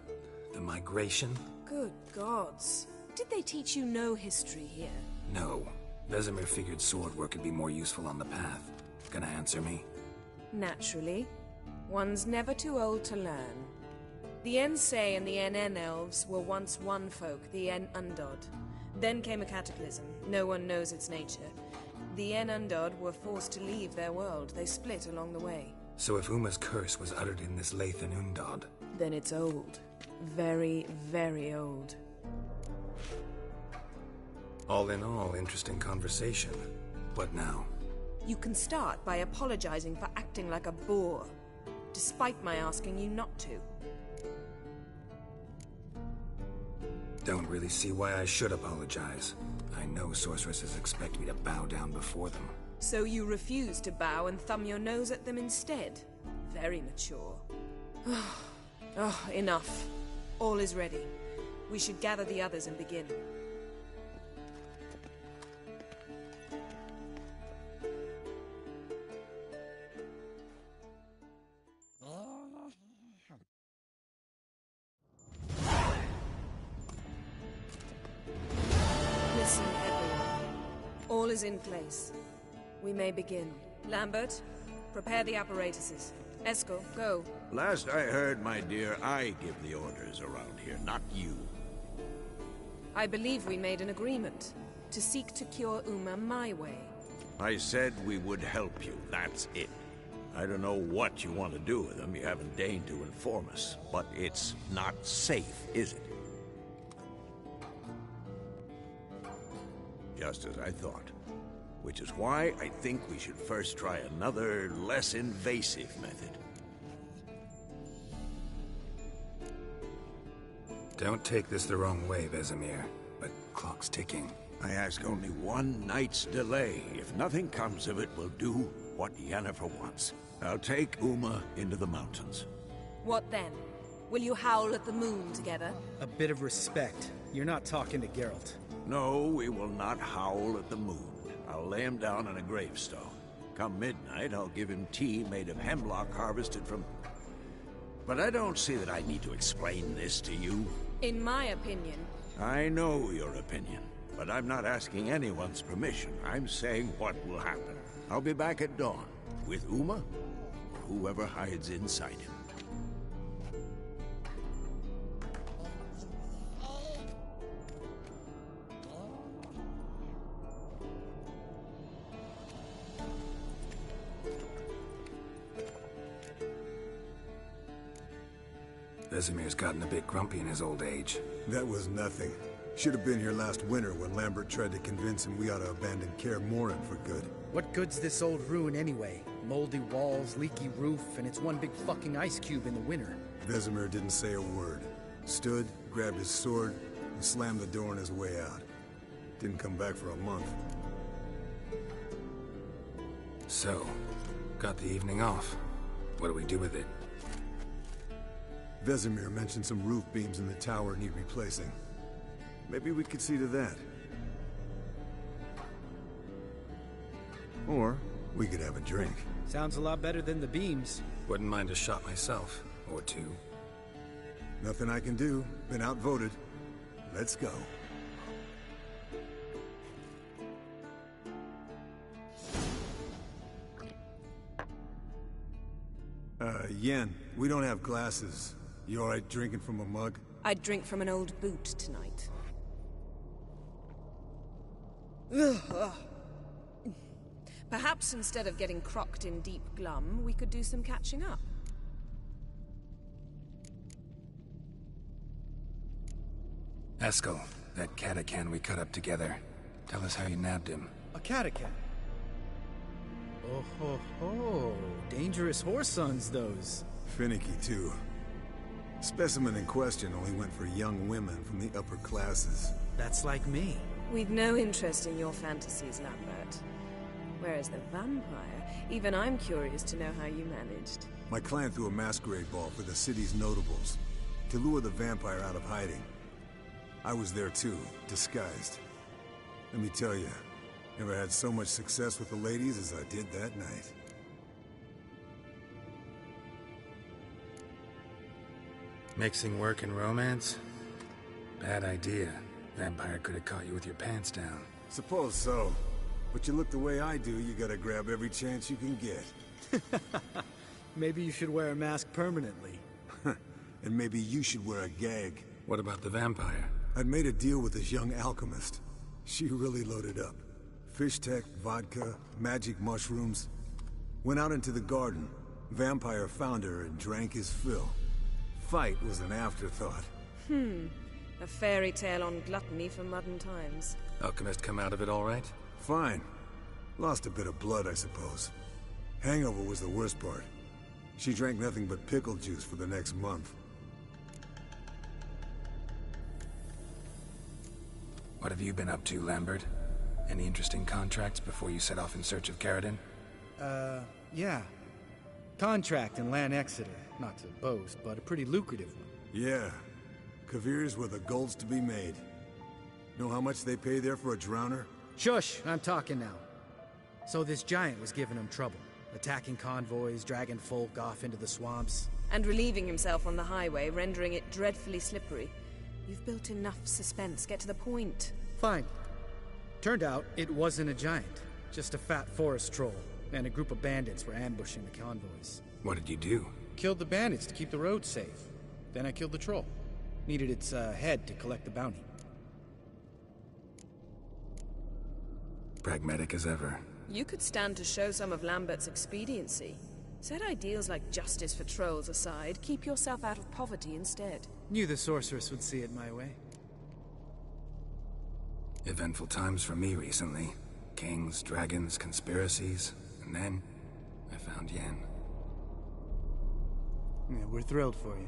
The migration? Good gods. Did they teach you no history here? No. Vesemir figured sword work could be more useful on the path. Gonna answer me? Naturally. One's never too old to learn. The Ensei and the NN elves were once one folk, the N Undod. Then came a cataclysm. No one knows its nature. The N Undod were forced to leave their world. They split along the way. So if Uma's curse was uttered in this Lathan Undod... Then it's old. Very, very old. All in all, interesting conversation. What now? You can start by apologizing for acting like a boor, despite my asking you not to. Don't really see why I should apologize. I know sorceresses expect me to bow down before them. So you refuse to bow and thumb your nose at them instead? Very mature. Oh, enough. All is ready. We should gather the others and begin. Listen, everyone. All is in place. We may begin. Lambert, prepare the apparatuses. Eskel, go. Last I heard, my dear, I give the orders around here, not you. I believe we made an agreement to seek to cure Uma my way. I said we would help you, that's it. I don't know what you want to do with them, you haven't deigned to inform us, but it's not safe, is it? just as I thought. Which is why I think we should first try another, less invasive method. Don't take this the wrong way, Vesemir, but clock's ticking. I ask only one night's delay. If nothing comes of it, we'll do what Yennefer wants. I'll take Uma into the mountains. What then? Will you howl at the moon together? A bit of respect. You're not talking to Geralt. No, we will not howl at the moon. I'll lay him down on a gravestone. Come midnight, I'll give him tea made of hemlock harvested from... But I don't see that I need to explain this to you. In my opinion... I know your opinion, but I'm not asking anyone's permission. I'm saying what will happen. I'll be back at dawn, with Uma, or whoever hides inside him. Vesemir's gotten a bit grumpy in his old age. That was nothing. Should have been here last winter when Lambert tried to convince him we ought to abandon Kaer Morhen for good. What good's this old ruin anyway? Moldy walls, leaky roof, and it's one big fucking ice cube in the winter. Vesemir didn't say a word. Stood, grabbed his sword, and slammed the door on his way out. Didn't come back for a month. So, got the evening off. What do we do with it? Vesemir mentioned some roof beams in the tower need replacing. Maybe we could see to that. Or we could have a drink. Sounds a lot better than the beams. Wouldn't mind a shot myself, or two. Nothing I can do. Been outvoted. Let's go. Yen, we don't have glasses. You alright drinking from a mug? I'd drink from an old boot tonight. Perhaps instead of getting crocked in deep glum, we could do some catching up. Eskel, that catacan we cut up together. Tell us how you nabbed him. A catacan? Oh ho ho. Dangerous horse sons, those. Finicky, too. Specimen in question only went for young women from the upper classes. That's like me. We've no interest in your fantasies, Lambert. Whereas the vampire, even I'm curious to know how you managed. My clan threw a masquerade ball for the city's notables, to lure the vampire out of hiding. I was there too, disguised. Let me tell you, never had so much success with the ladies as I did that night. Mixing work and romance? Bad idea. Vampire could have caught you with your pants down. Suppose so. But you look the way I do, you gotta grab every chance you can get. Maybe you should wear a mask permanently. And maybe you should wear a gag. What about the vampire? I'd made a deal with this young alchemist. She really loaded up. Fish tech, vodka, magic mushrooms. Went out into the garden. Vampire found her and drank his fill. Fight was an afterthought. A fairy tale on gluttony for modern times. Alchemist come out of it all right? Fine. Lost a bit of blood, I suppose. Hangover was the worst part. She drank nothing but pickle juice for the next month. What have you been up to, Lambert? Any interesting contracts before you set off in search of Caradon? Yeah. Contract in Lan Exeter. Not to boast, but a pretty lucrative one. Yeah. Kavir's were the golds to be made. Know how much they pay there for a drowner? Shush! I'm talking now. So this giant was giving him trouble. Attacking convoys, dragging folk off into the swamps. And relieving himself on the highway, rendering it dreadfully slippery. You've built enough suspense. Get to the point. Fine. Turned out, it wasn't a giant. Just a fat forest troll. And a group of bandits were ambushing the convoys. What did you do? Killed the bandits to keep the road safe. Then I killed the troll. Needed its head to collect the bounty. Pragmatic as ever. You could stand to show some of Lambert's expediency. Set ideals like justice for trolls aside, keep yourself out of poverty instead. Knew the sorceress would see it my way. Eventful times for me recently. Kings, dragons, conspiracies, and then I found Yen. Yeah, we're thrilled for you.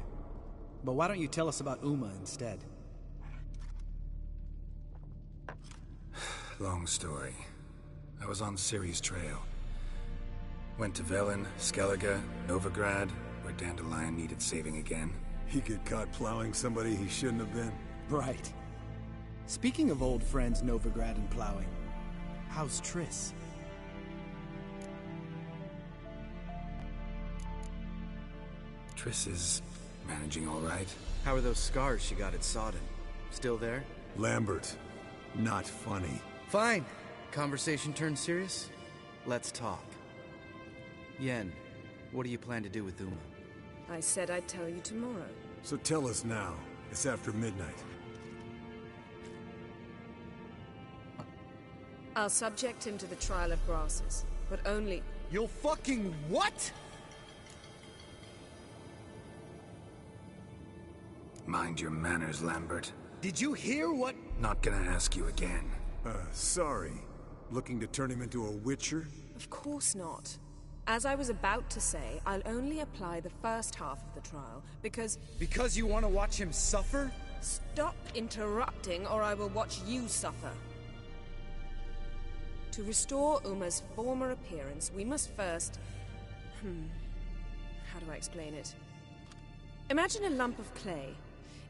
But why don't you tell us about Uma instead? Long story. I was on Ciri's trail. Went to Velen, Skellige, Novigrad, where Dandelion needed saving again. He get caught plowing somebody he shouldn't have been. Right. Speaking of old friends Novigrad and plowing, how's Triss? Triss is managing all right. How are those scars she got at Sodden? Still there? Lambert, not funny. Fine. Conversation turned serious? Let's talk. Yen, what do you plan to do with Uma? I said I'd tell you tomorrow. So tell us now. It's after midnight. I'll subject him to the trial of grasses, but only... You'll fucking what? Mind your manners, Lambert. Did you hear what? Not gonna ask you again. Sorry. Looking to turn him into a witcher? Of course not. As I was about to say, I'll only apply the first half of the trial, because... Because you want to watch him suffer? Stop interrupting, or I will watch you suffer. To restore Uma's former appearance, we must first... How do I explain it? Imagine a lump of clay.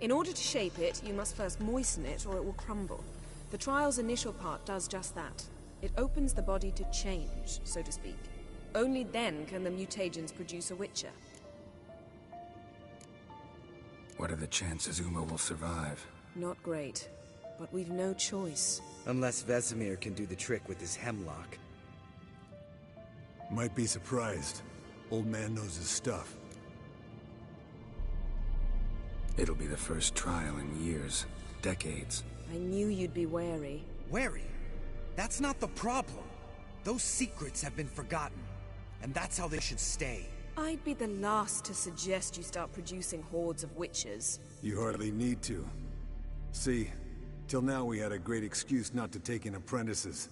In order to shape it, you must first moisten it, or it will crumble. The trial's initial part does just that. It opens the body to change, so to speak. Only then can the mutagens produce a witcher. What are the chances Uma will survive? Not great, but we've no choice. Unless Vesemir can do the trick with his hemlock. Might be surprised. Old man knows his stuff. It'll be the first trial in years. Decades. I knew you'd be wary. Wary? That's not the problem. Those secrets have been forgotten. And that's how they should stay. I'd be the last to suggest you start producing hordes of witches. You hardly need to. See, till now we had a great excuse not to take in apprentices.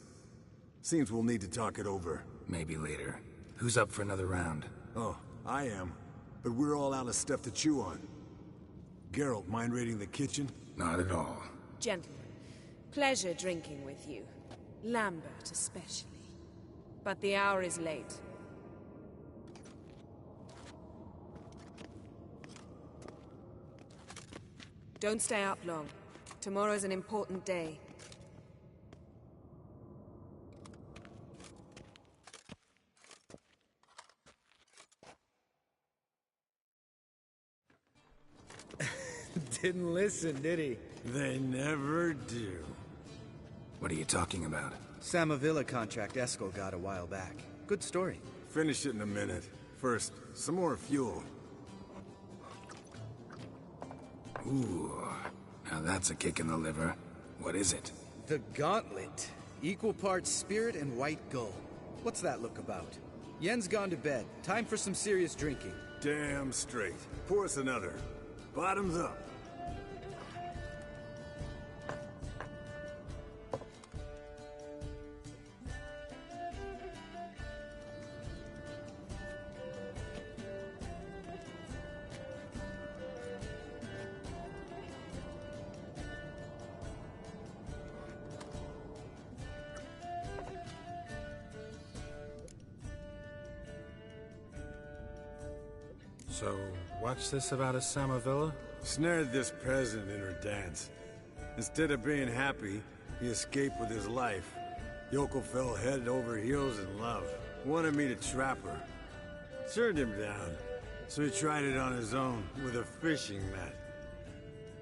Seems we'll need to talk it over. Maybe later. Who's up for another round? Oh, I am. But we're all out of stuff to chew on. Geralt, mind raiding the kitchen? Not at all. Gentlemen, pleasure drinking with you. Lambert especially. But the hour is late. Don't stay up long. Tomorrow's an important day. Didn't listen, did he? They never do. What are you talking about? Samavilla contract Eskel got a while back. Good story. Finish it in a minute. First, some more fuel. Ooh, now that's a kick in the liver. What is it? The Gauntlet. Equal parts spirit and white gull. What's that look about? Yen's gone to bed. Time for some serious drinking. Damn straight. Pour us another. Bottoms up. So, what's this about a Samavilla? Snared this peasant in her dance. Instead of being happy, he escaped with his life. Yokel fell head over heels in love. Wanted me to trap her. Turned him down. So he tried it on his own, with a fishing net.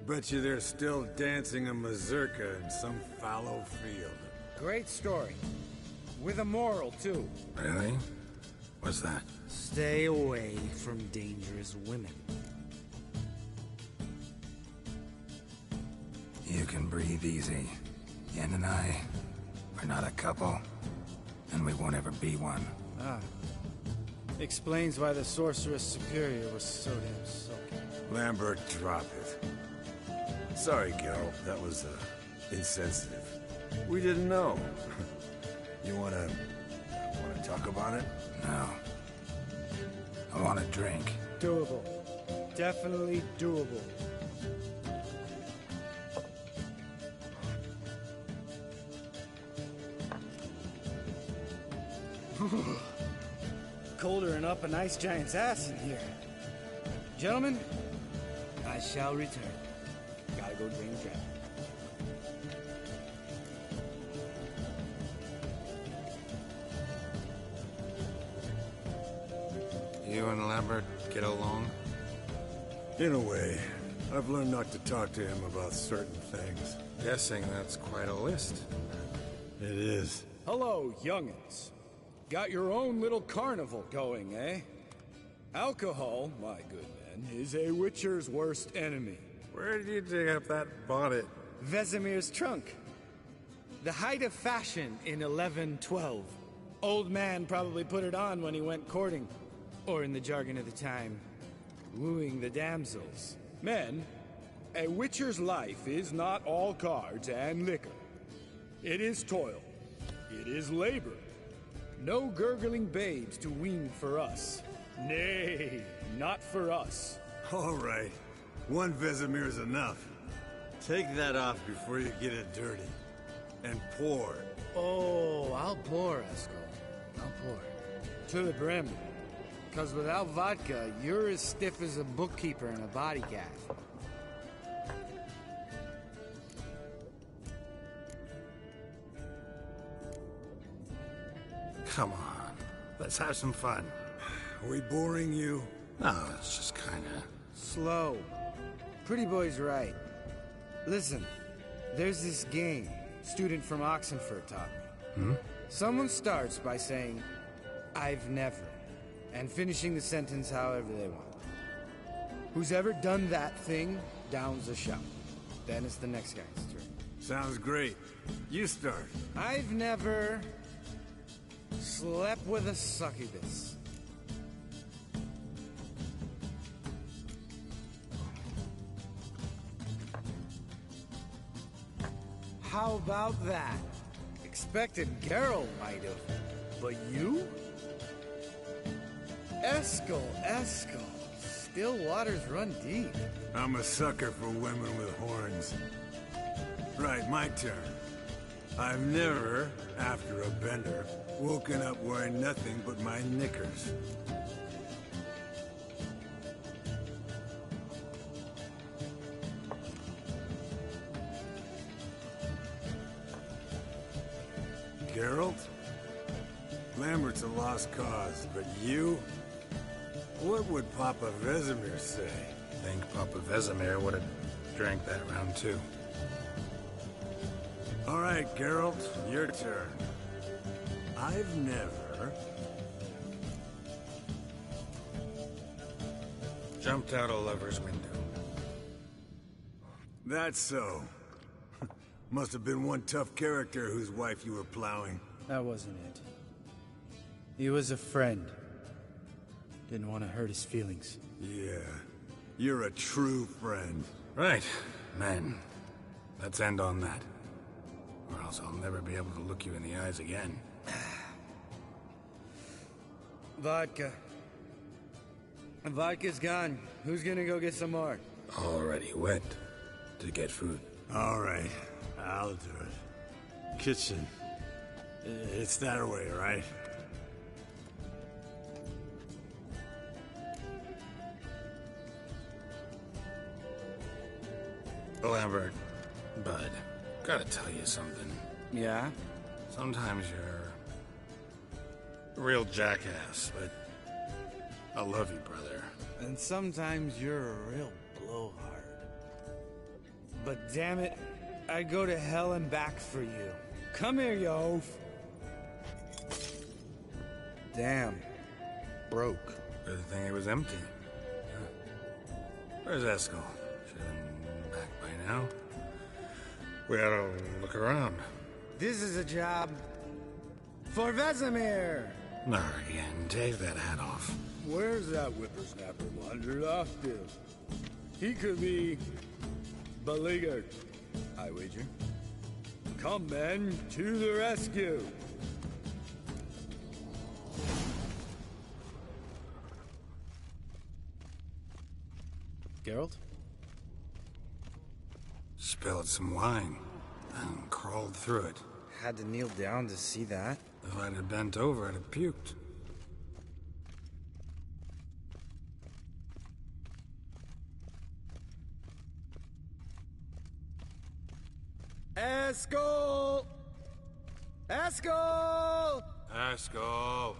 Bet you they're still dancing a mazurka in some fallow field. Great story. With a moral, too. Really? What's that? Stay away from dangerous women. You can breathe easy. Yen and I, we're not a couple, and we won't ever be one. Ah. Explains why the Sorceress Superior was so damn sulky. Lambert, drop it. Sorry, Geralt, that was, insensitive. We didn't know. You wanna talk about it? No. I want a drink. Doable. Definitely doable. Colder and up a nice giant's ass in here. Gentlemen, I shall return. Gotta go drain the traffic. You and Lambert get along? In a way. I've learned not to talk to him about certain things. Guessing that's quite a list. It is. Hello, young'uns. Got your own little carnival going, eh? Alcohol, my good men, is a witcher's worst enemy. Where did you dig up that bonnet? Vesemir's trunk. The height of fashion in 1112. Old man probably put it on when he went courting. Or in the jargon of the time, wooing the damsels. Men, a witcher's life is not all cards and liquor. It is toil. It is labor. No gurgling babes to wean for us. Nay, not for us. All right. One Vesemir's enough. Take that off before you get it dirty. And pour. Oh, I'll pour, Eskel. I'll pour. To the brim. Because without vodka, you're as stiff as a bookkeeper in a body gaff. Come on. Let's have some fun. Are we boring you? No, it's just kinda... Slow. Pretty boy's right. Listen, there's this game student from Oxenford taught me. Hmm? Someone starts by saying, I've never, and finishing the sentence however they want. Who's ever done that thing downs a shout. Then it's the next guy's turn. Sounds great. You start. I've never slept with a succubus. How about that? Expected Geralt might have, but you? Eskel. Still waters run deep. I'm a sucker for women with horns. Right, my turn. I've never, after a bender, woken up wearing nothing but my knickers. Geralt? Lambert's a lost cause, but you? What would Papa Vesemir say? Think Papa Vesemir would have drank that round too. All right, Geralt, your turn. I've never... jumped out a lover's window. That's so. Must have been one tough character whose wife you were plowing. That wasn't it. He was a friend. Didn't want to hurt his feelings. Yeah. You're a true friend. Right. Men. Let's end on that. Or else I'll never be able to look you in the eyes again. Vodka. Vodka's gone. Who's gonna go get some more? Already went to get food. All right. I'll do it. Kitchen. It's that way, right? Lambert, bud, gotta tell you something. Yeah? Sometimes you're a real jackass, but I love you, brother. And sometimes you're a real blowhard. But damn it, I'd go to hell and back for you. Come here, you oaf. Damn. Broke. Good thing it was empty. Huh. Where's Eskel? Should have been back by now. We ought to look around. This is a job for Vesemir. Not again. Take that hat off. Where's that whippersnapper wandered off to? He could be beleaguered, I wager. Come, men, to the rescue! Geralt? Spilled some wine and crawled through it. Had to kneel down to see that? If I'd have bent over, I'd have puked. Eskel! Eskel! Eskel!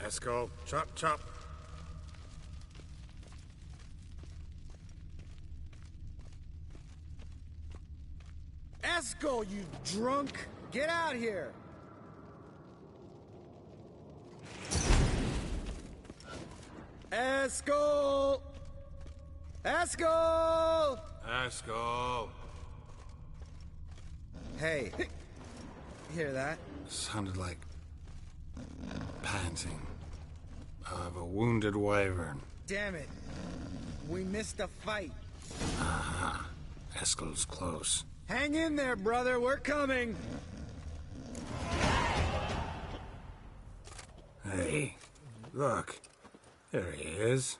Eskel, chop, chop. Eskel, you drunk! Get out here! Eskel! Eskel! Eskel! Hey, hear that? Sounded like panting of a wounded wyvern. Damn it. We missed a fight. Aha. Eskel's close. Hang in there, brother. We're coming. Hey, look. There he is.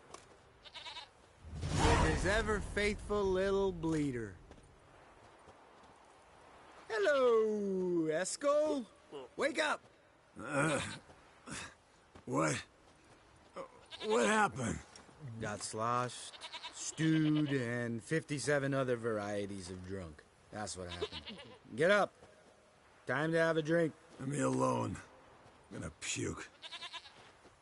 With his ever faithful little bleeder. Hello, Eskel. Wake up. What happened? Got sloshed, stewed, and 57 other varieties of drunk. That's what happened. Get up. Time to have a drink. Leave me alone. I'm gonna puke.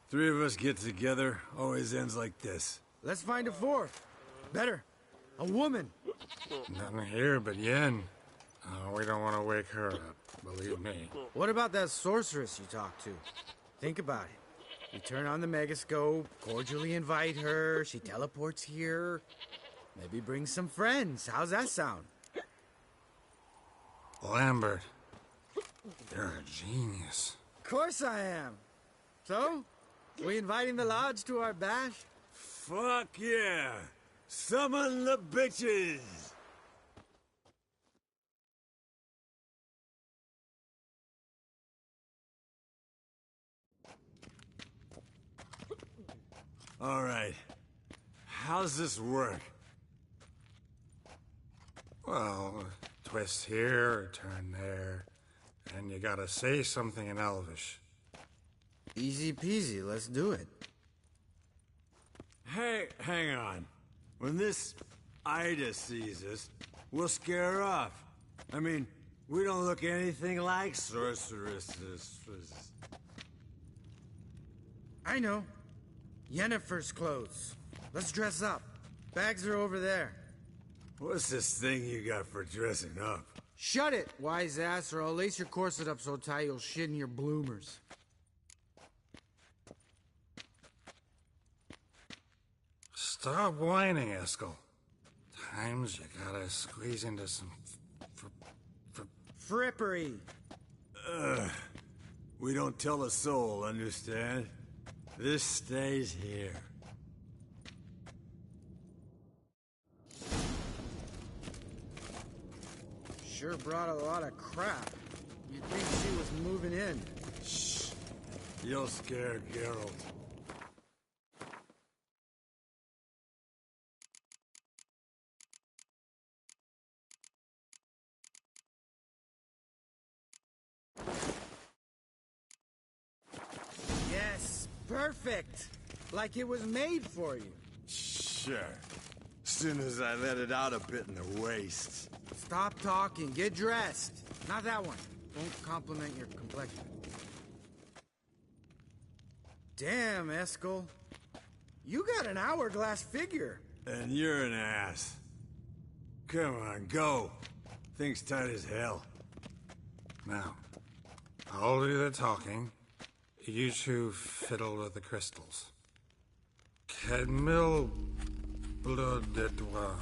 Three of us get together, always ends like this. Let's find a fourth. Better. A woman. Nothing here but Yen. Oh, we don't want to wake her up, believe me. What about that sorceress you talked to? Think about it. You turn on the megascope, cordially invite her, she teleports here. Maybe bring some friends. How's that sound? Lambert, you're a genius. Of course I am. So, we inviting the lodge to our bash? Fuck yeah! Summon the bitches! All right. How's this work? Well, twist here, turn there, and you gotta say something in Elvish. Easy peasy, let's do it. Hey, hang on. When this Ida sees us, we'll scare her off. I mean, we don't look anything like sorceresses. I know. Yennefer's clothes. Let's dress up. Bags are over there. What's this thing you got for dressing up? Shut it, wise ass, or I'll lace your corset up so tight you'll shit in your bloomers. Stop whining, Eskel. Times you gotta squeeze into some frippery. We don't tell a soul, understand? This stays here. Sure brought a lot of crap. You'd think she was moving in. Shh. You'll scare Geralt. Yes, perfect. Like it was made for you. Sure. Soon as I let it out a bit in the waist. Stop talking. Get dressed. Not that one. Won't compliment your complexion. Damn, Eskel. You got an hourglass figure. And you're an ass. Come on, go. Thing's tight as hell. Now, I'll do the talking. You two fiddle with the crystals. Cadmil blood de doigt.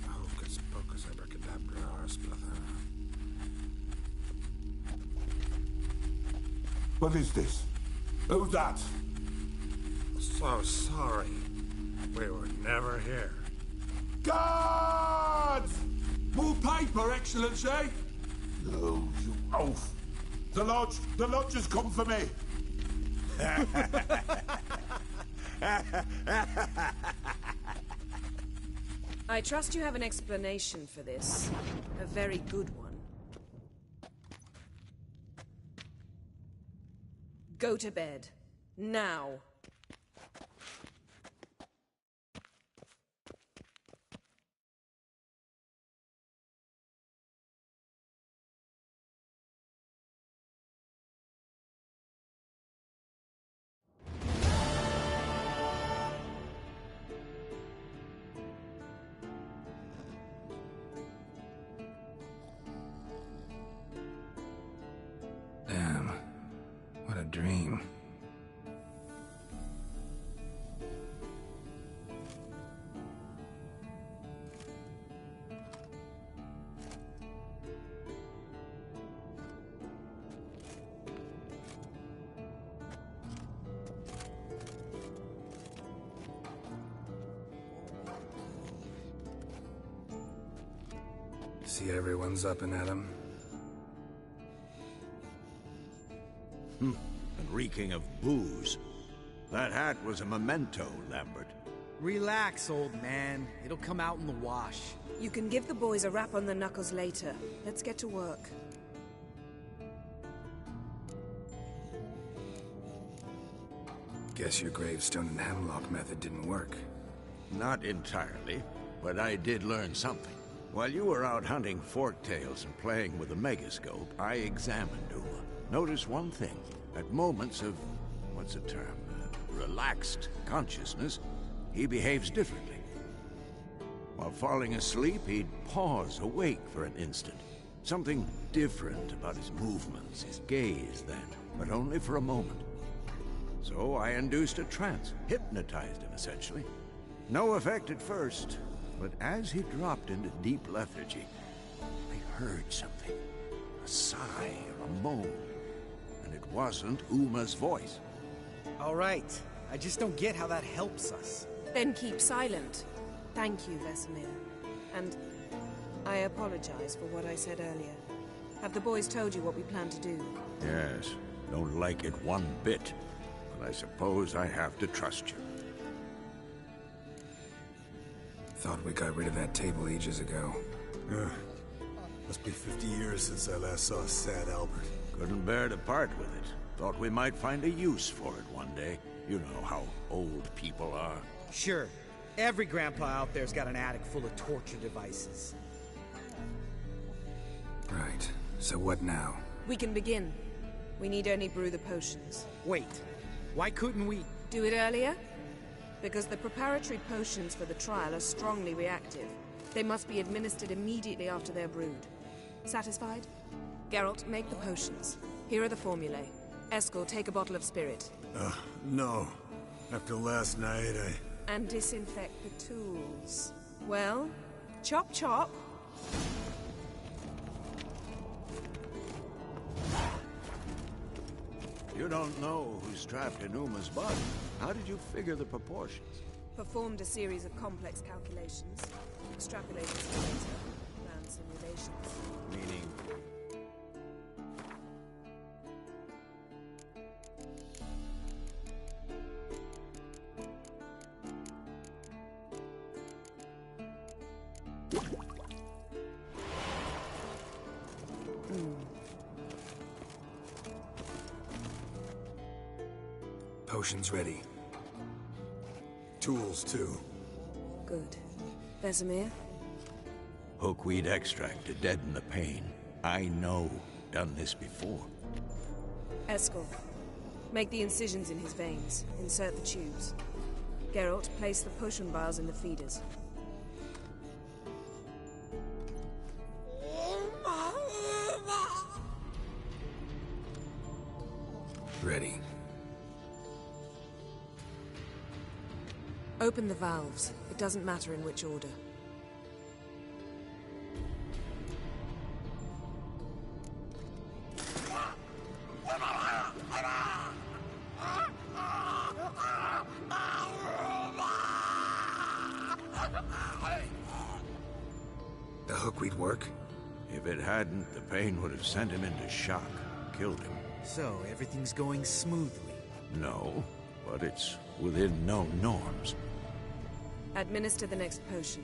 Hocus pocus abracadabra spluther. What is this? Who's that? So sorry. We were never here. Guards! More paper, Excellency! No, you oaf! The lodge has come for me! I trust you have an explanation for this. A very good one. Go to bed. Now. Damn. What a dream. See everyone's up and at 'em. And reeking of booze. That hat was a memento, Lambert. Relax, old man. It'll come out in the wash. You can give the boys a rap on the knuckles later. Let's get to work. Guess your gravestone and hemlock method didn't work. Not entirely, but I did learn something. While you were out hunting forktails and playing with the megascope, I examined Uma. Notice one thing. At moments of, what's the term, relaxed consciousness, he behaves differently. While falling asleep, he'd pause awake for an instant. Something different about his movements, his gaze then, but only for a moment. So I induced a trance, hypnotized him essentially. No effect at first, but as he dropped into deep lethargy, I heard something. A sigh or a moan. And it wasn't Uma's voice. All right. I just don't get how that helps us. Then keep silent. Thank you, Vesemir. And I apologize for what I said earlier. Have the boys told you what we plan to do? Yes, don't like it one bit. But I suppose I have to trust you. Thought we got rid of that table ages ago. Must be 50 years since I last saw a sad Albert. Couldn't bear to part with it. Thought we might find a use for it one day. You know how old people are. Sure. Every grandpa out there's got an attic full of torture devices. Right. So what now? We can begin. We need only brew the potions. Wait. Why couldn't we... Do it earlier? Because the preparatory potions for the trial are strongly reactive. They must be administered immediately after they're brewed. Satisfied? Geralt, make the potions. Here are the formulae. Eskel, take a bottle of spirit. No. After last night, And disinfect the tools. Well, chop chop. You don't know who's trapped in Uma's body. How did you figure the proportions? Performed a series of complex calculations. Extrapolated some data. Ran simulations. Meaning... Potions ready. Tools, too. Good. Vesemir? Hookweed extract to deaden the pain. I know. Done this before. Eskel, make the incisions in his veins. Insert the tubes. Geralt, place the potion vials in the feeders. Ready. Open the valves. It doesn't matter in which order. we'd work? If it hadn't, the pain would have sent him into shock, killed him. So, everything's going smoothly? No, but it's within known norms. Administer the next potion.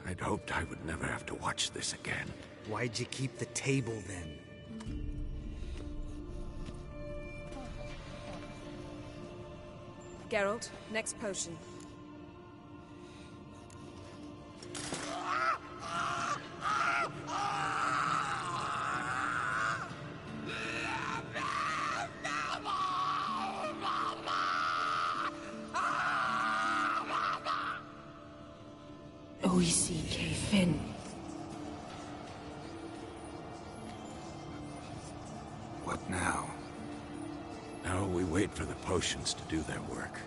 I'd hoped I would never have to watch this again. Why'd you keep the table then? Geralt, next potion. O-E-C-K Finn. What now? Now we wait for the potions to do their work.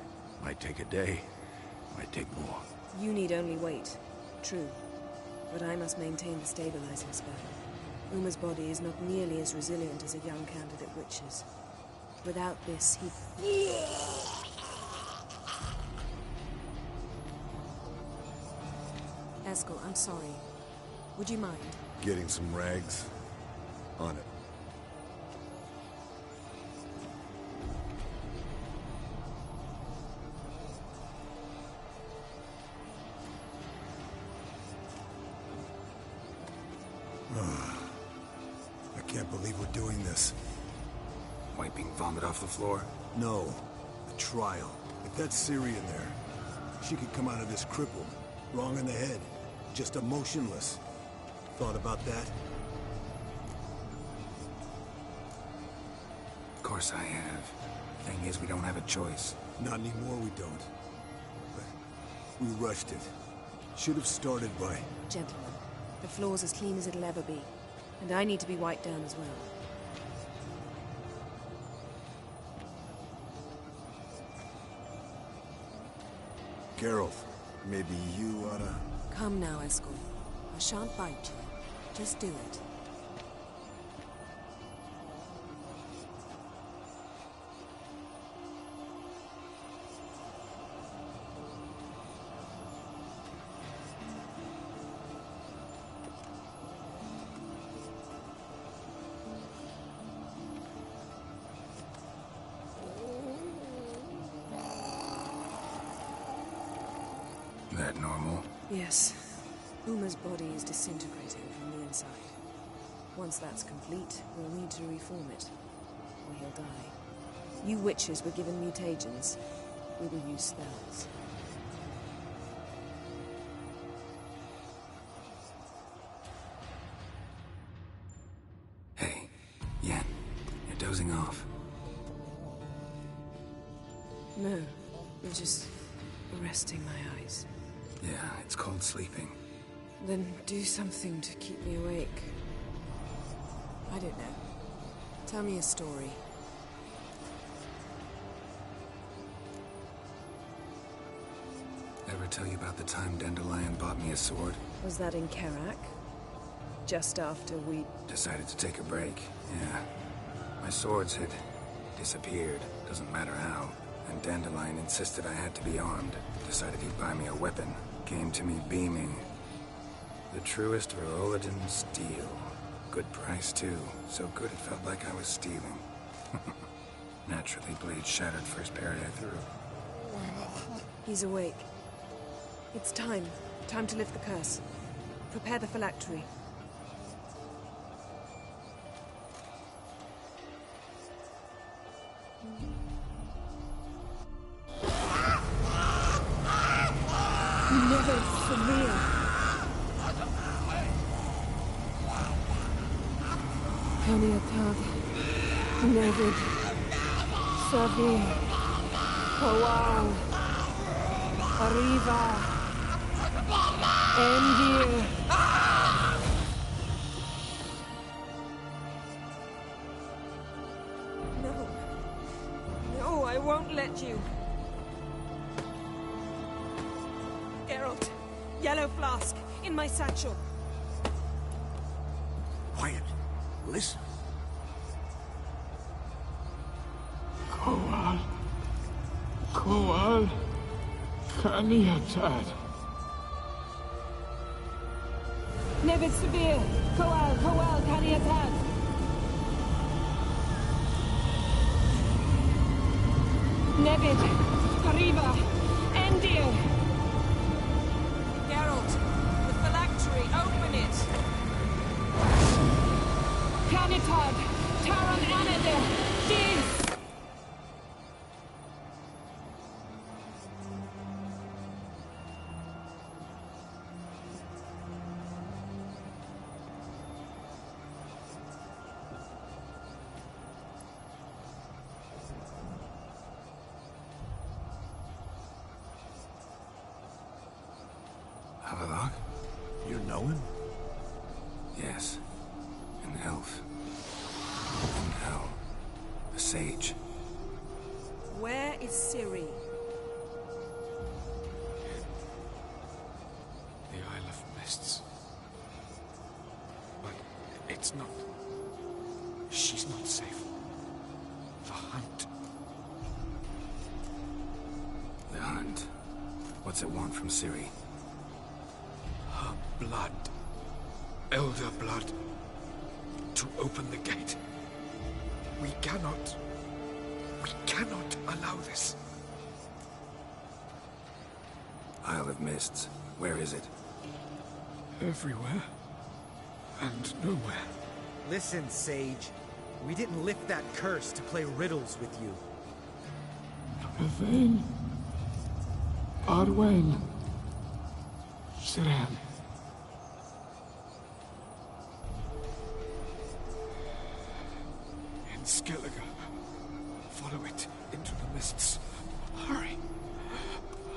Might take a day, might take more. You need only wait. True. But I must maintain the stabilizing spell. Uma's body is not nearly as resilient as a young candidate witch's. Without this, he... Eskel, I'm sorry. Would you mind? Getting some rags? On it. I can't believe we're doing this. Wiping vomit off the floor? No. The trial. If that's Ciri in there, she could come out of this crippled. Wrong in the head. Just emotionless. Thought about that? Of course I have. Thing is, we don't have a choice. Not anymore, we don't. But we rushed it. Should have started by... Gentlemen, the floor's as clean as it'll ever be. And I need to be wiped down as well. Geralt, maybe you oughta... Come now, Eskel. I shan't bite you. Just do it. That normal? Yes. Uma's body is disintegrating from the inside. Once that's complete, we'll need to reform it, or he'll die. You witches were given mutagens. We will use spells. Hey, Yen, you're dozing off. No, you're just resting my eyes. Yeah, it's called sleeping. Then do something to keep me awake. I don't know. Tell me a story. Ever tell you about the time Dandelion bought me a sword? Was that in Karak? Just after we... Decided to take a break, yeah. My swords had disappeared, doesn't matter how. And Dandelion insisted I had to be armed. Decided he'd buy me a weapon. Came to me beaming. The truest Verolidan steel. Good price, too. So good it felt like I was stealing. Naturally, blade shattered first parry I threw. He's awake. It's time. Time to lift the curse. Prepare the phylactery. Never severe. Kaniatag. Nevid. Savi. Powau. Arriva. Endir. No. No, I won't let you. Geralt, Yellow flask, in my satchel. Quiet. Listen. Koal. Koal. Kaniatad. Nevid Severe. Koal, Kaniatad. Nevid. Arriva. Endir. Geralt, the phylactery, open it! Canitad. Taran Anadir. Dis. Havelock? You know him? Yes. An elf. In hell. A sage. Where is Ciri? The Isle of Mists. But it's not... She's not safe. The hunt. The hunt. What's it want from Ciri? Her blood. Elder blood. To open the gate. We cannot allow this. Isle of Mists. Where is it? Everywhere. And nowhere. Listen, Sage. We didn't lift that curse to play riddles with you. Yvain. Arwen. Siran. In Skellige. Follow it into the mists. Hurry.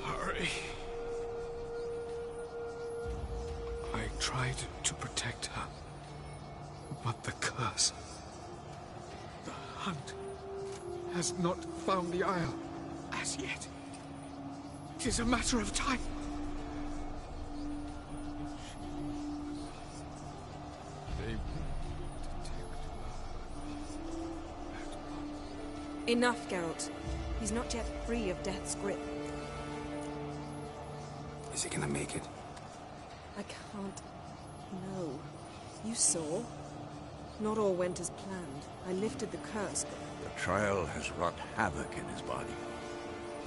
Hurry. I tried to protect her. But the curse... The hunt has not found the Isle as yet. It is a matter of time. Enough, Geralt. He's not yet free of death's grip. Is he gonna make it? I can't... No. You saw? Not all went as planned. I lifted the curse, but... The trial has wrought havoc in his body.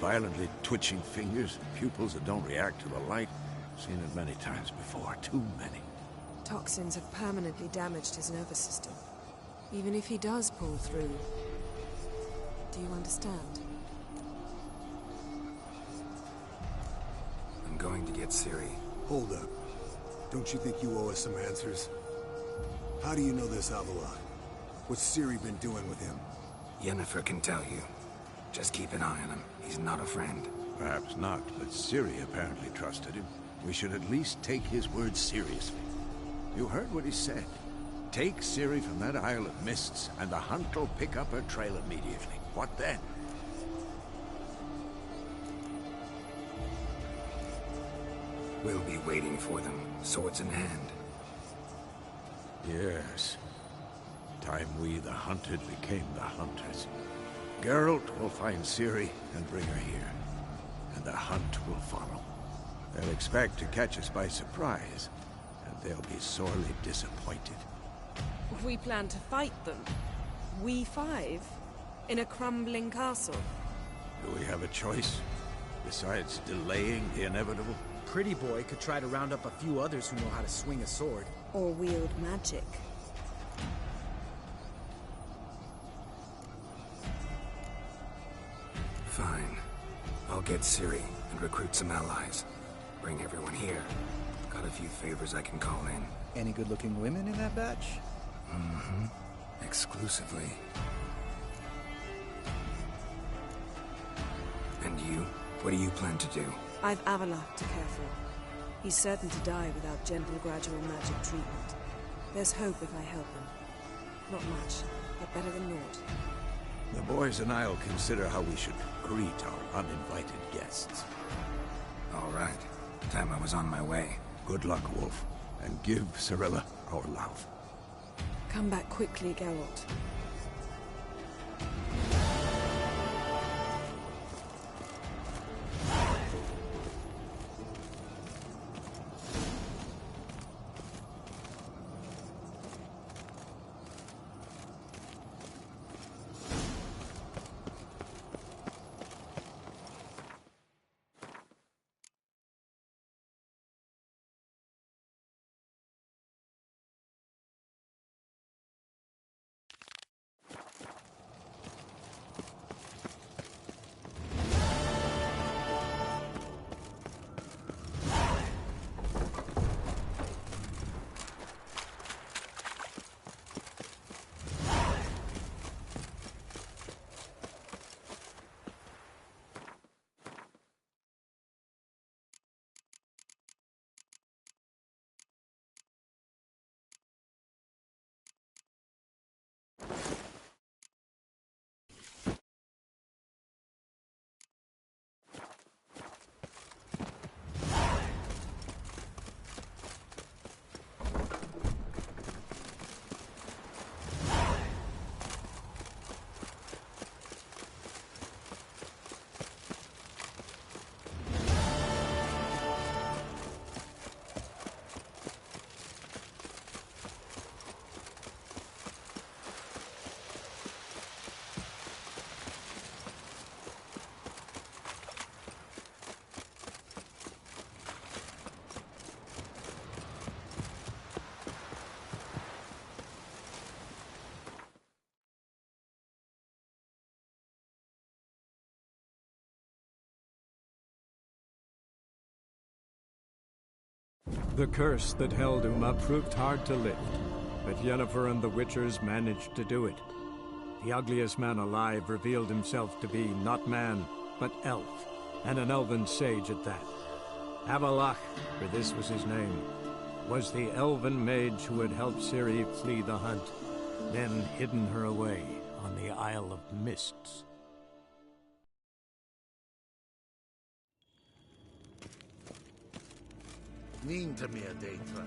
Violently twitching fingers, pupils that don't react to the light. Seen it many times before, too many. Toxins have permanently damaged his nervous system. Even if he does pull through... Do you understand? I'm going to get Ciri. Hold up. Don't you think you owe us some answers? How do you know this Avalon? What's Ciri been doing with him? Yennefer can tell you. Just keep an eye on him. He's not a friend. Perhaps not, but Ciri apparently trusted him. We should at least take his words seriously. You heard what he said. Take Ciri from that Isle of Mists, and the hunt will pick up her trail immediately. What then? We'll be waiting for them, swords in hand. Yes. Time we, the hunted, became the hunters. Geralt will find Ciri and bring her here. And the hunt will follow. They'll expect to catch us by surprise, and they'll be sorely disappointed. We plan to fight them. We five? In a crumbling castle? Do we have a choice? Besides delaying the inevitable? Pretty Boy could try to round up a few others who know how to swing a sword. Or wield magic. Fine. I'll get Ciri and recruit some allies. Bring everyone here. Got a few favors I can call in. Any good-looking women in that batch? Mm-hmm. Exclusively. And you? What do you plan to do? I've Avalok to care for. He's certain to die without gentle, gradual magic treatment. There's hope if I help him. Not much, but better than naught. The boys and I'll consider how we should greet our uninvited guests. All right. Time I was on my way. Good luck, Wolf. And give Cirilla our love. Come back quickly, Geralt. The curse that held Uma proved hard to lift, but Yennefer and the Witchers managed to do it. The ugliest man alive revealed himself to be not man, but elf, and an elven sage at that. Avalach, for this was his name, was the elven mage who had helped Ciri flee the hunt, then hidden her away on the Isle of Mists. Niente meer deitra.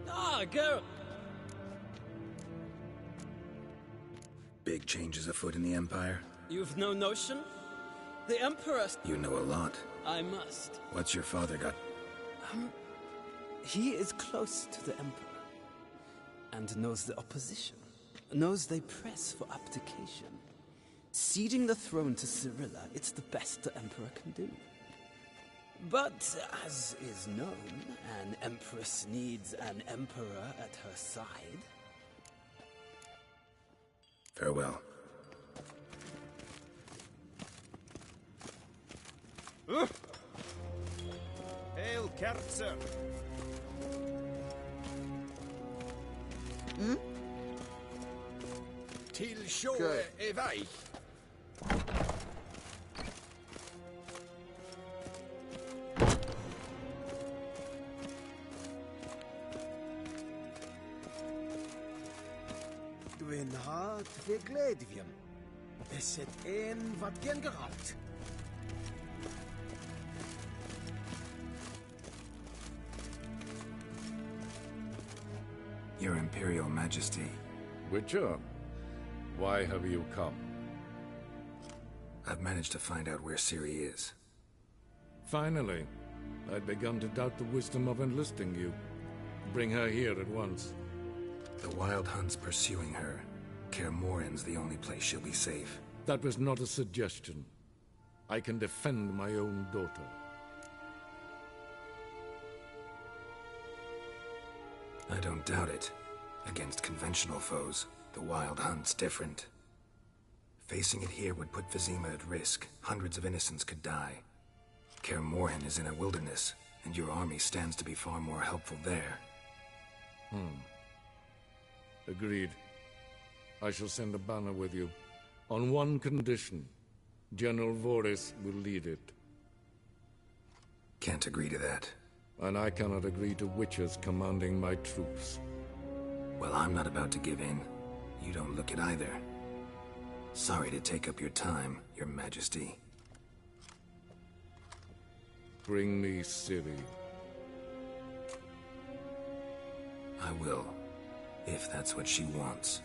Ah, Geralt! Big changes afoot in the Empire? You've no notion? The Emperor... You know a lot. I must. What's your father got? He is close to the Emperor, and knows the opposition, knows they press for abdication. Ceding the throne to Cirilla, it's the best the Emperor can do. But, as is known, an Empress needs an Emperor at her side. Farewell. Hail, Kerzer! Till sjå är väg. Du en hat för glädjen. Det sett en vad gen gerat. Your Imperial Majesty. Witcher, why have you come? I've managed to find out where Ciri is. Finally. I'd begun to doubt the wisdom of enlisting you. Bring her here at once. The Wild Hunt's pursuing her. Kaer Morhen's the only place she'll be safe. That was not a suggestion. I can defend my own daughter. I don't doubt it. Against conventional foes, the Wild Hunt's different. Facing it here would put Vizima at risk. Hundreds of innocents could die. Kaer Morhen is in a wilderness, and your army stands to be far more helpful there. Agreed. I shall send a banner with you. On one condition. General Voris will lead it. Can't agree to that. And I cannot agree to witches commanding my troops. Well, I'm not about to give in. You don't look it either. Sorry to take up your time, Your Majesty. Bring me Ciri. I will, if that's what she wants.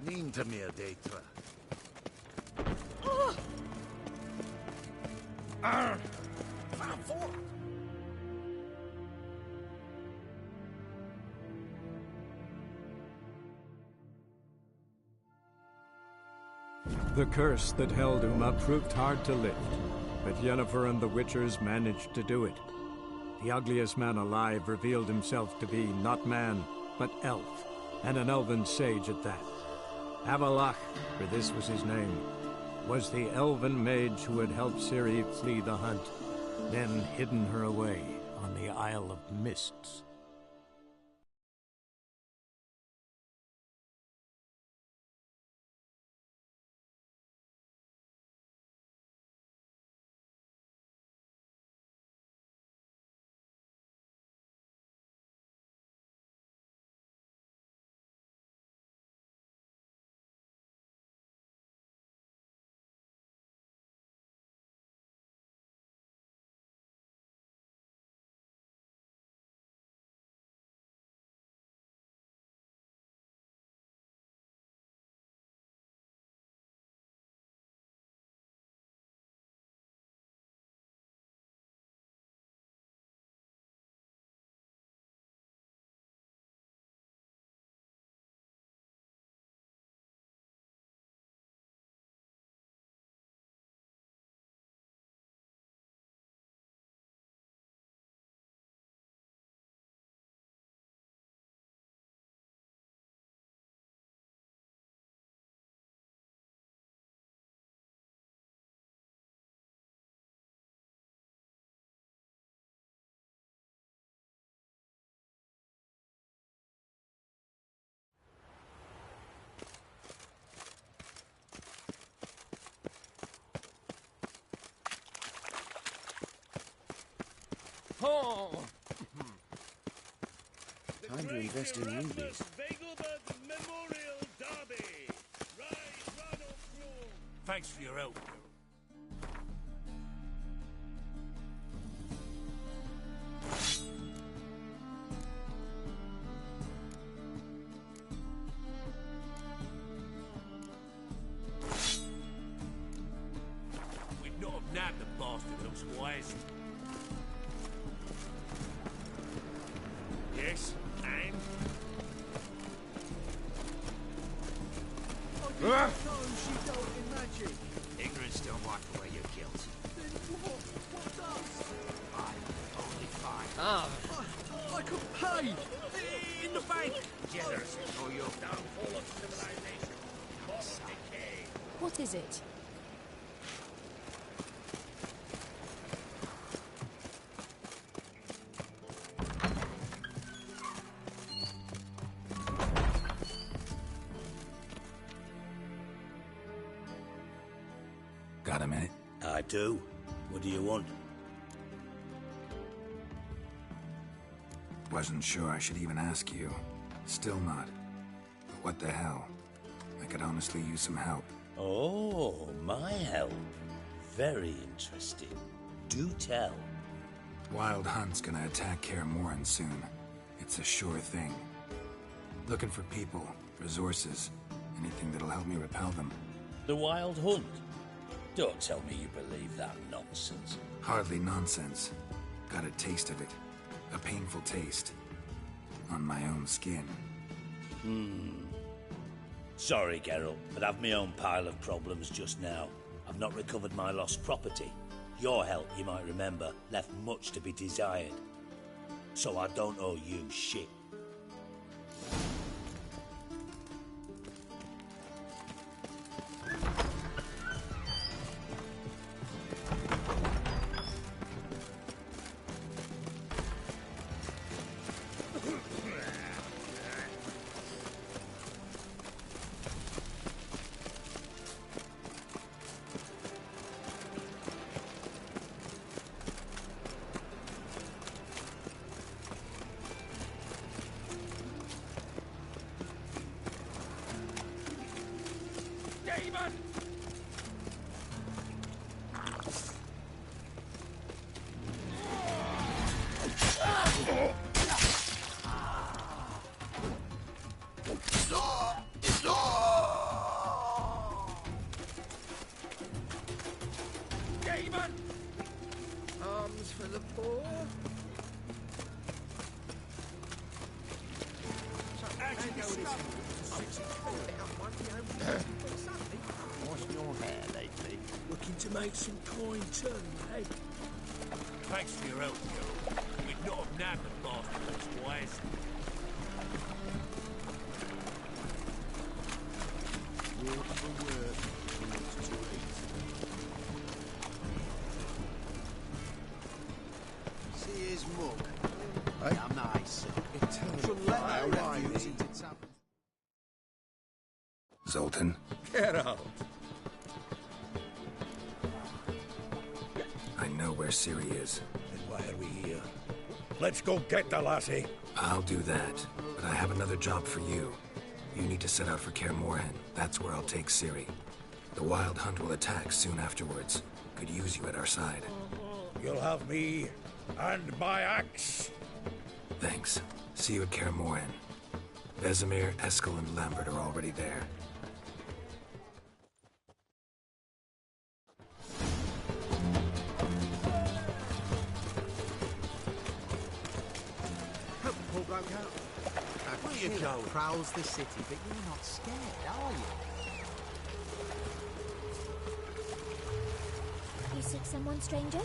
Niente meer detra. The curse that held Uma proved hard to lift, but Yennefer and the Witchers managed to do it. The ugliest man alive revealed himself to be not man, but elf, and an elven sage at that. Avalach, for this was his name, was the elven mage who had helped Ciri flee the hunt, then hidden her away on the Isle of Mists. Oh! Time to invest in rubies. Thanks for your help. We'd not have nabbed the bastard elsewise. Yes, and? She dealt in magic. Ignorance don't wipe away your guilt. Then what does? Only fine. I could pay. In the bank. Generous or your Downfall of civilization. Moral decay. What is it? Got a minute? I do. What do you want? Wasn't sure I should even ask you. Still not. But what the hell? I could honestly use some help. Oh, my help. Very interesting. Do tell. Wild Hunt's gonna attack Kaer Morhen soon. It's a sure thing. Looking for people, resources, anything that'll help me repel them. The Wild Hunt? Don't tell me you believe that nonsense. Hardly nonsense. Got a taste of it. A painful taste. On my own skin. Sorry, Geralt, but I've my own pile of problems just now. I've not recovered my lost property. Your help, you might remember, left much to be desired. So I don't owe you shit. gentlemen! Arms for the poor. Washing your hair lately? Looking to make some coin turn, mate. Thanks for your help, Geralt. We'd not have nabbed the bastard otherwise. Work for work, food to eat. See his mug. Hey? I'm nice. Shouldn't let our refuse into town. Zoltan, Get out. I know where Ciri is. Then why are we here? Let's go get the lassie. I'll do that, but I have another job for you. You need to set out for Kaer Morhen. That's where I'll take Ciri. The Wild Hunt will attack soon afterwards. Could use you at our side. You'll have me and my axe. Thanks. See you at Kaer Morhen. Vesemir, Eskel, and Lambert are already there. Hope the poor bloke out. Where you King going? prowls the city, but you're not scared, are you? You seek someone, stranger?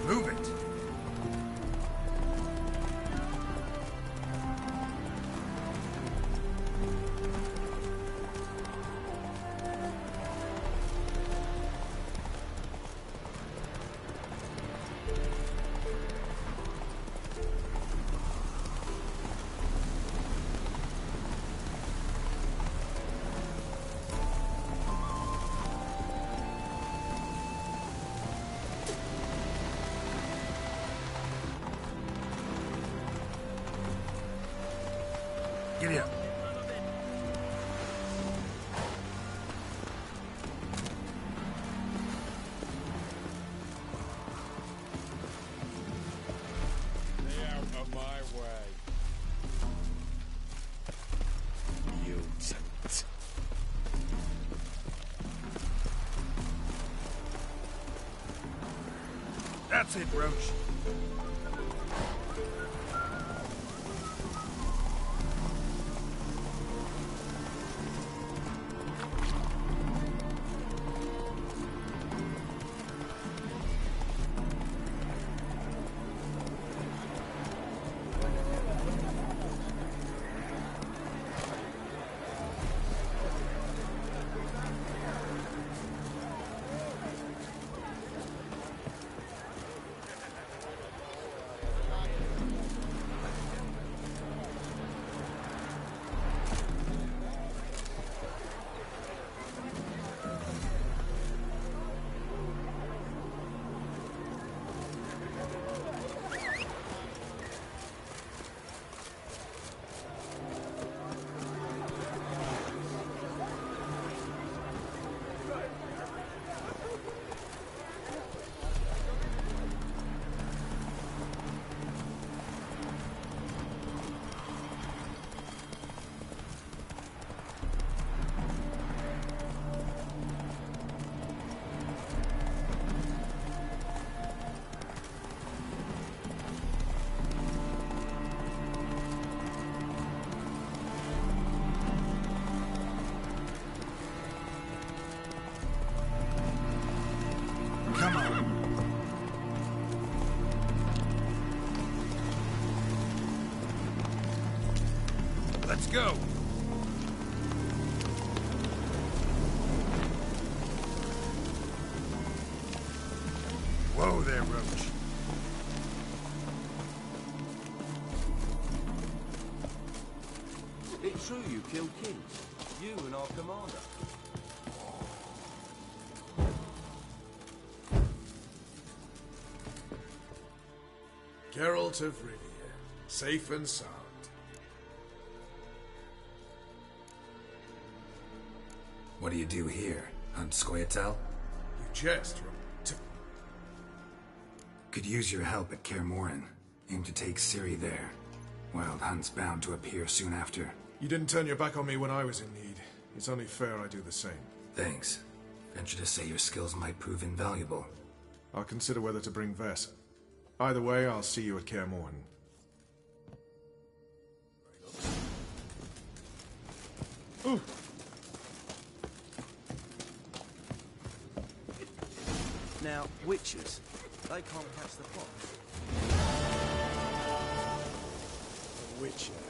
Move it! Giddy up. Stay out of my way. Mutant. That's it, Roach. Come on. Let's go. there, Roach. It's true you killed kings. You and our commander. Geralt of Rivia, safe and sound. What do you do here? Hunt Scoia'tael? You jest, Could use your help at Kaer Morhen. Aim to take Ciri there. Wild Hunt's bound to appear soon after. You didn't turn your back on me when I was in need. It's only fair I do the same. Thanks. Venture to say your skills might prove invaluable. I'll consider whether to bring Vess. Either way, I'll see you at Kaer Morhen. Ooh. Now, witches, they can't catch the fox. A witcher.